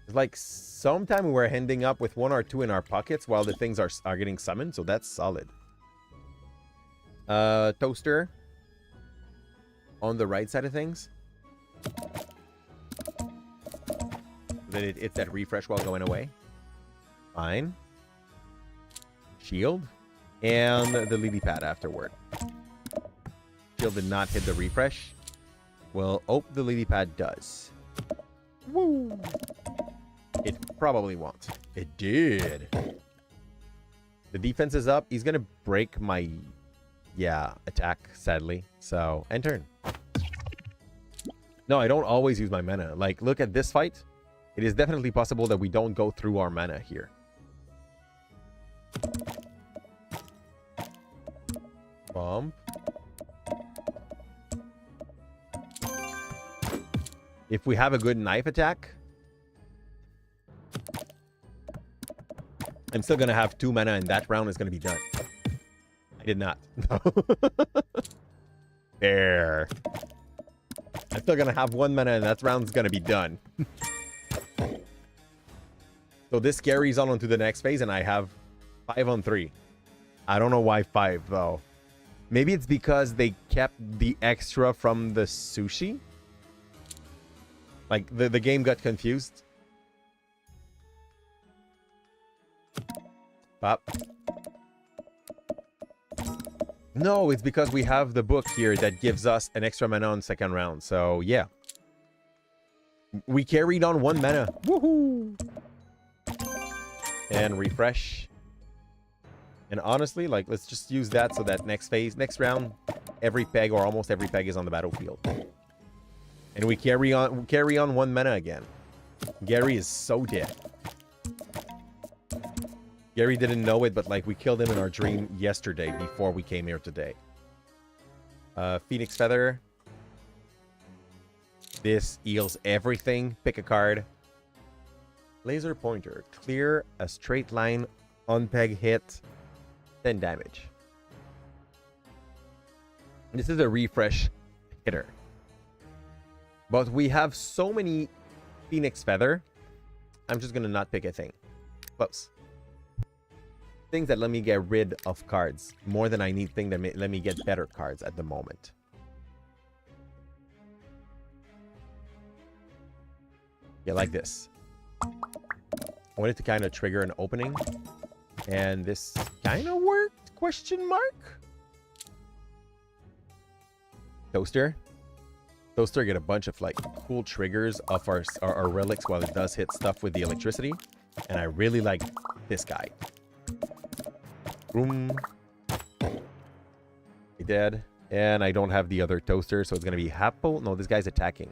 It's like sometime we're ending up with 1 or 2 in our pockets while the things are getting summoned, so that's solid. Toaster on the right side of things. Then it's that refresh while going away. Fine. Shield. And the lily pad afterward. Shield did not hit the refresh. Well, oh, the lily pad does. Woo! It probably won't. It did. The defense is up. He's gonna break my, attack, sadly. So, end turn. No, I don't always use my mana. Like, look at this fight. It is definitely possible that we don't go through our mana here. Bump. If we have a good knife attack, I'm still going to have 2 mana and that round is going to be done. I did not. There. I'm still going to have 1 mana and that round's going to be done. So this carries on onto the next phase and I have 5 on 3. I don't know why 5 though. Maybe it's because they kept the extra from the sushi. Like the game got confused. Pop. No, it's because we have the book here that gives us an extra mana on second round. So yeah. We carried on 1 mana. Woohoo! And refresh. And honestly, like, let's just use that so that next round, every peg or almost every peg is on the battlefield. And we carry on 1 mana again. Gary is so dead. Gary didn't know it, but like we killed him in our dream yesterday before we came here today. Phoenix Feather. This heals everything. Pick a card. Laser pointer. Clear a straight line on peg hit. 10 damage. This is a refresh hitter. But we have so many Phoenix Feather. I'm just going to not pick a thing. Close. Things that let me get rid of cards. More than I need things that let me get better cards at the moment. Yeah, like this. I wanted to kind of trigger an opening. And this kind of worked? Question mark? Toaster. Toaster get a bunch of like cool triggers of our relics while it does hit stuff with the electricity. And I really like this guy. Boom. He dead. And I don't have the other toaster, so it's going to be Hapo. No, this guy's attacking.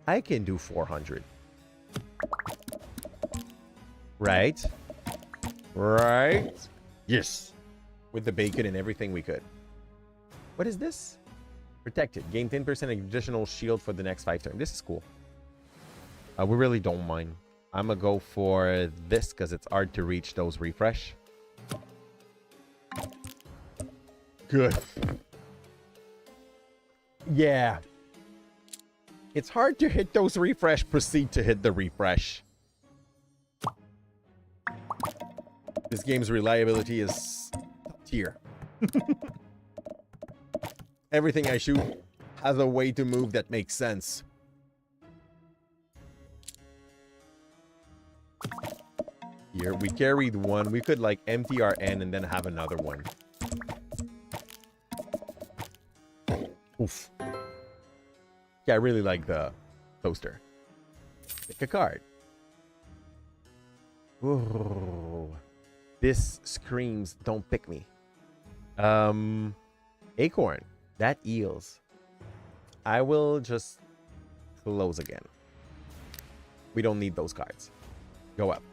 I can do 400. Right? Right? Yes. With the bacon and everything we could. What is this? Protected. Gain 10% additional shield for the next 5 turns. This is cool. We really don't mind. I'm going to go for this because it's hard to reach those refresh. Good. Yeah. It's hard to hit those refresh. Proceed to hit the refresh. This game's reliability is top tier. Everything I shoot has a way to move that makes sense. Here, we carried one. We could like empty our N and then have another one. Oof. Yeah, I really like the toaster. Pick a card. Ooh. This screams, don't pick me. Acorn. That eels. I will just close again. We don't need those cards. Go up.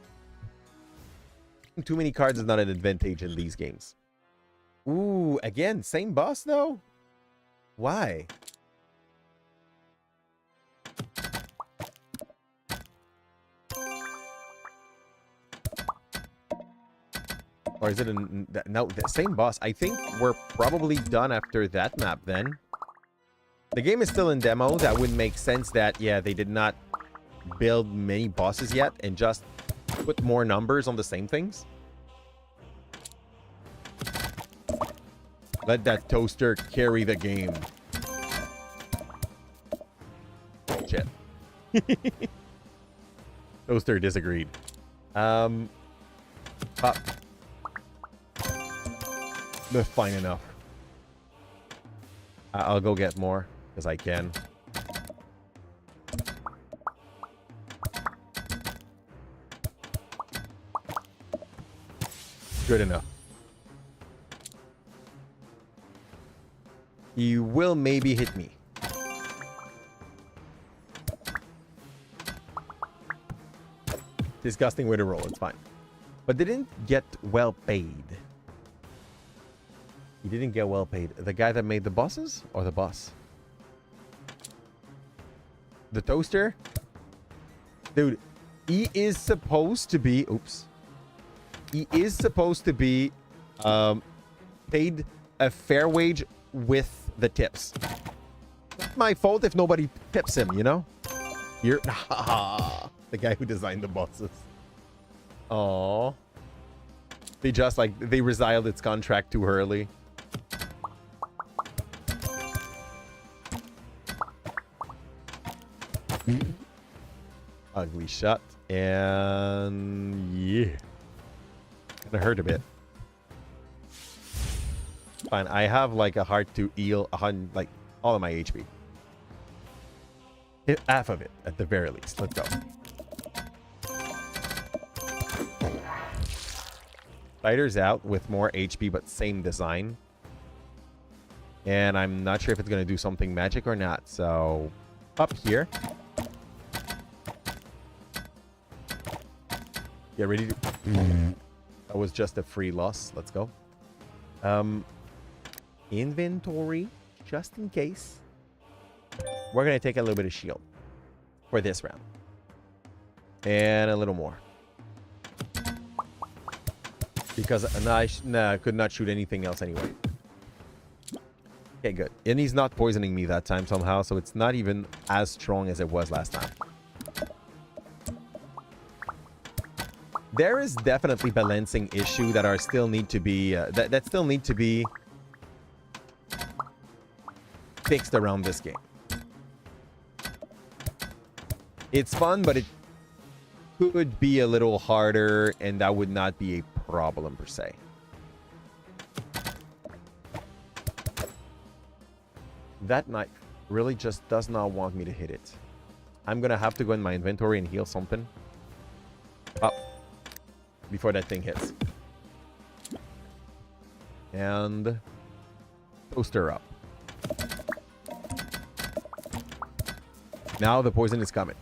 Too many cards is not an advantage in these games. Ooh, again, same boss though? Why? Or is it no, the same boss? I think we're probably done after that map then. The game is still in demo. That would make sense that, yeah, they did not build many bosses yet and just put more numbers on the same things. Let that toaster carry the game. Shit. Toaster disagreed. Pop. That's fine enough. I'll go get more because I can. Good enough. He will maybe hit me. Disgusting way to roll. It's fine. But they didn't get well paid. He didn't get well paid. The guy that made the bosses or the boss? The toaster? Dude, he is supposed to be... Oops. He is supposed to be paid a fair wage with the tips. It's my fault if nobody tips him, you know? You're... the guy who designed the bosses. Aww. They just, like, they resiled its contract too early. Ugly shot. And... yeah. Kinda hurt a bit. Fine, I have, like, a heart to heal, like, all of my HP. Hit half of it, at the very least. Let's go. Fighter's out with more HP, but same design. And I'm not sure if it's going to do something magic or not. So, up here. Get ready to... That was just a free loss. Let's go. Inventory, just in case. We're going to take a little bit of shield for this round. And a little more. Because I could not shoot anything else anyway. Okay, good. And he's not poisoning me that time somehow, so it's not even as strong as it was last time. There is definitely balancing issue that are still need to be that still need to be fixed around this game. It's fun, but it could be a little harder, and that would not be a problem per se. That knife really just does not want me to hit it. I'm gonna have to go in my inventory and heal something up before that thing hits. And toaster up. Now the poison is coming.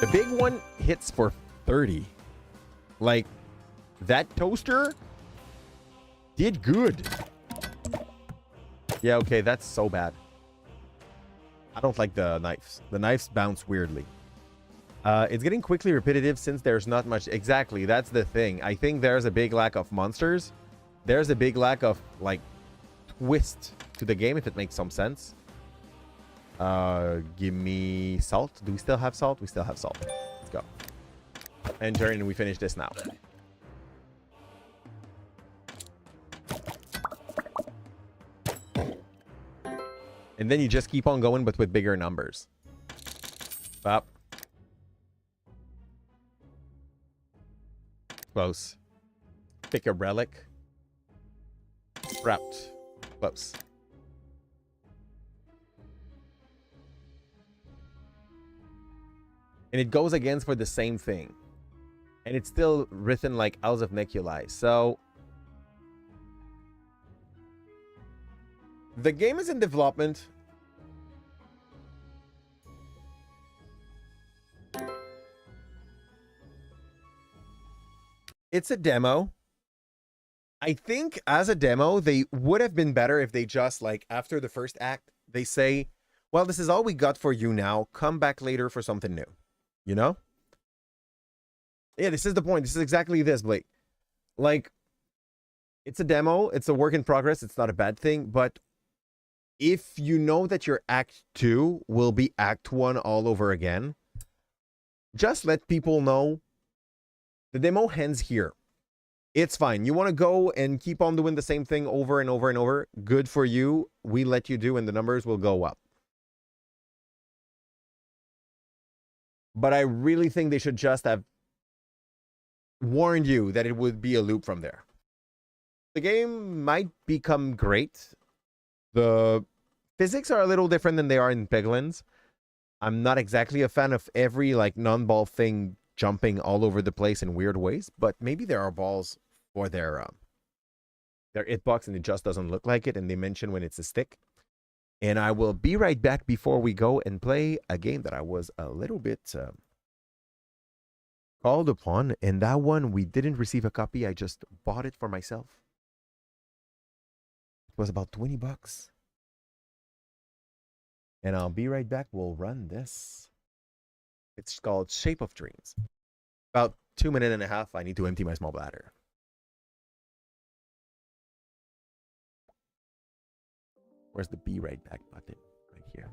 The big one hits for 30. Like, that toaster did good. Yeah, okay, that's so bad. I don't like the knives. The knives bounce weirdly. It's getting quickly repetitive since there's not much. Exactly, that's the thing. I think there's a big lack of monsters. There's a big lack of, like, twist to the game, if it makes some sense. Give me salt. Do we still have salt? We still have salt. Let's go. Enter, and we finish this now. And then you just keep on going, but with bigger numbers. Up. Close. Pick a relic. Route. Close. And it goes against for the same thing. And it's still written like Owls of Neculi. So the game is in development. It's a demo. I think as a demo, they would have been better if they just, like, after the first act, they say, well, this is all we got for you now. Come back later for something new. You know? Yeah, this is the point. This is exactly this, Blake. Like, it's a demo. It's a work in progress. It's not a bad thing. But if you know that your Act 2 will be Act 1 all over again, just let people know the demo ends here. It's fine. You want to go and keep on doing the same thing over and over and over. Good for you. We let you do, and the numbers will go up. But I really think they should just have warned you that it would be a loop from there. The game might become great. The physics are a little different than they are in Piglins. I'm not exactly a fan of every, like, non-ball thing jumping all over the place in weird ways, but maybe there are balls for their hitbox and it just doesn't look like it, and they mention when it's a stick. And I will be right back before we go and play a game that I was a little bit called upon. And that one, we didn't receive a copy. I just bought it for myself. It was about 20 bucks. And I'll be right back. We'll run this. It's called Shape of Dreams. About 2 minutes and a half. I need to empty my small bladder. Where's the be right back button? Right here.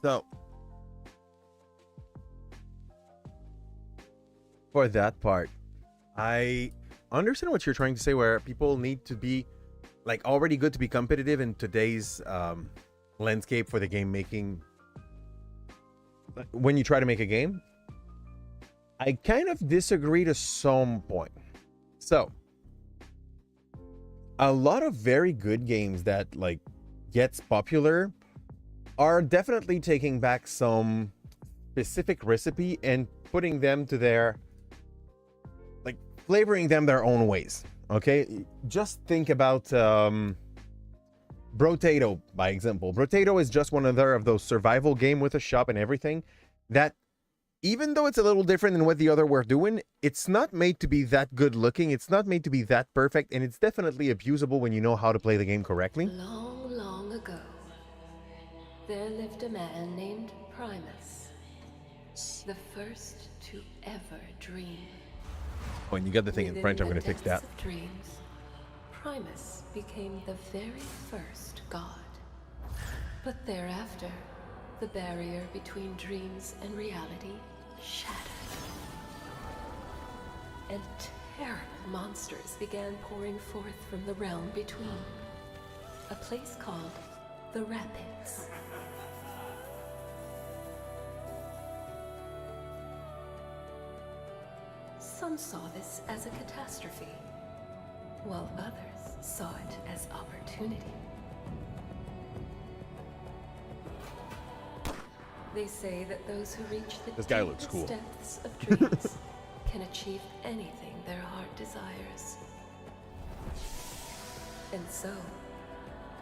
So, for that part, I understand what you're trying to say, where people need to be like already good to be competitive in today's landscape for the game making. When you try to make a game, I kind of disagree to some point. So, a lot of very good games that like gets popular are definitely taking back some specific recipe and putting them to their, like, flavoring them their own ways. Okay, just think about Brotato, by example. Brotato is just one other of those survival game with a shop and everything that, even though it's a little different than what the other were doing, it's not made to be that good looking, it's not made to be that perfect, and it's definitely abusable when you know how to play the game correctly. Long, long ago, there lived a man named Primus, the first to ever dream. Oh, and you got the thing in French, I'm going to fix that. Of dreams, Primus became the very first god. But thereafter, the barrier between dreams and reality shattered. And terrible monsters began pouring forth from the realm between. A place called the Rapids. Some saw this as a catastrophe, while others saw it as opportunity. They say that those who reach the This guy looks deepest cool. depths of dreams can achieve anything their heart desires. And so,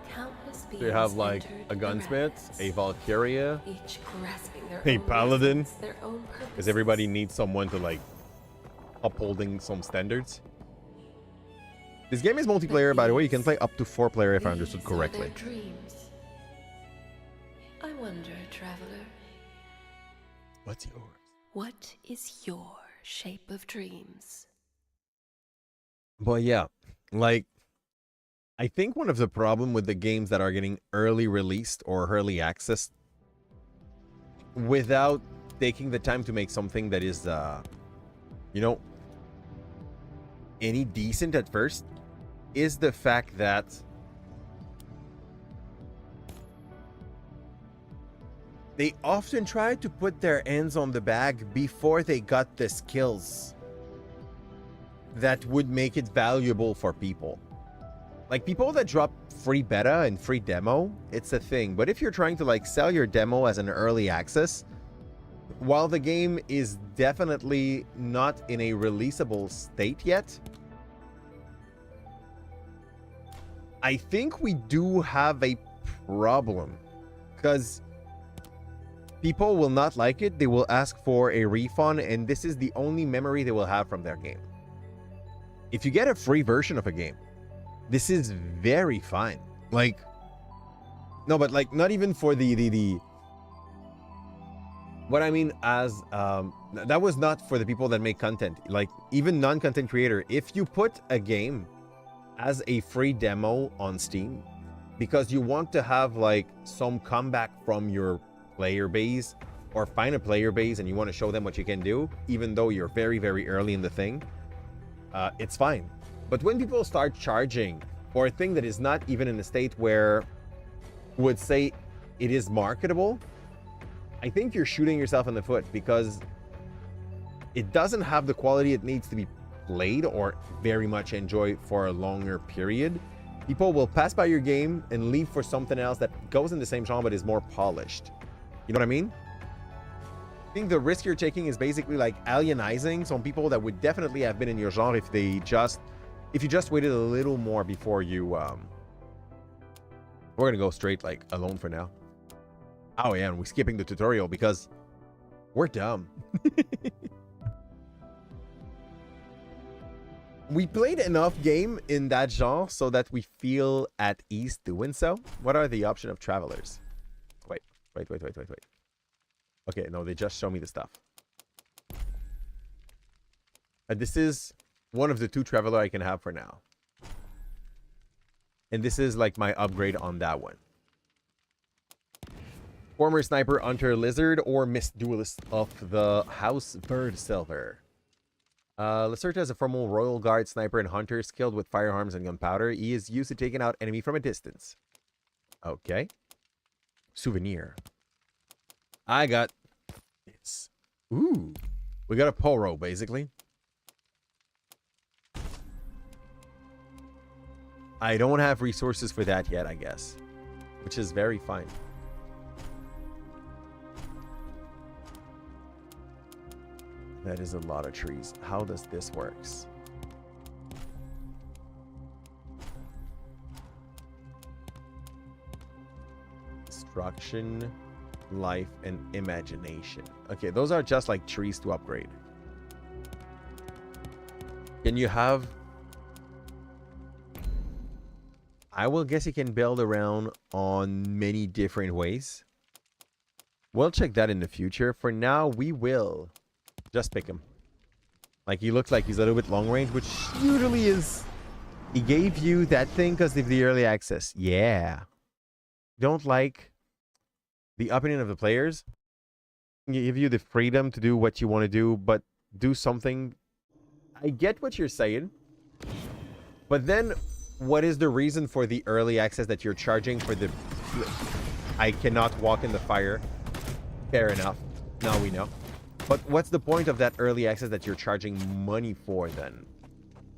countless beings They have like entered a the gunsmith, rapids, a Valkyria, each grasping their a own paladin, reasons, their own because purposes. everybody needs someone to like upholding some standards. This game is multiplayer, by the way. You can play up to 4 player if I understood These are correctly. their dreams. I wonder, traveler, What's yours? what is your shape of dreams? But yeah, like, I think one of the problem with the games that are getting early released or early access without taking the time to make something that is, you know, any decent at first, is the fact that they often try to put their hands on the bag before they got the skills that would make it valuable for people. Like, people that drop free beta and free demo, it's a thing. But if you're trying to like sell your demo as an early access, while the game is definitely not in a releasable state yet, I think we do have a problem, because people will not like it. They will ask for a refund, and this is the only memory they will have from their game. If you get a free version of a game, this is very fine. Like, no, but like, not even for the what I mean as, that was not for the people that make content. Like, even non-content creator, if you put a game as a free demo on Steam because you want to have like some comeback from your player base, or find a player base and you want to show them what you can do, even though you're very, very early in the thing, it's fine. But when people start charging for a thing that is not even in a state where would say it is marketable, I think you're shooting yourself in the foot, because it doesn't have the quality it needs to be played or very much enjoyed for a longer period. People will pass by your game and leave for something else that goes in the same genre but is more polished. You know what I mean? I think the risk you're taking is basically like alienizing some people that would definitely have been in your genre if you just waited a little more before you we're gonna go straight like alone for now. Oh yeah, and we're skipping the tutorial because we're dumb. We played enough game in that genre so that we feel at ease doing so. What are the option of travelers? Wait. Okay, no, they just show me the stuff. And this is one of the 2 traveler I can have for now. And this is like my upgrade on that one. Former sniper, hunter, lizard, or mist duelist of the House Bird Silver. Lacerta is a formal royal guard sniper and hunter skilled with firearms and gunpowder. He is used to taking out enemy from a distance. Okay. Souvenir. I got this. Ooh. We got a poro, basically. I don't have resources for that yet, I guess. Which is very fine. That is a lot of trees. How does this works? Destruction, life, and imagination. Okay, those are just like trees to upgrade. Can you have... I will guess you can build around on many different ways. We'll check that in the future. For now, we will just pick him. Like, he looks like he's a little bit long range, which usually is... He gave you that thing because of the early access. Yeah. Don't like the opinion of the players. Give you the freedom to do what you want to do, but do something. I get what you're saying. But then, what is the reason for the early access that you're charging for the... I cannot walk in the fire. Fair enough. Now we know. But what's the point of that early access that you're charging money for then?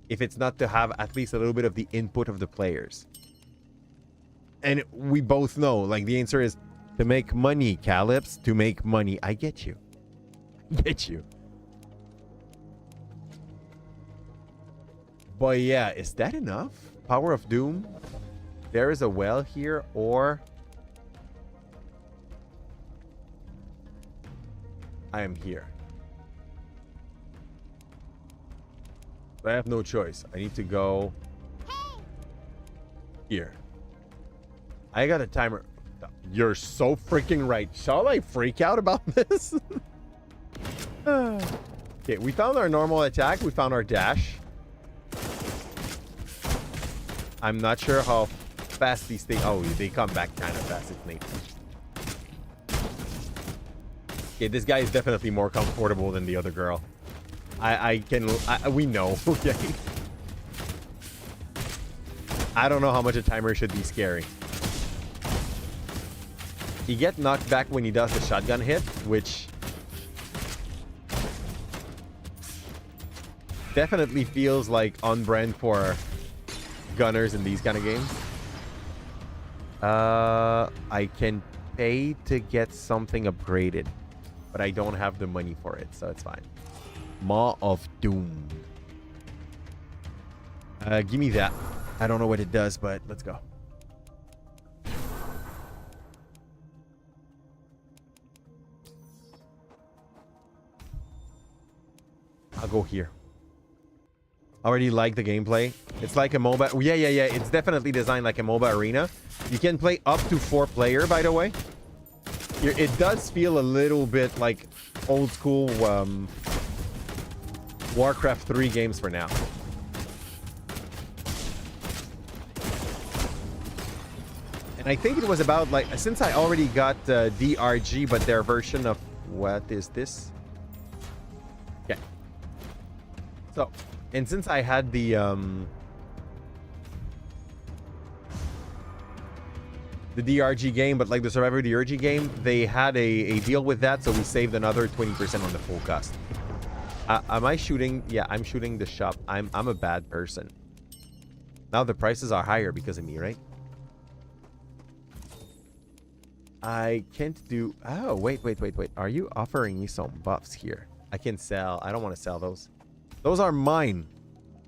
If it's not to have at least a little bit of the input of the players. And we both know, like, the answer is to make money, Calipze. To make money. I get you. I get you. But yeah, is that enough? Power of Doom? There is a well here, or... I am here. I have no choice. I need to go here. I got a timer. You're so freaking right. Shall I freak out about this? Okay, we found our normal attack. We found our dash. I'm not sure how fast these things... Oh, they come back kind of fast, it's neat. Okay, this guy is definitely more comfortable than the other girl. We know, okay? I don't know how much a timer should be scary. He gets knocked back when he does the shotgun hit, which... definitely feels like on brand for gunners in these kind of games. I can pay to get something upgraded, but I don't have the money for it, so it's fine. Maw of Doom. Give me that. I don't know what it does, but let's go. I'll go here. Already like the gameplay. It's like a MOBA. Yeah. It's definitely designed like a MOBA arena. You can play up to 4 player, by the way. It does feel a little bit like old school Warcraft 3 games for now. And I think it was about like, since I already got DRG, but their version of what is this? Okay. So, and since I had the DRG game, but like the Survivor DRG game, they had a deal with that, so we saved another 20% on the full cost. Am I shooting? Yeah, I'm shooting the shop. I'm a bad person. Now the prices are higher because of me, right? I can't do... Oh, wait. Are you offering me some buffs here? I can sell. I don't want to sell those. Those are mine.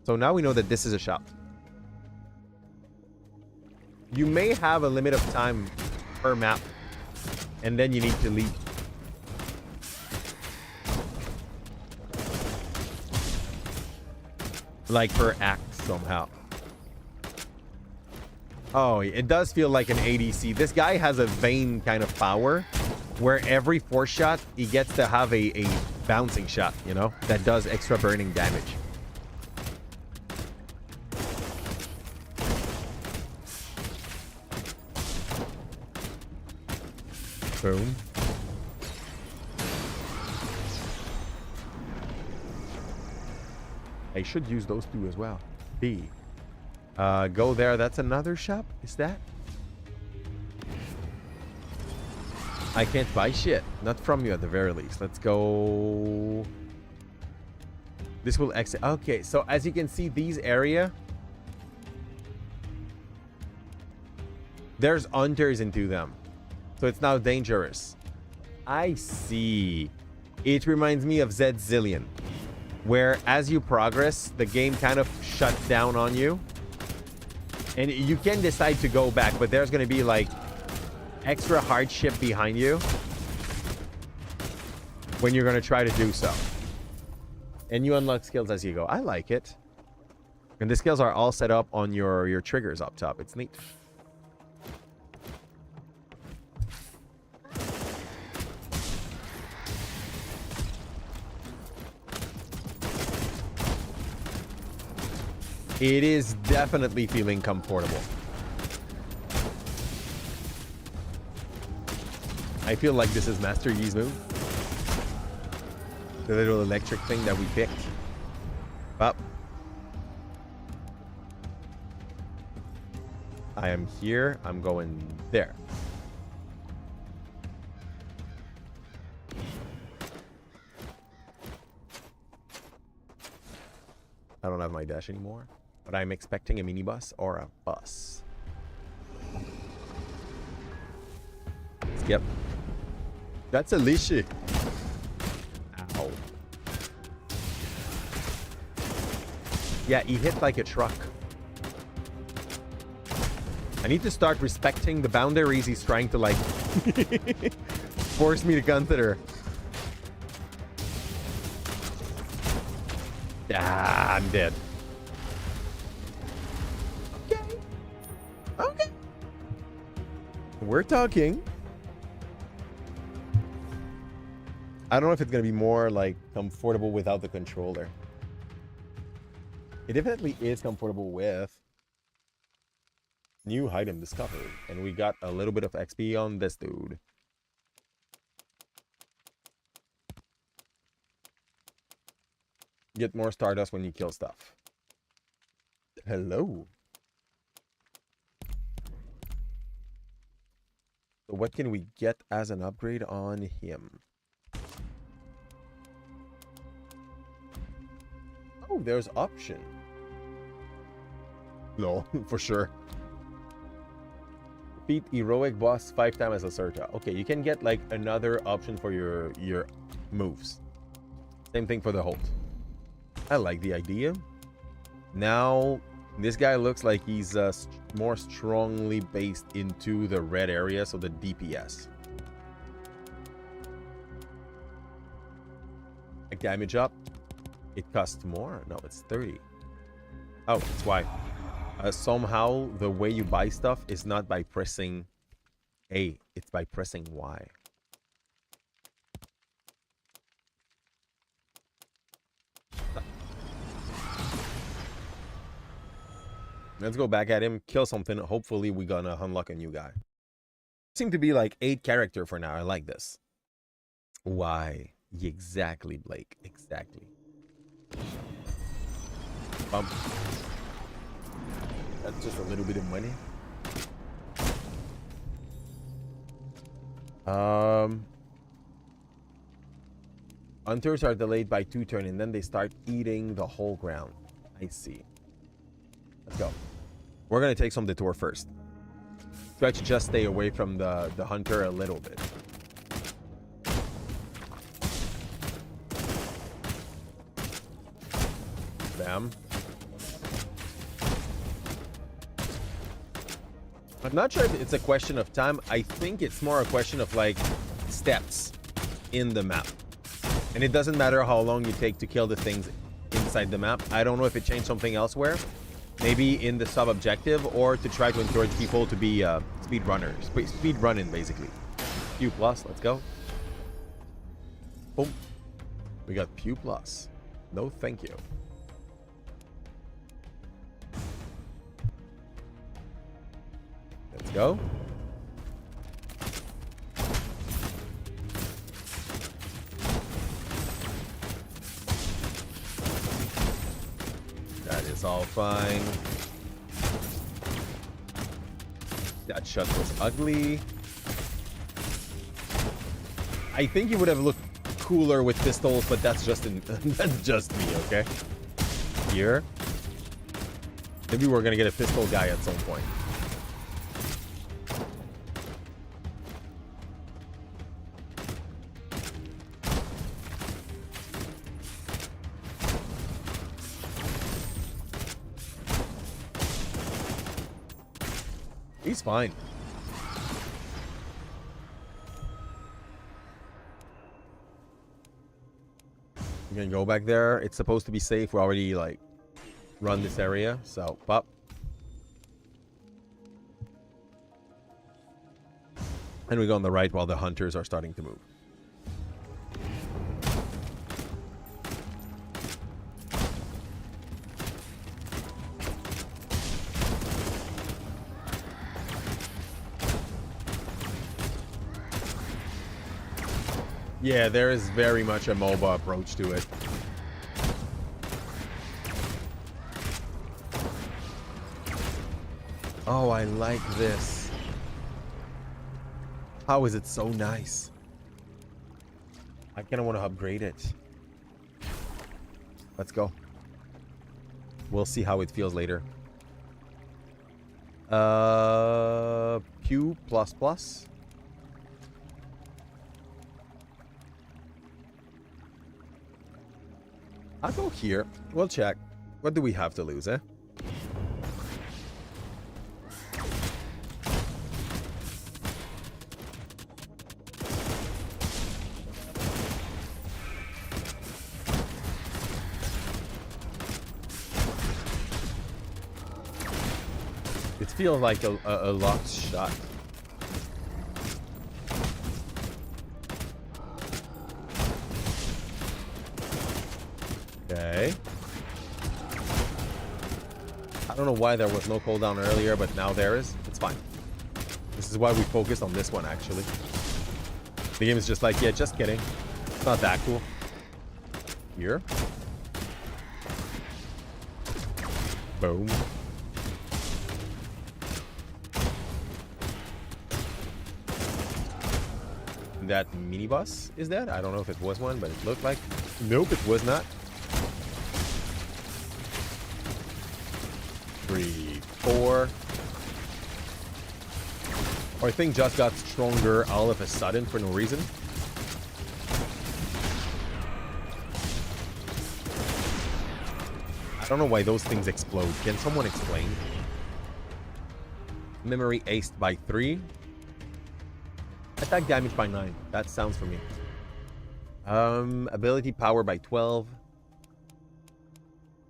So now we know that this is a shop. You may have a limit of time per map, and then you need to leave. Like per act somehow. Oh, it does feel like an ADC. This guy has a Vayne kind of power where every 4 shot he gets to have a bouncing shot, you know, that does extra burning damage. Boom. I should use those two as well. B. Go there. That's another shop. Is that? I can't buy shit. Not from you at the very least. Let's go. This will exit. Okay, so as you can see, these area, there's hunters into them. So it's now dangerous. I see. It reminds me of Zed Zillion, where as you progress, the game kind of shuts down on you. And you can decide to go back, but there's going to be like extra hardship behind you when you're going to try to do so. And you unlock skills as you go. I like it. And the skills are all set up on your triggers up top. It's neat. It is definitely feeling comfortable. I feel like this is Master Yi's move. The little electric thing that we picked. Up. I am here. I'm going there. I don't have my dash anymore. But I'm expecting a minibus or a bus. Skip. That's a leashy. Ow. Yeah, he hit like a truck. I need to start respecting the boundaries he's trying to like force me to consider. Ah, I'm dead. Okay. We're talking. I don't know if it's going to be more like comfortable without the controller. It definitely is comfortable with. New item discovered. And we got a little bit of XP on this dude. Get more Stardust when you kill stuff. Hello. So what can we get as an upgrade on him? Oh, there's option. No, for sure. Defeat heroic boss 5 times as a Serta. Okay, you can get like another option for your moves. Same thing for the hold. I like the idea. Now, this guy looks like he's more strongly based into the red area, so the DPS. Like damage up, it costs more. No, it's 30. Oh, that's why. Somehow, the way you buy stuff is not by pressing A, it's by pressing Y. Let's go back at him, kill something. Hopefully, we're gonna unlock a new guy. Seem to be like 8 character for now. I like this. Why? Exactly, Blake. Exactly. Bump. That's just a little bit of money. Hunters are delayed by 2 turns, and then they start eating the whole ground. I see. Let's go. We're gonna take some detour first. Try to just stay away from the hunter a little bit. Bam. I'm not sure if it's a question of time. I think it's more a question of like steps in the map. And it doesn't matter how long you take to kill the things inside the map. I don't know if it changed something elsewhere. Maybe in the sub-objective, or to try to encourage people to be speed runners. Speed running, basically. Pew plus, let's go. Boom. We got Pew plus. No, thank you. Let's go. fine. That shot was ugly. I think he would have looked cooler with pistols, but that's just that's just me, okay? Here. Maybe we're gonna get a pistol guy at some point. He's fine. I'm gonna go back there. It's supposed to be safe. We already like run this area, so pop. And we go on the right while the hunters are starting to move. Yeah, there is very much a MOBA approach to it. Oh, I like this. How is it so nice? I kind of want to upgrade it. Let's go. We'll see how it feels later. Q++. I'll go here. We'll check. What do we have to lose, eh? It feels like a locked shot. Okay. I don't know why there was no cooldown earlier, but now there is. It's fine. This is why we focus on this one, actually. The game is just like, yeah, just kidding. It's not that cool. Here. Boom. That minibus is dead. I don't know if it was one, but it looked like. Nope, it was not. 3, 4. Our thing just got stronger all of a sudden for no reason. I don't know why those things explode. Can someone explain? Memory aced by 3. Attack damage by 9. That sounds for me. Ability power by 12.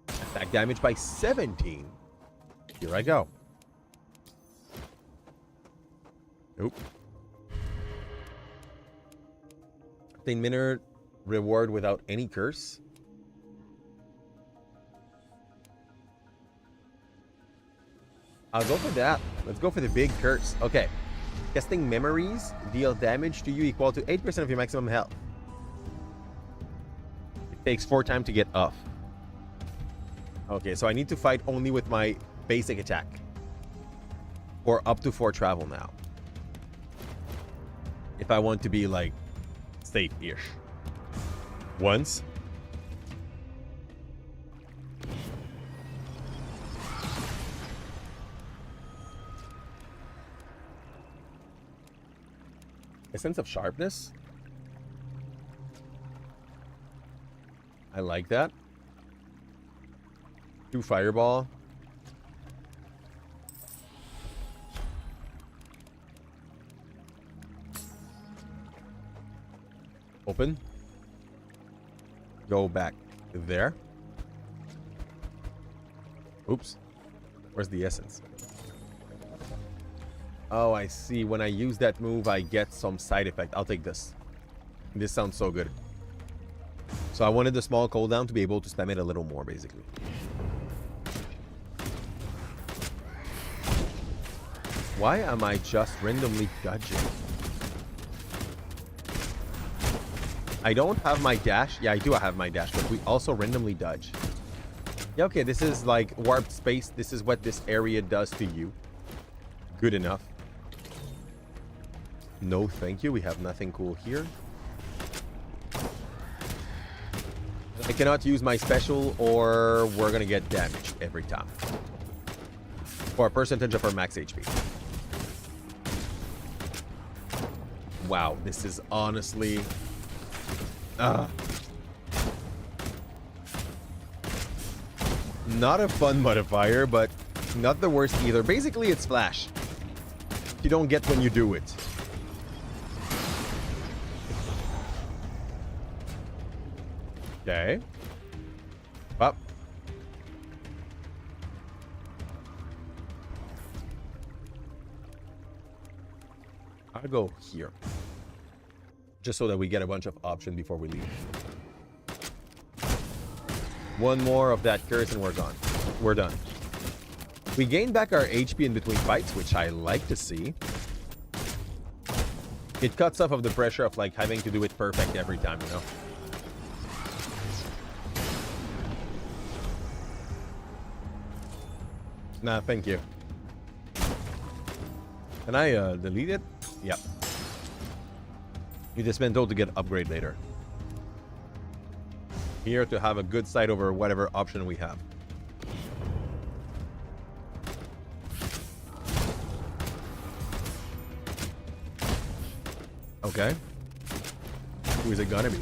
Attack damage by 17. Here I go. Nope. 15-minute reward without any curse. I'll go for that. Let's go for the big curse. Okay. Casting memories deal damage to you equal to 8% of your maximum health. It takes 4 times to get off. Okay, so I need to fight only with my basic attack. Or up to 4 travel now. If I want to be like safe-ish. Once. A sense of sharpness. I like that. 2 fireball. Open. Go back there. Oops. Where's the essence? Oh, I see. When I use that move, I get some side effect. I'll take this. This sounds so good. So I wanted the small cooldown to be able to spam it a little more, basically. Why am I just randomly dodging? I don't have my dash. Yeah, I do have my dash, but we also randomly dodge. Yeah, okay, this is like warped space. This is what this area does to you. Good enough. No, thank you. We have nothing cool here. I cannot use my special or we're gonna get damaged every time. For a percentage of our max HP. Wow, this is honestly... not a fun modifier, but not the worst either. Basically, it's flash. You don't get when you do it. Okay. Up. I'll go here. Just so that we get a bunch of options before we leave. One more of that curse and we're gone. We're done. We gain back our HP in between fights, which I like to see. It cuts off of the pressure of like having to do it perfect every time, you know? Nah, thank you. Can I delete it? Yep. You just been told to get upgrade later. Here to have a good sight over whatever option we have. Okay. Who is it gonna be?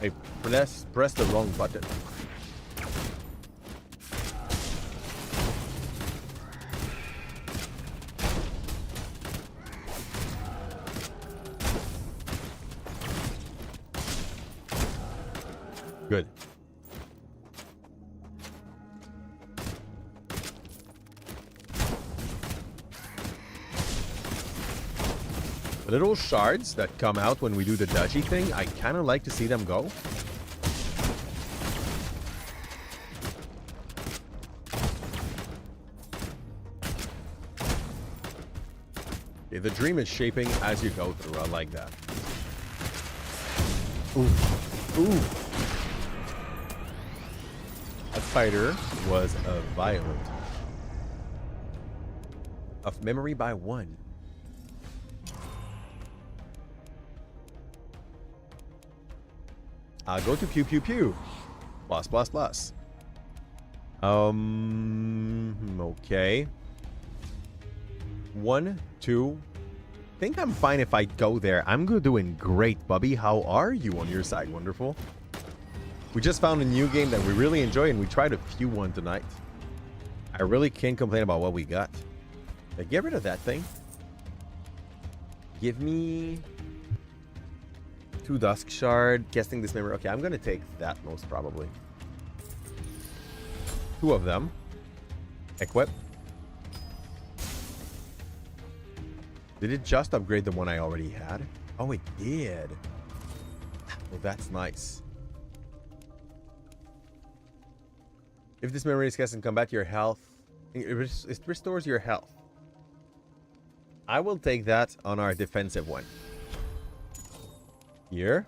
I pressed the wrong button. Good. The little shards that come out when we do the dodgy thing, I kind of like to see them go. Okay, the dream is shaping as you go through. I like that. Ooh. Ooh. That fighter was a violent. Of memory by 1. I'll go to pew pew pew. Plus plus plus. Okay. 1, 2. Think I'm fine if I go there. I'm doing great, Bubby. How are you on your side? Wonderful. We just found a new game that we really enjoy, and we tried a few one tonight. I really can't complain about what we got. Get rid of that thing. Give me 2 Dusk Shard. Guessing this memory. Okay, I'm going to take that most probably. 2 of them. Equip. Did it just upgrade the one I already had? Oh, it did. Well, that's nice. If this memory is cast in combat, your health... It restores your health. I will take that on our defensive one. Here.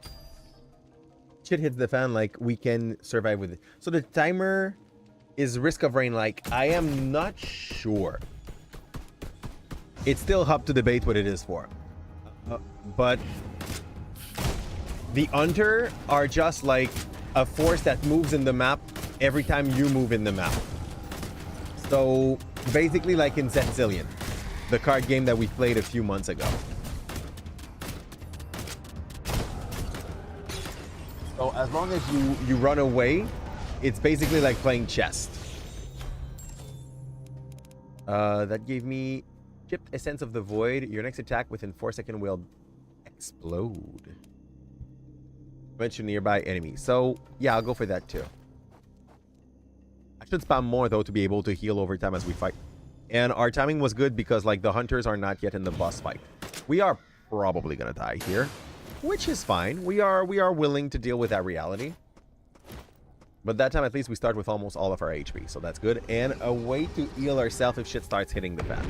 Shit hits the fan, like, we can survive with it. So the timer is risk of rain, like, I am not sure. It's still up to debate what it is for. But the Hunter are just like a force that moves in the map every time you move in the map. So basically like in Transylvania, the card game that we played a few months ago. So as long as you run away, it's basically like playing chess. That gave me chipped Essence of the Void. Your next attack within 4 seconds will explode. Mention nearby enemy. So yeah, I'll go for that too. I should spam more though to be able to heal over time as we fight. And our timing was good because like the hunters are not yet in the boss fight. We are probably gonna die here, which is fine. We are willing to deal with that reality. But that time at least we start with almost all of our HP, so that's good. And a way to heal ourselves if shit starts hitting the fan.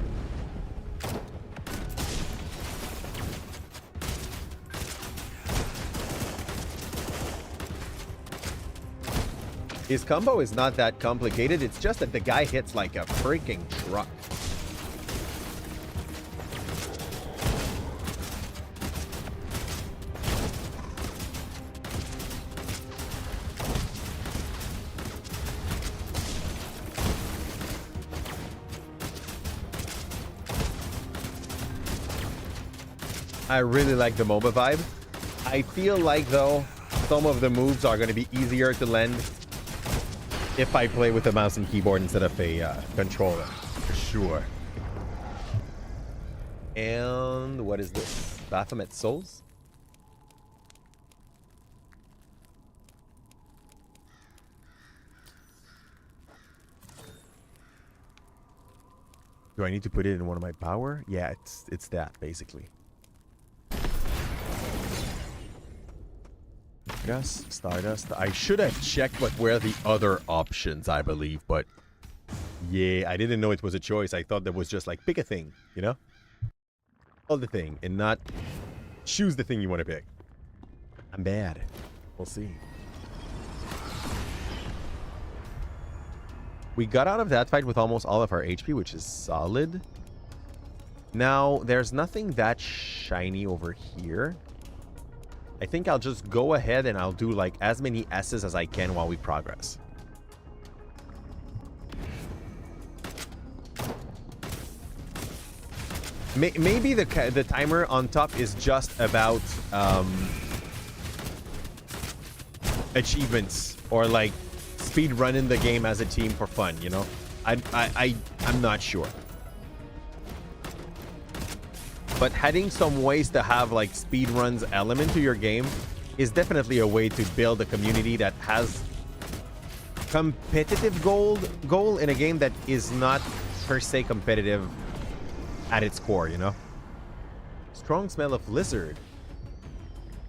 His combo is not that complicated. It's just that the guy hits like a freaking truck. I really like the MOBA vibe. I feel like, though, some of the moves are going to be easier to lend if I play with a mouse and keyboard instead of a controller. For sure. And what is this? Baphomet Souls? Do I need to put it in one of my power? Yeah, it's that, basically. Yes, Stardust. I should have checked what were the other options, I believe, but yeah, I didn't know it was a choice. I thought that was just like pick a thing, you know? All the thing and not choose the thing you want to pick. I'm bad. We'll see. We got out of that fight with almost all of our HP, which is solid. Now, there's nothing that shiny over here. I think I'll just go ahead and I'll do like as many S's as I can while we progress. Maybe the timer on top is just about achievements or like speed running the game as a team for fun, you know? I'm not sure. But having some ways to have like speed runs element to your game is definitely a way to build a community that has competitive goal in a game that is not per se competitive at its core, you know? Strong smell of lizard.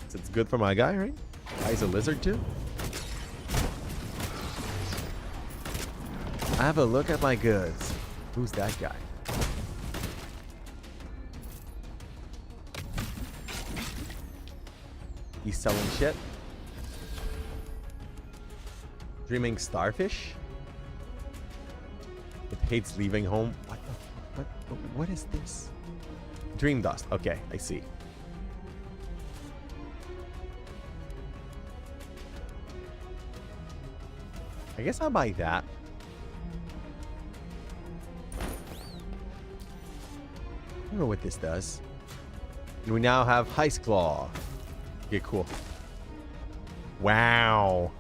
So it's good for my guy, right? Guy's a lizard too. Have a look at my goods. Who's that guy? He's selling shit. Dreaming starfish. It hates leaving home. What is this? Dream dust. Okay, I see. I guess I'll buy that. I don't know what this does. And we now have Heist Claw. Okay, cool. Wow.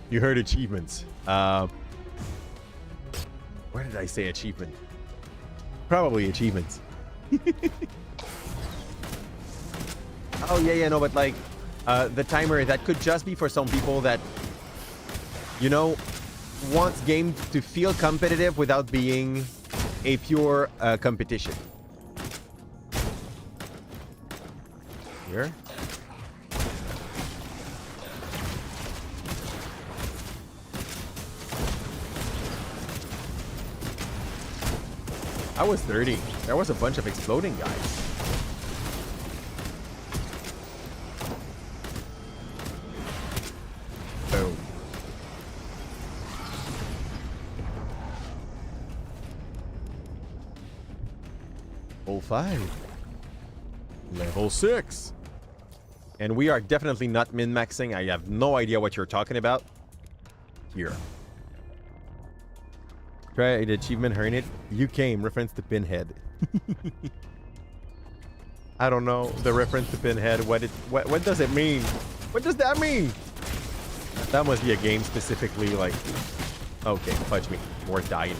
You heard achievements. Where did I say achievement? Probably achievements. Oh, yeah, no, but like, the timer, that could just be for some people that, you know, wants game to feel competitive without being a pure competition. Here. I was 30. There was a bunch of exploding guys. Boom. Level 5. Level 6. And we are definitely not min-maxing. I have no idea what you're talking about. Here. Try the achievement, earn it. You came. Reference to Pinhead. I don't know the reference to Pinhead. What does it mean? What does that mean? That must be a game specifically like... Okay, fudge me. We're dying.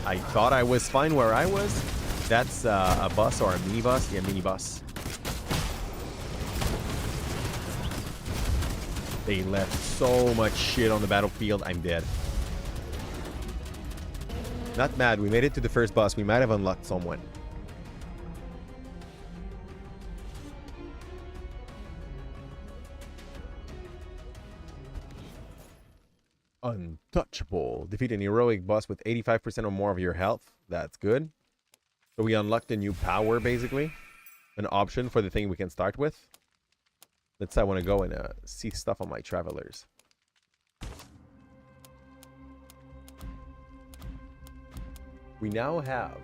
I thought I was fine where I was. That's a bus or a minibus. Yeah, minibus. They left so much shit on the battlefield. I'm dead. Not mad. We made it to the first boss. We might have unlocked someone. Untouchable. Defeat an heroic boss with 85% or more of your health. That's good. So we unlocked a new power, basically. an option for the thing we can start with. Let's say I want to go and see stuff on my travelers. We now have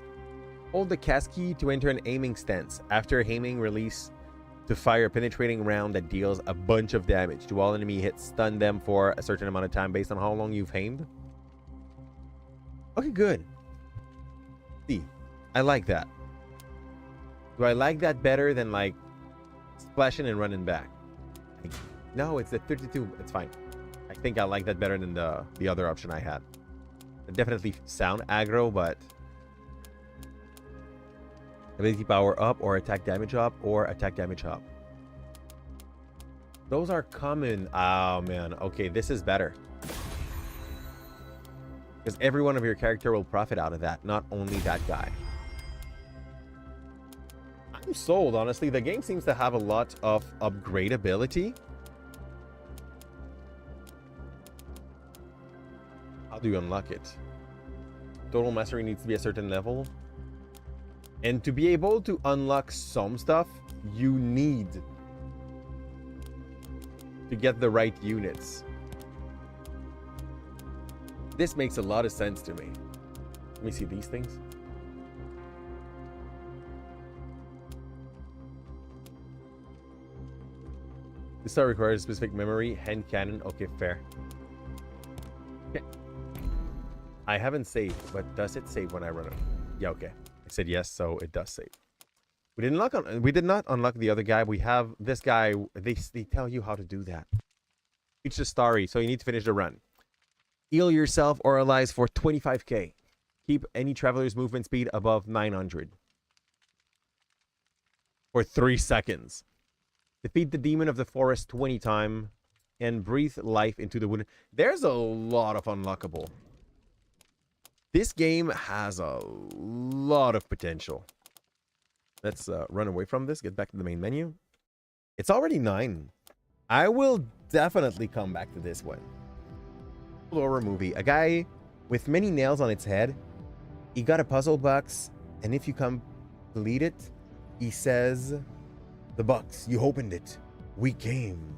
hold the cast key to enter an aiming stance. After aiming, release to fire a penetrating round that deals a bunch of damage. Do all enemy hits stun them for a certain amount of time based on how long you've aimed? Okay, good. See, I like that. Do I like that better than like splashing and running back? No, it's the 32. It's fine. I think I like that better than the other option I had. It definitely sound aggro, but ability power up or attack damage up or attack damage up. Those are common. Oh man. Okay, this is better. Because every one of your character will profit out of that, not only that guy. I'm sold, honestly. The game seems to have a lot of upgradability. How do you unlock it? Total mastery needs to be a certain level. And to be able to unlock some stuff, you need to get the right units. This makes a lot of sense to me. Let me see these things. This star requires specific memory, hand cannon. Okay, fair. Okay. I haven't saved, but does it save when I run it? Yeah, okay. I said yes, so it does save. We did not unlock the other guy. We have this guy. They tell you how to do that. Reach the starry, so you need to finish the run. Heal yourself or allies for 25k. Keep any traveler's movement speed above 900 for 3 seconds. Defeat the demon of the forest 20 times and breathe life into the wound. There's a lot of unlockable. This game has a lot of potential. Let's run away from this. Get back to the main menu. It's already 9. I will definitely come back to this one. Horror movie. A guy with many nails on its head. He got a puzzle box, and if you complete it, he says, "The box, you opened it. We came."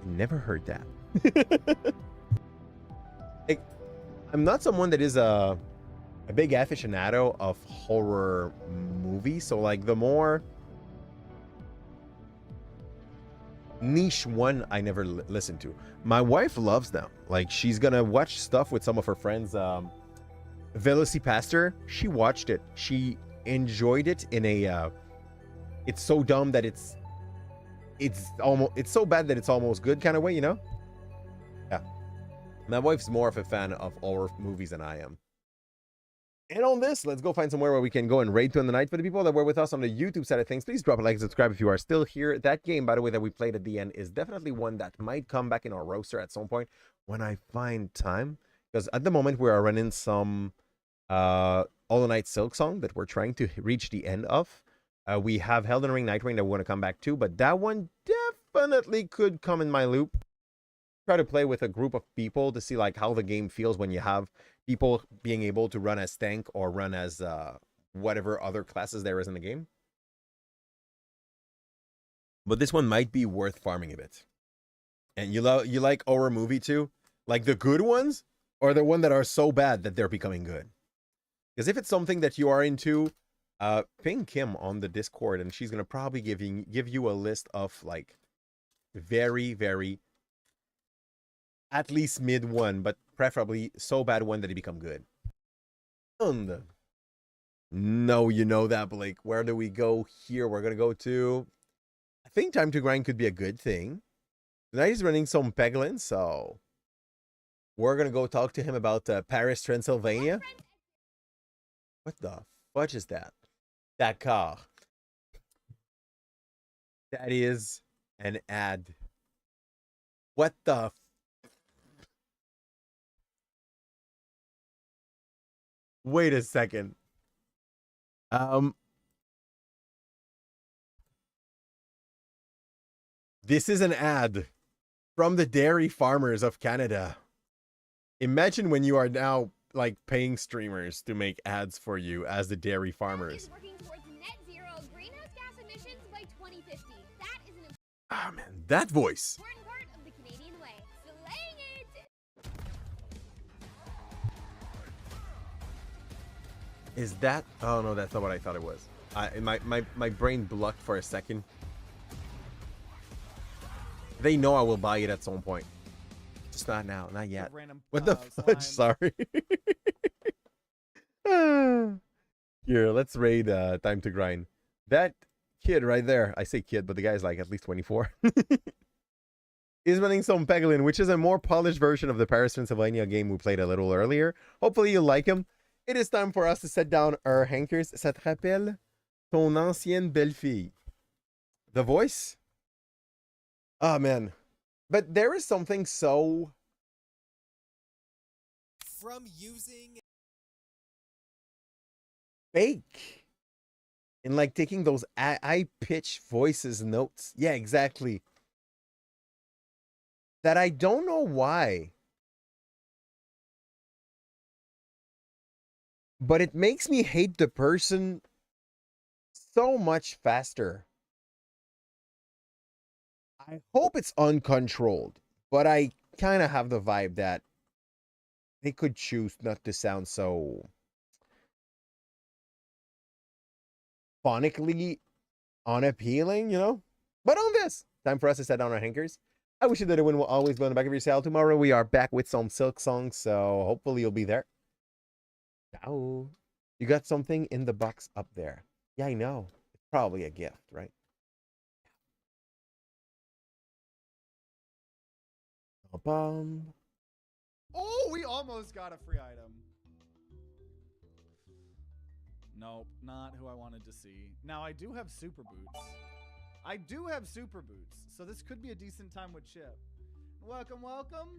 Never heard that. Like, I'm not someone that is a big aficionado of horror movies, so like the more niche one I never listen to. My wife loves them. Like, she's gonna watch stuff with some of her friends. Velocipaster, she watched it. She enjoyed it in a it's so dumb that it's so bad that it's almost good kind of way, you know? Yeah. My wife's more of a fan of horror movies than I am. And on this, let's go find somewhere where we can go and raid to in the night. For the people that were with us on the YouTube side of things, please drop a like and subscribe if you are still here. That game, by the way, that we played at the end is definitely one that might come back in our roster at some point when I find time. Because at the moment, we are running some Hollow Knight Silksong that we're trying to reach the end of. We have Elden Ring Nightwing that we want to come back to, but that one definitely could come in my loop. Try to play with a group of people to see like how the game feels when you have people being able to run as tank or run as whatever other classes there is in the game. But this one might be worth farming a bit. And you like horror movie too? Like the good ones or the one that are so bad that they're becoming good? Because if it's something that you are into, ping Kim on the Discord and she's gonna probably give you a list of like very, very at least mid one, but preferably so bad one that it become good. No, you know that, Blake. Where do we go here? We're gonna go to, I think Time to Grind could be a good thing. Tonight he's running some Peglin, so we're gonna go talk to him about Paris, Transylvania. What the fudge is that? That car. That is an ad. What the? Wait a second. This is an ad from the dairy farmers of Canada. Imagine when you are now like paying streamers to make ads for you as the dairy farmers. Is working towards net zero greenhouse gas emissions by 2050. That is an Ah man, that voice. important part of the Canadian way. Slaying it! Is that? Oh no, that's not what I thought it was. My brain blocked for a second. They know I will buy it at some point. Just not now, not yet. Random, What the fudge? Sorry. Here, let's raid Time to Grind. That kid right there, I say kid, but the guy's like at least 24, is running some Peglin, which is a more polished version of the Paris Transylvania game we played a little earlier. Hopefully you like him. It is time for us to set down our hankers. Ça te rappelle ton ancienne belle-fille? The voice? Oh man. But there is something so... From using... fake in like taking those high pitch voices notes. Yeah, exactly. That I don't know why. But it makes me hate the person so much faster. I hope it's uncontrolled, but I kind of have the vibe that they could choose not to sound so phonically unappealing, you know? But on this, time for us to set down our hankers. I wish you that a win will always be on the back of your sail. Tomorrow we are back with some Silk songs, so hopefully you'll be there. Ciao. You got something in the box up there. Yeah, I know. It's probably a gift, right? Bum. Oh, we almost got a free item. Nope, not who I wanted to see. Now, I do have super boots. I do have super boots, so this could be a decent time with Chip. Welcome, welcome.